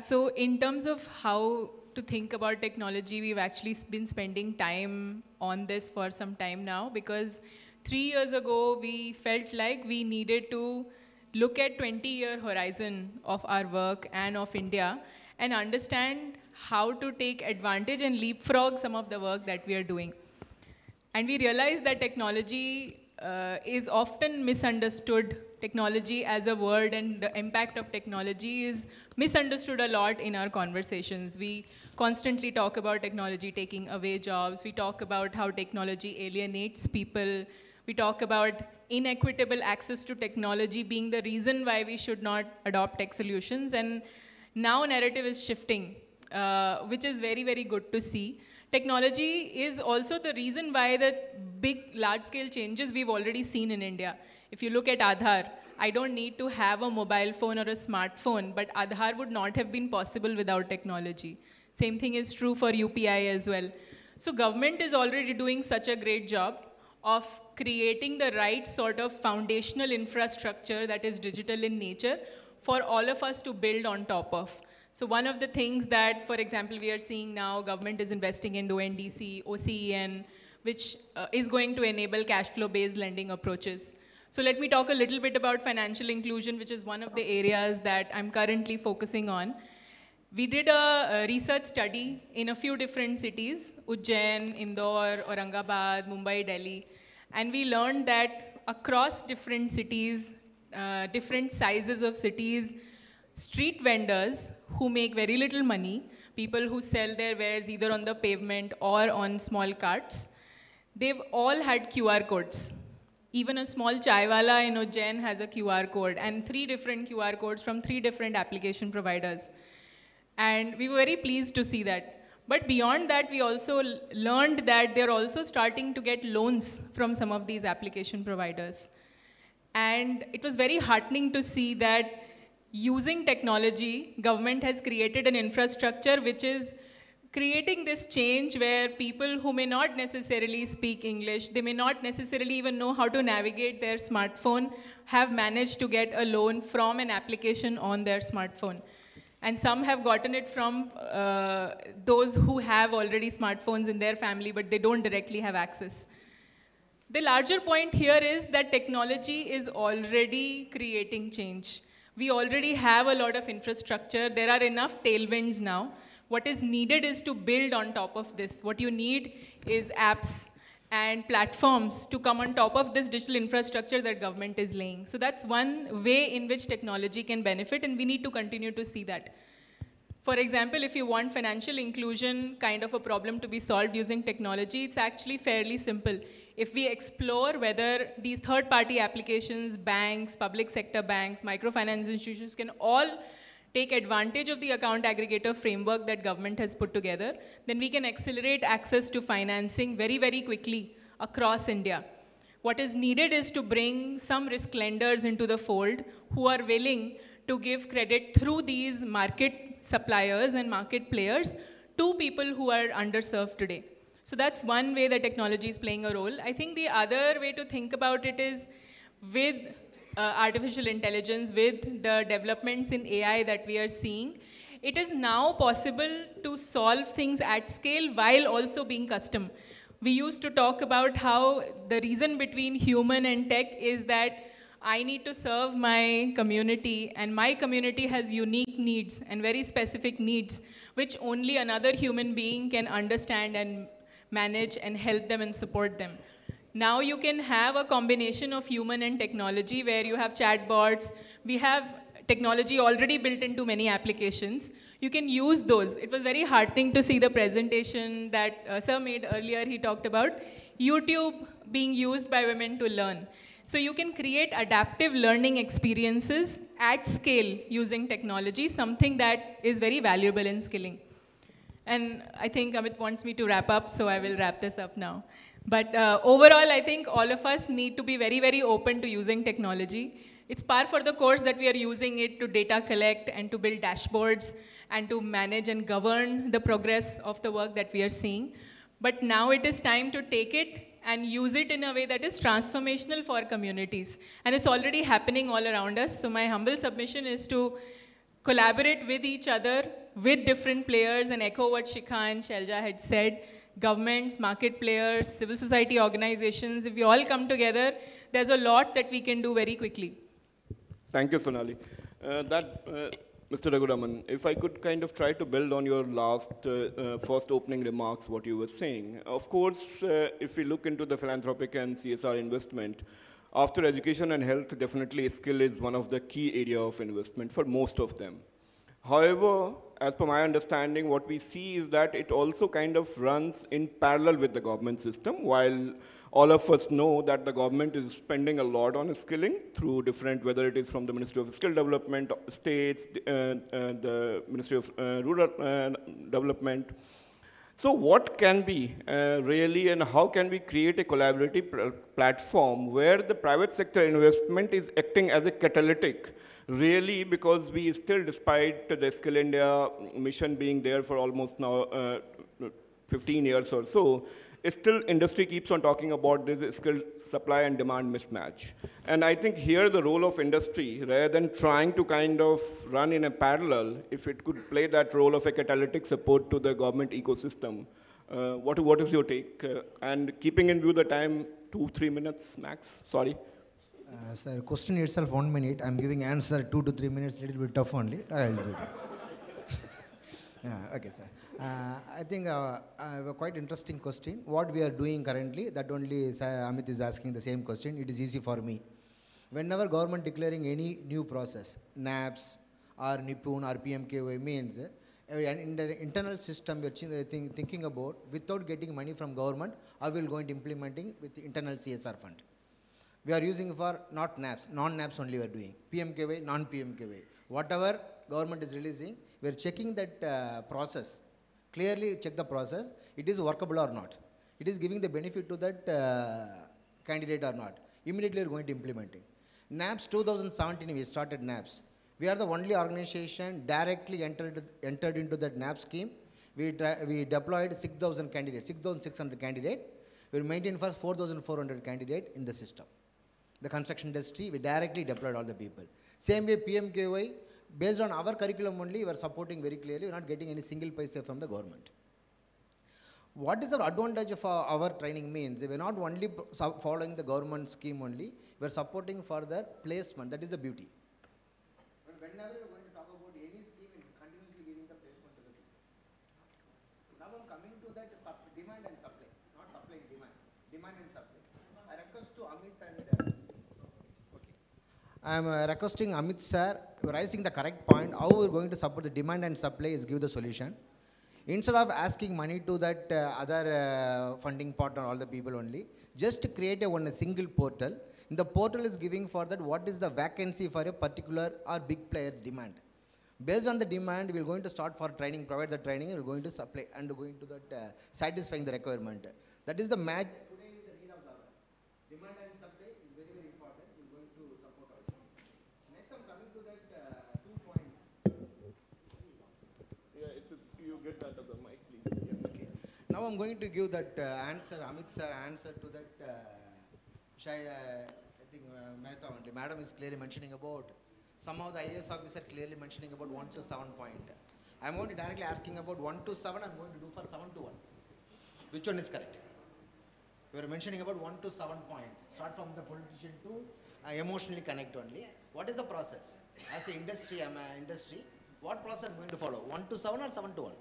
Speaker 16: So in terms of how to think about technology, we've actually been spending time on this for some time now, because 3 years ago, we felt like we needed to look at 20-year horizon of our work and of India and understand how to take advantage and leapfrog some of the work that we are doing. And we realized that technology is often misunderstood. Technology as a word and the impact of technology is misunderstood a lot in our conversations. We constantly talk about technology taking away jobs. We talk about how technology alienates people. We talk about inequitable access to technology being the reason why we should not adopt tech solutions. And now narrative is shifting, which is very, very good to see. Technology is also the reason why the big, large-scale changes we've already seen in India. If you look at Aadhaar, I don't need to have a mobile phone or a smartphone, but Aadhaar would not have been possible without technology. Same thing is true for UPI as well. So government is already doing such a great job of creating the right sort of foundational infrastructure that is digital in nature for all of us to build on top of. So one of the things that, for example, we are seeing now, government is investing in ONDC, OCEN, which is going to enable cash flow-based lending approaches. So let me talk a little bit about financial inclusion, which is one of the areas that I'm currently focusing on. We did a research study in a few different cities, Ujjain, Indore, Aurangabad, Mumbai, Delhi, and we learned that across different cities, different sizes of cities, street vendors who make very little money, people who sell their wares either on the pavement or on small carts, they've all had QR codes. Even a small chaiwala in Ujjain has a QR code, and 3 different QR codes from 3 different application providers. And we were very pleased to see that. But beyond that, we also learned that they're also starting to get loans from some of these application providers. And it was very heartening to see that using technology, government has created an infrastructure which is creating this change where people who may not necessarily speak English, they may not necessarily even know how to navigate their smartphone, have managed to get a loan from an application on their smartphone. And some have gotten it from those who have already smartphones in their family, but they don't directly have access. The larger point here is that technology is already creating change. We already have a lot of infrastructure. There are enough tailwinds now. What is needed is to build on top of this. What you need is apps and platforms to come on top of this digital infrastructure that government is laying. So that's one way in which technology can benefit, and we need to continue to see that. For example, if you want financial inclusion kind of a problem to be solved using technology, it's actually fairly simple. If we explore whether these third-party applications, banks, public sector banks, microfinance institutions can all take advantage of the account aggregator framework that government has put together, then we can accelerate access to financing very, very quickly across India. What is needed is to bring some risk lenders into the fold who are willing to give credit through these market suppliers and market players to people who are underserved today. So that's one way that technology is playing a role. I think the other way to think about it is with artificial intelligence, with the developments in AI that we are seeing, it is now possible to solve things at scale while also being custom. We used to talk about how the reason between human and tech is that I need to serve my community, and my community has unique needs and very specific needs, which only another human being can understand and manage and help them and support them. Now you can have a combination of human and technology where you have chatbots. We have technology already built into many applications. You can use those. It was very heartening to see the presentation that Sir made earlier. He talked about YouTube being used by women to learn. So you can create adaptive learning experiences at scale using technology, something that is very valuable in skilling. And I think Amit wants me to wrap up, so I will wrap this up now. But overall, I think all of us need to be very, very open to using technology. It's par for the course that we are using it to data collect and to build dashboards and to manage and govern the progress of the work that we are seeing. But now it is time to take it and use it in a way that is transformational for communities. And it's already happening all around us. So my humble submission is to collaborate with each other, with different players, and echo what Shikha and Shailja had said. Governments, market players, civil society organizations, if we all come together, there's a lot that we can do very quickly.
Speaker 13: Thank you, Sonali. Mr. Raghuraman, if I could kind of try to build on your first opening remarks, what you were saying. Of course, if we look into the philanthropic and CSR investment, after education and health, definitely skill is one of the key area of investment for most of them. However, as per my understanding, what we see is that it also kind of runs in parallel with the government system, while all of us know that the government is spending a lot on skilling through different, whether it is from the Ministry of Skill Development, states, the Ministry of Rural Development. So what can be really, and how can we create a collaborative platform where the private sector investment is acting as a catalytic, really, because we still, despite the Skill India mission being there for almost now 15 years or so, still industry keeps on talking about this skill supply and demand mismatch. And I think here the role of industry, rather than trying to kind of run in a parallel, if it could play that role of a catalytic support to the government ecosystem, what is your take? And keeping in view the time, 2-3 minutes max, sorry.
Speaker 17: Sir, question itself 1 minute. I'm giving answer 2 to 3 minutes, little bit tough only. I'll do it. Okay, sir. I think a quite interesting question. What we are doing currently, that only Amit is asking the same question. It is easy for me. Whenever government declaring any new process, NAPS or NIPUN or PMKY means in the internal system we are thinking about, without getting money from government, how we will going to implementing with the internal CSR fund. We are using for not NAPS, non-NAPS only we are doing. PMKY, non-PMKY. Whatever government is releasing, we are checking that process. Clearly check the process, it is workable or not. It is giving the benefit to that candidate or not. Immediately we are going to implementing. NAPS 2017 we started NAPS. We are the only organization directly entered into that NAPS scheme. We deployed 6,000 candidates, 6,600 candidates. We maintained first 4,400 candidates in the system. The construction industry, we directly deployed all the people. Same way PMKY, based on our curriculum only, we are supporting very clearly. We are not getting any single paisa from the government. What is the advantage of our training means? We are not only following the government scheme only, we are supporting further placement. That is the beauty. But whenever we are going to talk about any scheme, we are continuously giving the placement to the people. Now I am coming to that demand and supply, not supply and demand. Demand and supply. I request to Amit and I am requesting Amit sir, raising the correct point, how we are going to support the demand and supply is give the solution. Instead of asking money to that other funding partner, all the people only, just create a single portal. The portal is giving for that what is the vacancy for a particular or big player's demand. Based on the demand, we are going to start for training, provide the training, we are going to supply and going to that satisfying the requirement. That is the match. Today is the need of the hour. Demand and supply is very, very important. We are going to support also. Next, I am coming to that 2 points.
Speaker 13: Yeah, you get that of the mic, please. Yeah.
Speaker 17: Okay. Now I am going to give that answer, Amit sir, answer to that. I think Mehta only. Madam is clearly mentioning about. Some of the IAS officer clearly mentioning about 1 to 7 point. I am going to directly asking about 1 to 7. I am going to do for 7 to 1. Which one is correct? We are mentioning about 1 to 7 points. Start from the politician to emotionally connect only. What is the process? As an industry, what process I am going to follow? 1 to 7 or 7 to 1?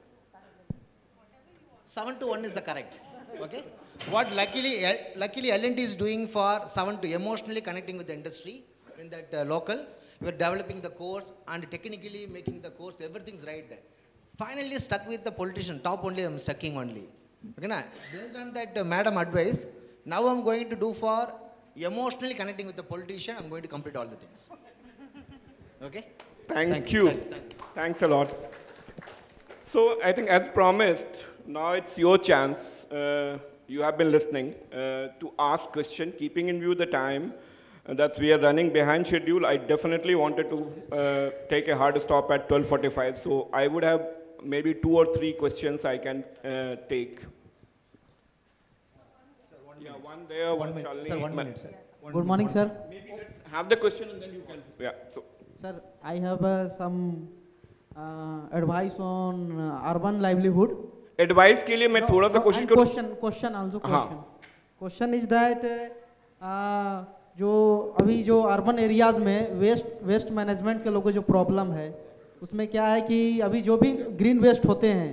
Speaker 17: 7 to 1 is the correct. Okay. What luckily L&T is doing for 7 to emotionally connecting with the industry in that local. We are developing the course and technically making the course, everything's right there. Finally stuck with the politician, top only I am stucking only. Okay, na? Based on that madam advice, now I am going to do for emotionally connecting with the politician, I am going to complete all the things. Okay?
Speaker 13: Thank you. Thanks a lot. So I think as promised, now it's your chance. You have been listening to ask question, keeping in view the time. That we are running behind schedule. I definitely wanted to take a hard stop at 12:45. So I would have maybe 2 or 3 questions I can take.
Speaker 17: Sir,
Speaker 13: one there, one Shalini.
Speaker 17: Sir, 1 minute, sir.
Speaker 18: Good morning, sir.
Speaker 13: Maybe let's have the question and then you can. Yeah. So.
Speaker 18: Sir, I have some advice on urban livelihood.
Speaker 13: Advice के लिए मैं थोड़ा सा कोशिश करूँ.
Speaker 18: Question. Question is that जो अभी जो अर्बन एरियाज़ में वेस्ट मैनेजमेंट के लोगों जो प्रॉब्लम है उसमें क्या है कि अभी जो भी ग्रीन वेस्ट होते हैं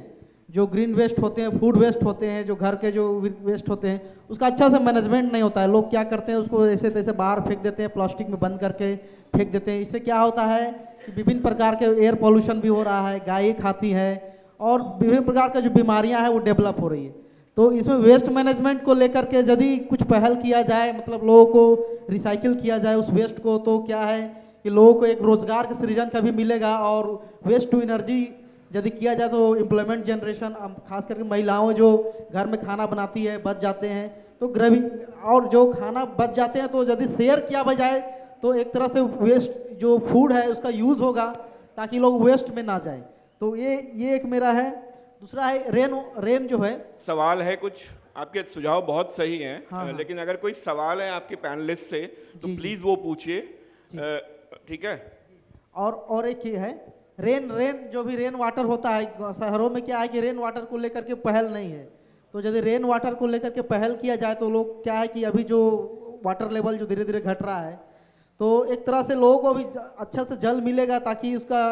Speaker 18: फूड वेस्ट होते हैं, जो घर के जो वेस्ट होते हैं उसका अच्छा से मैनेजमेंट नहीं होता है. लोग क्या करते हैं उसको ऐसे तैसे बाहर फेंक देते हैं, प्लास्टिक में बंद करके फेंक देते हैं. इससे क्या होता है कि विभिन्न प्रकार के एयर पोल्यूशन भी हो रहा है, गायें खाती हैं और विभिन्न प्रकार का जो बीमारियां हैं वो डेवलप हो रही है. तो इसमें वेस्ट मैनेजमेंट को लेकर के यदि कुछ पहल किया जाए, मतलब लोगों को रिसाइकिल किया जाए उस वेस्ट को, तो क्या है कि लोगों को एक रोजगार के सृजन का भी मिलेगा और वेस्ट टू एनर्जी यदि किया जाए तो एम्प्लॉयमेंट जनरेशन, खास करके महिलाओं जो घर में खाना बनाती है बच जाते हैं, तो और जो खाना बच जाते हैं तो यदि शेयर किया बजाए तो एक तरह से वेस्ट जो फूड है उसका यूज़ होगा ताकि लोग वेस्ट में ना जाए। तो ये एक मेरा है। दूसरा है रेन जो है।
Speaker 13: सवाल है कुछ, आपके सुझाव बहुत सही हैं।
Speaker 18: हाँ।
Speaker 13: लेकिन अगर कोई सवाल है आपके पैनलिस्ट से तो प्लीज वो पूछिए, ठीक है।
Speaker 18: और एक ये है रेन जो भी रेन वाटर होता है, शहरों में क्या है कि रेन वाटर को लेकर के पहल नहीं है। तो यदि रेन वाटर को लेकर के पहल किया जाए तो लोग क्या है कि अभी जो वाटर लेवल जो धीरे धीरे घट रहा है, तो एक तरह से लोगों को भी अच्छा से जल मिलेगा ताकि उसका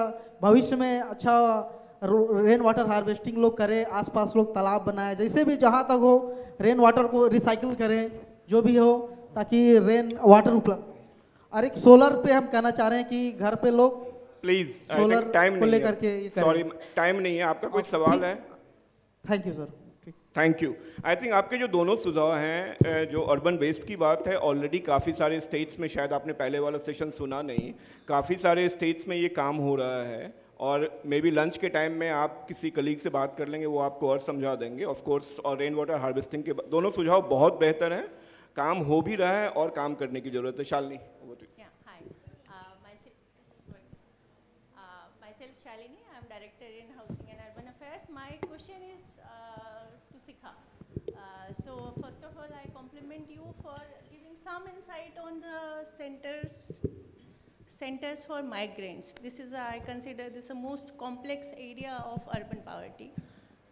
Speaker 18: भविष्य में अच्छा रेन वाटर हार्वेस्टिंग लोग करें, आसपास लोग तालाब बनाए, जैसे भी जहाँ तक हो रेन वाटर को रिसाइकिल करें, जो भी हो, ताकि रेन वाटर उपलब्ध। और एक सोलर पे हम कहना चाह रहे हैं कि घर पे लोग
Speaker 13: प्लीज
Speaker 18: सोलर को लेकर के,
Speaker 13: सॉरी टाइम नहीं है। आपका कोई सवाल है?
Speaker 18: Thank you sir.
Speaker 13: Thank you. I think आपके जो दोनों सुझाव हैं, जो अर्बन बेस्ड की बात है, ऑलरेडी काफ़ी सारे स्टेट्स में, शायद आपने पहले वाला सेशन सुना नहीं, काफ़ी सारे स्टेट्स में ये काम हो रहा है। और मे बी लंच के टाइम में आप किसी कलीग से बात कर लेंगे, वो आपको और समझा देंगे ऑफ कोर्स। और रेन वाटर हार्वेस्टिंग के दोनों सुझाव बहुत बेहतर हैं, काम हो भी रहा है और काम करने की ज़रूरत है। Shalini,
Speaker 19: myself Shalini, I am Director in Housing and Urban Affairs. My question is to Sikha. So first of all, I compliment you for giving some insight on the centers for migrants. This is, I consider this a most complex area of urban poverty.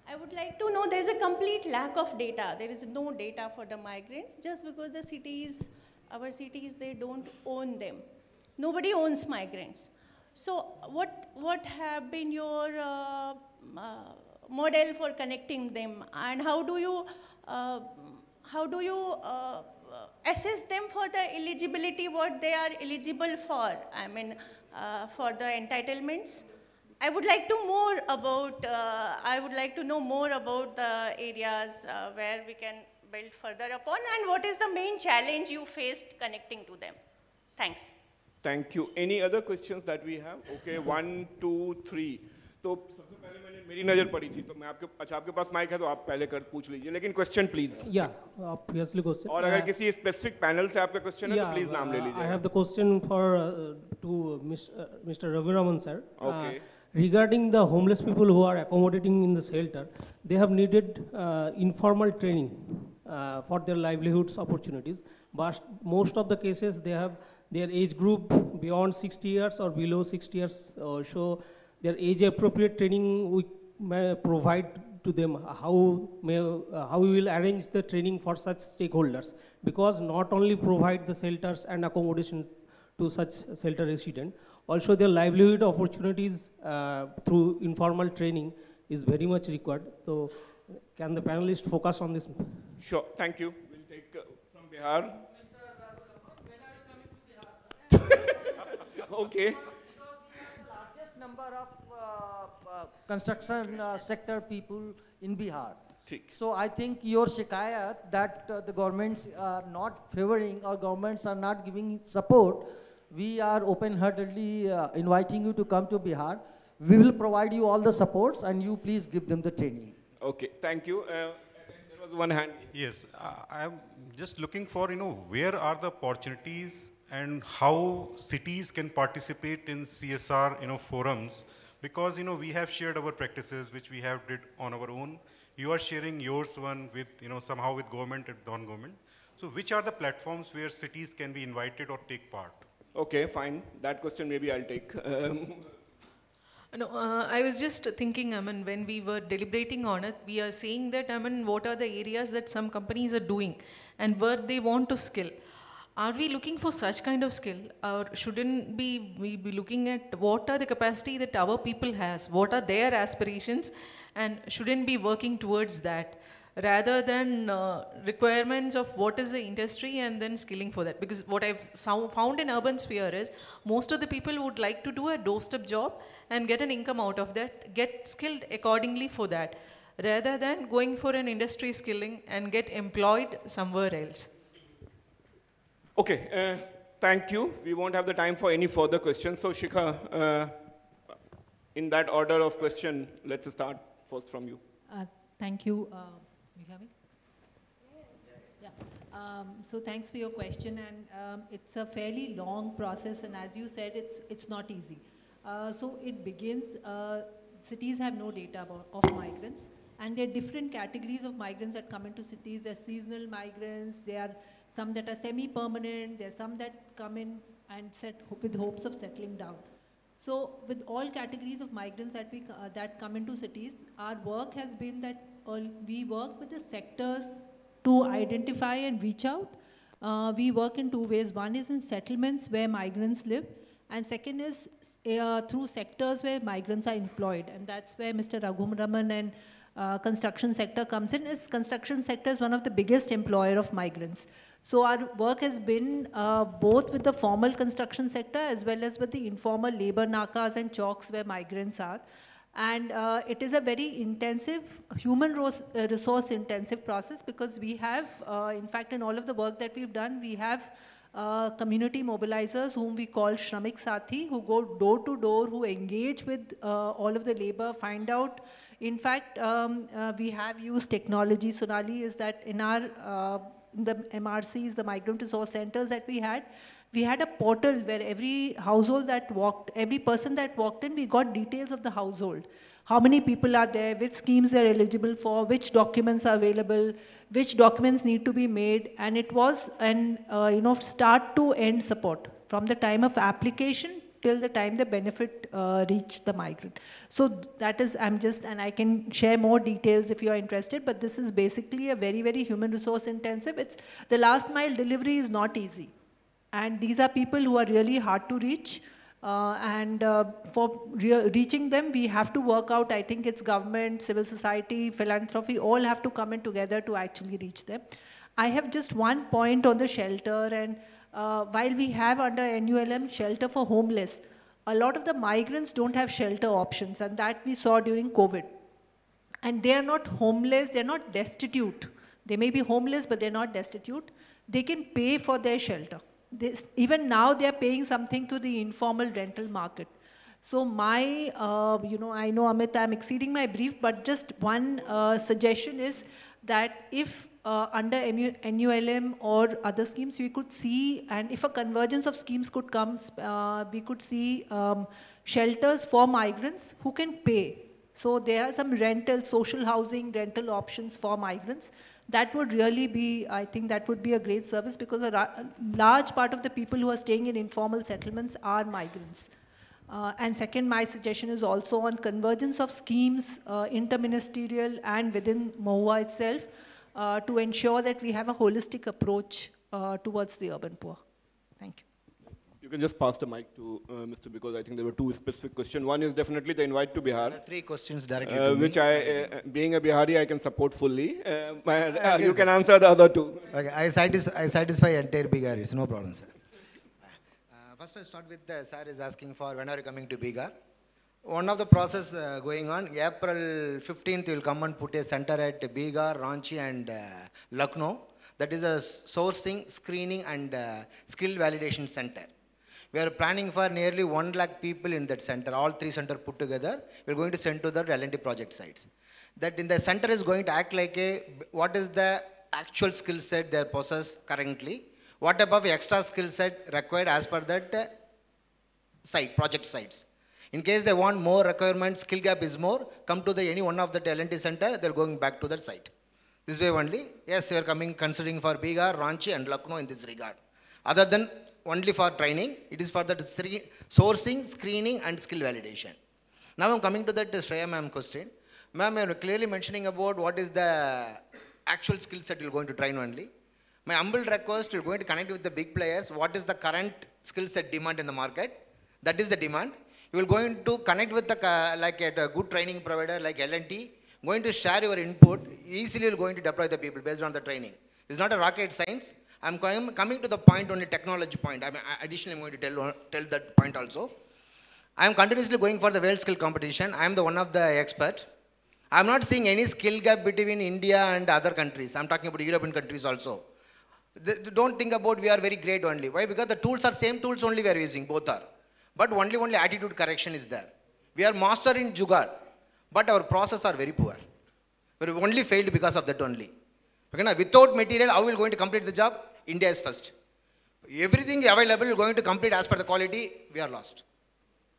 Speaker 19: I would like to know, there is a complete lack of data. There is no data for the migrants just because the cities, our cities, they don't own them. Nobody owns migrants. So what have been your model for connecting them, and how do you assess them for the eligibility, what they are eligible for? I mean, for the entitlements. I would like to know more about the areas where we can build further upon, and what is the main challenge you faced connecting to them? Thanks.
Speaker 13: Thank you. Any other questions that we have? Okay, 1 2 3। तो सबसे पहले मेरी नज़र पड़ी थी, तो मैं आपके पास माइक है तो आप पहले पूछ लीजिए, लेकिन क्वेश्चन प्लीज।
Speaker 20: या ऑब्वियसली क्वेश्चन।
Speaker 13: और अगर किसी स्पेसिफिक पैनल से आपका क्वेश्चन है तो प्लीज नाम ले लीजिए।
Speaker 20: I have the question for to mister Raghuraman sir. Okay, regarding the homeless people who are accommodating in the shelter, they have needed informal training for their livelihoods opportunities, but most of the cases they have their age group beyond 60 years or below 60 years, so their age appropriate training we may provide to them. How we will arrange the training for such stakeholders, because not only provide the shelters and accommodation to such shelter resident, also their livelihood opportunities through informal training is very much required. So can the panelists focus on this?
Speaker 13: Sure, thank you. We'll take from Bihar. Okay.
Speaker 21: Because we have the largest number of construction sector people in Bihar. So I think your shikayat that the governments are not favoring or governments are not giving support, we are open-heartedly inviting you to come to Bihar. We will provide you all the supports and you please give them the training.
Speaker 13: Okay, thank you. There was one hand.
Speaker 6: Yes, I am just looking for, where are the opportunities and how cities can participate in CSR, forums, because, we have shared our practices, which we have did on our own. You are sharing yours one with, somehow with government and non-government. So which are the platforms where cities can be invited or take part?
Speaker 13: Okay, fine. That question maybe I'll take.
Speaker 1: No, I was just thinking, when we were deliberating on it, we are saying that, what are the areas that some companies are doing and where they want to skill. Are we looking for such kind of skill, or shouldn't we be looking at what are the capacity that our people has, what are their aspirations, and shouldn't be working towards that, rather than requirements of what is the industry and then skilling for that? Because what I've found in urban sphere is most of the people would like to do a doorstep job and get an income out of that, get skilled accordingly for that, rather than going for an industry skilling and get employed somewhere else.
Speaker 13: Okay, thank you. We won't have the time for any further questions. So Shikha, in that order of question, let's start first from you.
Speaker 15: Thank you. You hear me? Yeah. So thanks for your question, and it's a fairly long process, and as you said, it's not easy. So it begins, cities have no data of migrants, and there are different categories of migrants that come into cities. There are seasonal migrants, there are some that are semi-permanent, there are some that come in and with hopes of settling down. So with all categories of migrants that come into cities, our work has been that we work with the sectors to identify and reach out. We work in two ways. One is in settlements where migrants live, and second is through sectors where migrants are employed. And that's where Mr. Raghuraman and construction sector comes in. Construction sector is one of the biggest employer of migrants. So our work has been both with the formal construction sector as well as with the informal labor nakas and chowks where migrants are. And it is a very intensive, human resource intensive process, because we have, in fact, in all of the work that we've done, we have community mobilizers whom we call Shramik Sathi, who go door to door, who engage with all of the labor, find out. In fact, we have used technology. Sonali, is that in our the MRCs, the migrant resource centers that we had a portal where every household that walked, every person that walked in, we got details of the household. How many people are there, which schemes they're eligible for, which documents are available, which documents need to be made, and it was an start to end support from the time of application till the time the benefit reached the migrant. So that is, and I can share more details if you are interested, but this is basically a very, very human resource intensive. The last mile delivery is not easy. And these are people who are really hard to reach. For reaching them, we have to work out, I think it's government, civil society, philanthropy, all have to come in together to actually reach them. I have just one point on the shelter, and while we have under NULM shelter for homeless, a lot of the migrants don't have shelter options, and that we saw during COVID. And they are not homeless, they're not destitute. They may be homeless, but they're not destitute. They can pay for their shelter. Even now, they're paying something to the informal rental market. So my, I know, Amit, I'm exceeding my brief, but just one suggestion is that if under NULM or other schemes, we could see, and if a convergence of schemes could come, we could see shelters for migrants who can pay. So there are some rental, social housing, rental options for migrants. That would really be, I think that would be a great service, because a large part of the people who are staying in informal settlements are migrants. And second, my suggestion is also on convergence of schemes, interministerial and within MoHUA itself, to ensure that we have a holistic approach towards the urban poor. Thank you.
Speaker 13: You can just pass the mic to Mr. because I think there were two specific questions. One is definitely the invite to Bihar.
Speaker 17: There are 3 questions directly to me.
Speaker 13: Which being a Bihari, I can support fully. You can answer the other 2.
Speaker 17: Okay, I satisfy entire Biharis, no problem, sir. First, I start with sir is asking for when are you coming to Bihar. One of the process going on, April 15th, we will come and put a center at Bihar, Ranchi and Lucknow. That is a sourcing, screening and skill validation center. We are planning for nearly 1 lakh people in that center, all 3 centers put together. We are going to send to the L&D project sites. That in the center is going to act like what is the actual skill set they possess currently, what above extra skill set required as per that site, project sites. In case they want more requirements, skill gap is more, come to any one of the L&D center, they are going back to that site. This way only, yes, we are considering for Bihar, Ranchi and Lucknow in this regard. Other than only for training, it is for the sourcing, screening and skill validation. Now I'm coming to that Shreya ma'am question. Ma'am, you are clearly mentioning about what is the actual skill set you're going to train only. My humble request, you're going to connect with the big players. What is the current skill set demand in the market? That is the demand. You will going to connect with a good training provider like L&T, going to share your input, easily you're going to deploy the people based on the training. It's not a rocket science. I'm coming to the point, only technology point. Additionally, I'm going to tell that point also. I'm continuously going for the world skill competition. I'm the one of the expert. I'm not seeing any skill gap between India and other countries. I'm talking about European countries also. Don't think about we are very great only. Why? Because the tools are same tools only we are using, both are. But only attitude correction is there. We are master in jugaad, but our process are very poor. We only failed because of that only. Okay, without material, how we are going to complete the job? India is first. Everything available, going to complete as per the quality, we are lost.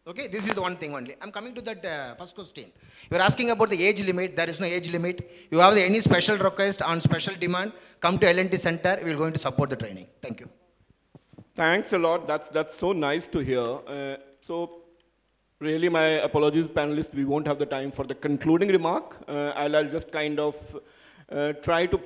Speaker 17: Okay, this is the one thing only. I'm coming to that first question. You are asking about the age limit. There is no age limit. You have any special request on special demand, come to L&T Center. We are going to support the training. Thank you.
Speaker 13: Thanks a lot. That's so nice to hear. So really, my apologies, panelists. We won't have the time for the concluding remark. I'll just kind of try to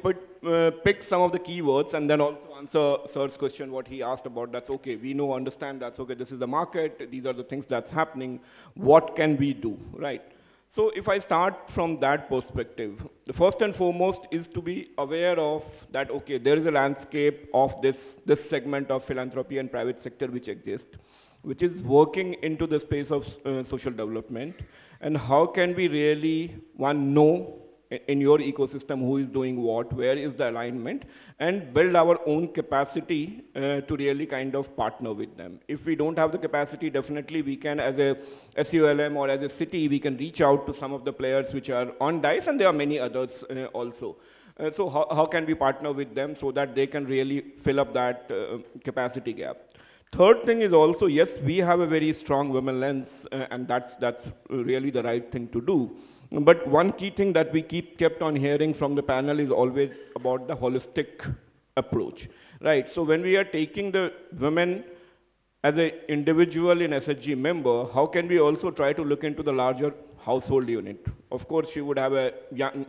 Speaker 13: pick some of the keywords and then also answer Sir's question, what he asked about. That's okay. We know, understand that's okay. This is the market. These are the things that's happening. What can we do, right? So if I start from that perspective, the first and foremost is to be aware of that, okay, there is a landscape of this segment of philanthropy and private sector which exists, which is working into the space of social development. And how can we really, one, know in your ecosystem who is doing what, where is the alignment, and build our own capacity to really kind of partner with them. If we don't have the capacity, definitely we can, as a SULM or as a city, we can reach out to some of the players which are on DICE, and there are many others also. So how can we partner with them so that they can really fill up that capacity gap? Third thing is also, yes, we have a very strong women lens, and that's really the right thing to do. But one key thing that we kept on hearing from the panel is always about the holistic approach, right? So when we are taking the women as an individual in SHG member, how can we also try to look into the larger household unit? Of course, she would have a young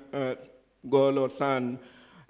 Speaker 13: girl or son,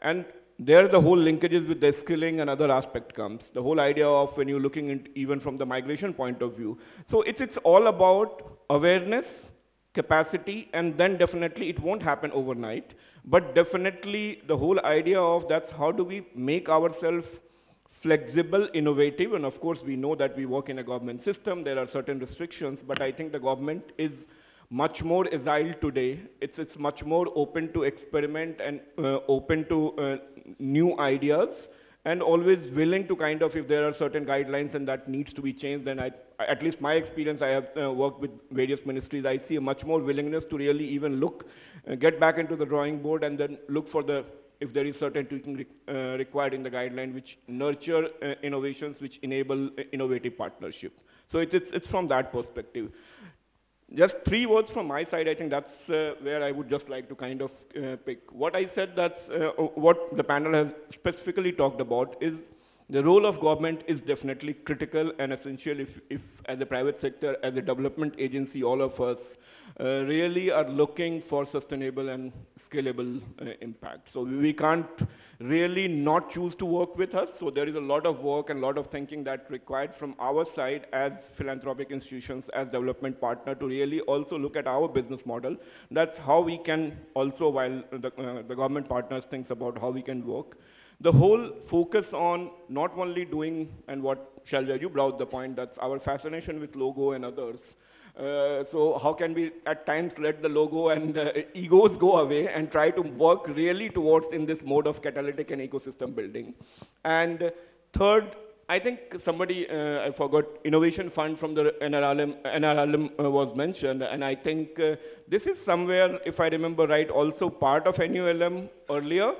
Speaker 13: and there the whole linkages with the skilling and other aspect comes. The whole idea of when you're looking into even from the migration point of view. So it's all about awareness, capacity, and then definitely it won't happen overnight, but definitely the whole idea of that's how do we make ourselves flexible, innovative, and of course we know that we work in a government system, there are certain restrictions, but I think the government is much more agile today. It's much more open to experiment and open to new ideas, and always willing to kind of, if there are certain guidelines and that needs to be changed, then at least my experience, I have worked with various ministries, I see a much more willingness to really even look, get back into the drawing board and then look for if there is certain tweaking required in the guideline which nurture innovations, which enable innovative partnership. So it's from that perspective. Just 3 words from my side, I think that's where I would just like to kind of pick. What I said, that's what the panel has specifically talked about is the role of government is definitely critical and essential if as a private sector, as a development agency, all of us really are looking for sustainable and scalable impact. So we can't really not choose to work with us. So there is a lot of work and a lot of thinking that required from our side as philanthropic institutions, as development partner, to really also look at our business model. That's how we can also, while the government partners thinks about how we can work. The whole focus on not only doing, and what Shalja, you brought the point, that's our fascination with logo and others. So how can we at times let the logo and egos go away and try to work really towards in this mode of catalytic and ecosystem building. And third, I think somebody, I forgot, innovation fund from the NRLM was mentioned, and I think this is somewhere, if I remember right, also part of NULM earlier.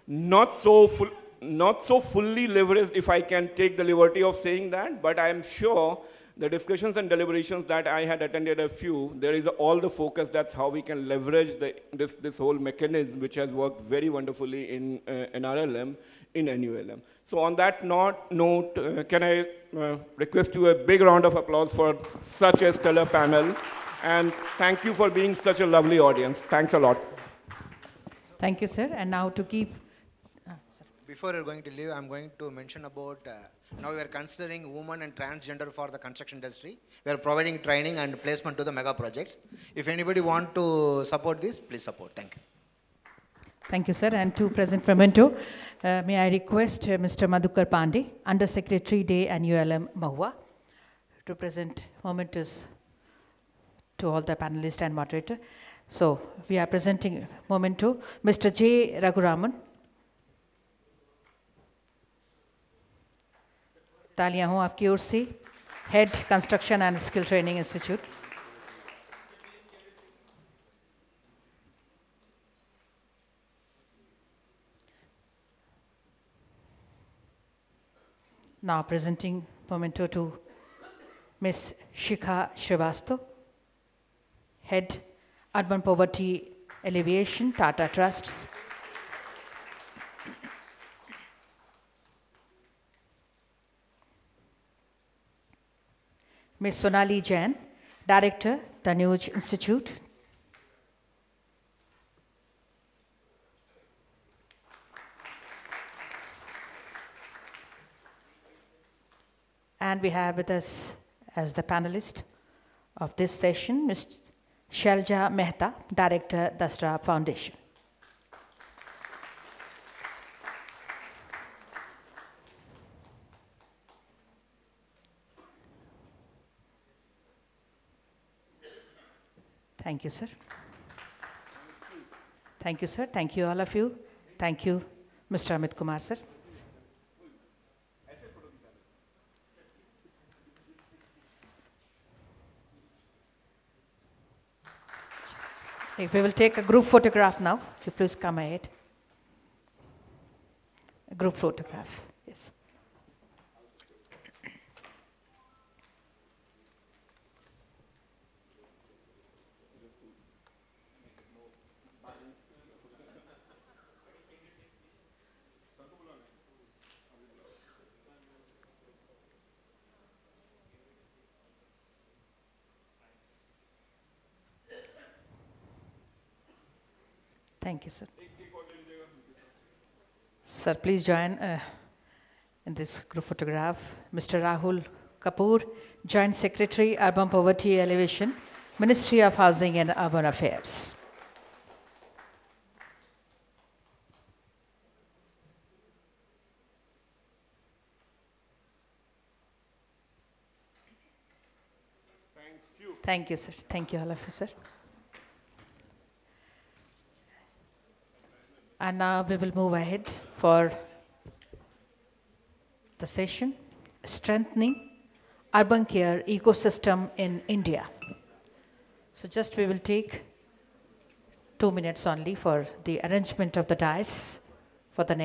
Speaker 13: Not so fully leveraged, if I can take the liberty of saying that, but I am sure the discussions and deliberations that I had attended a few, there is all the focus, that's how we can leverage this whole mechanism, which has worked very wonderfully in NRLM, in NULM. So on that note, can I request you a big round of applause for such a stellar panel, and thank you for being such a lovely audience. Thanks a lot.
Speaker 12: Thank you, sir. And now to keep...
Speaker 17: Before you're going to leave, I'm going to mention about, now we are considering women and transgender for the construction industry. We are providing training and placement to the mega projects. If anybody want to support this, please support. Thank you.
Speaker 12: Thank you, sir. And to present memento, may I request Mr. Madhukar Pandey, Under Secretary Day NULM Mahua, to present mementos to all the panelists and moderator. So we are presenting memento, Mr. J. Raghuraman. तालियां हों आपकी ओर से, head construction and skill training institute. Now presenting memento to Ms. Shikha Srivastava, Head, Urban Poverty Alleviation, Tata Trusts. Ms. Sonali Jain, Director, Tanuj Institute. And we have with us as the panelist of this session, Ms. Shailja Mehta, Director, Dasra Foundation. Thank you, sir. Thank you, sir. Thank you, all of you. Thank you, Mr. Amit Kumar, sir. If we will take a group photograph now, if you please come ahead. A group photograph, yes. Thank you, sir. Sir, please join in this group photograph. Mr. Rahul Kapoor, Joint Secretary, Urban Poverty Alleviation, Ministry of Housing and Urban Affairs.
Speaker 13: Thank you.
Speaker 12: Thank you, sir. Thank you, all of you, sir. And now we will move ahead for the session, Strengthening Urban Care Ecosystem in India. So just we will take 2 minutes only for the arrangement of the dais for the next.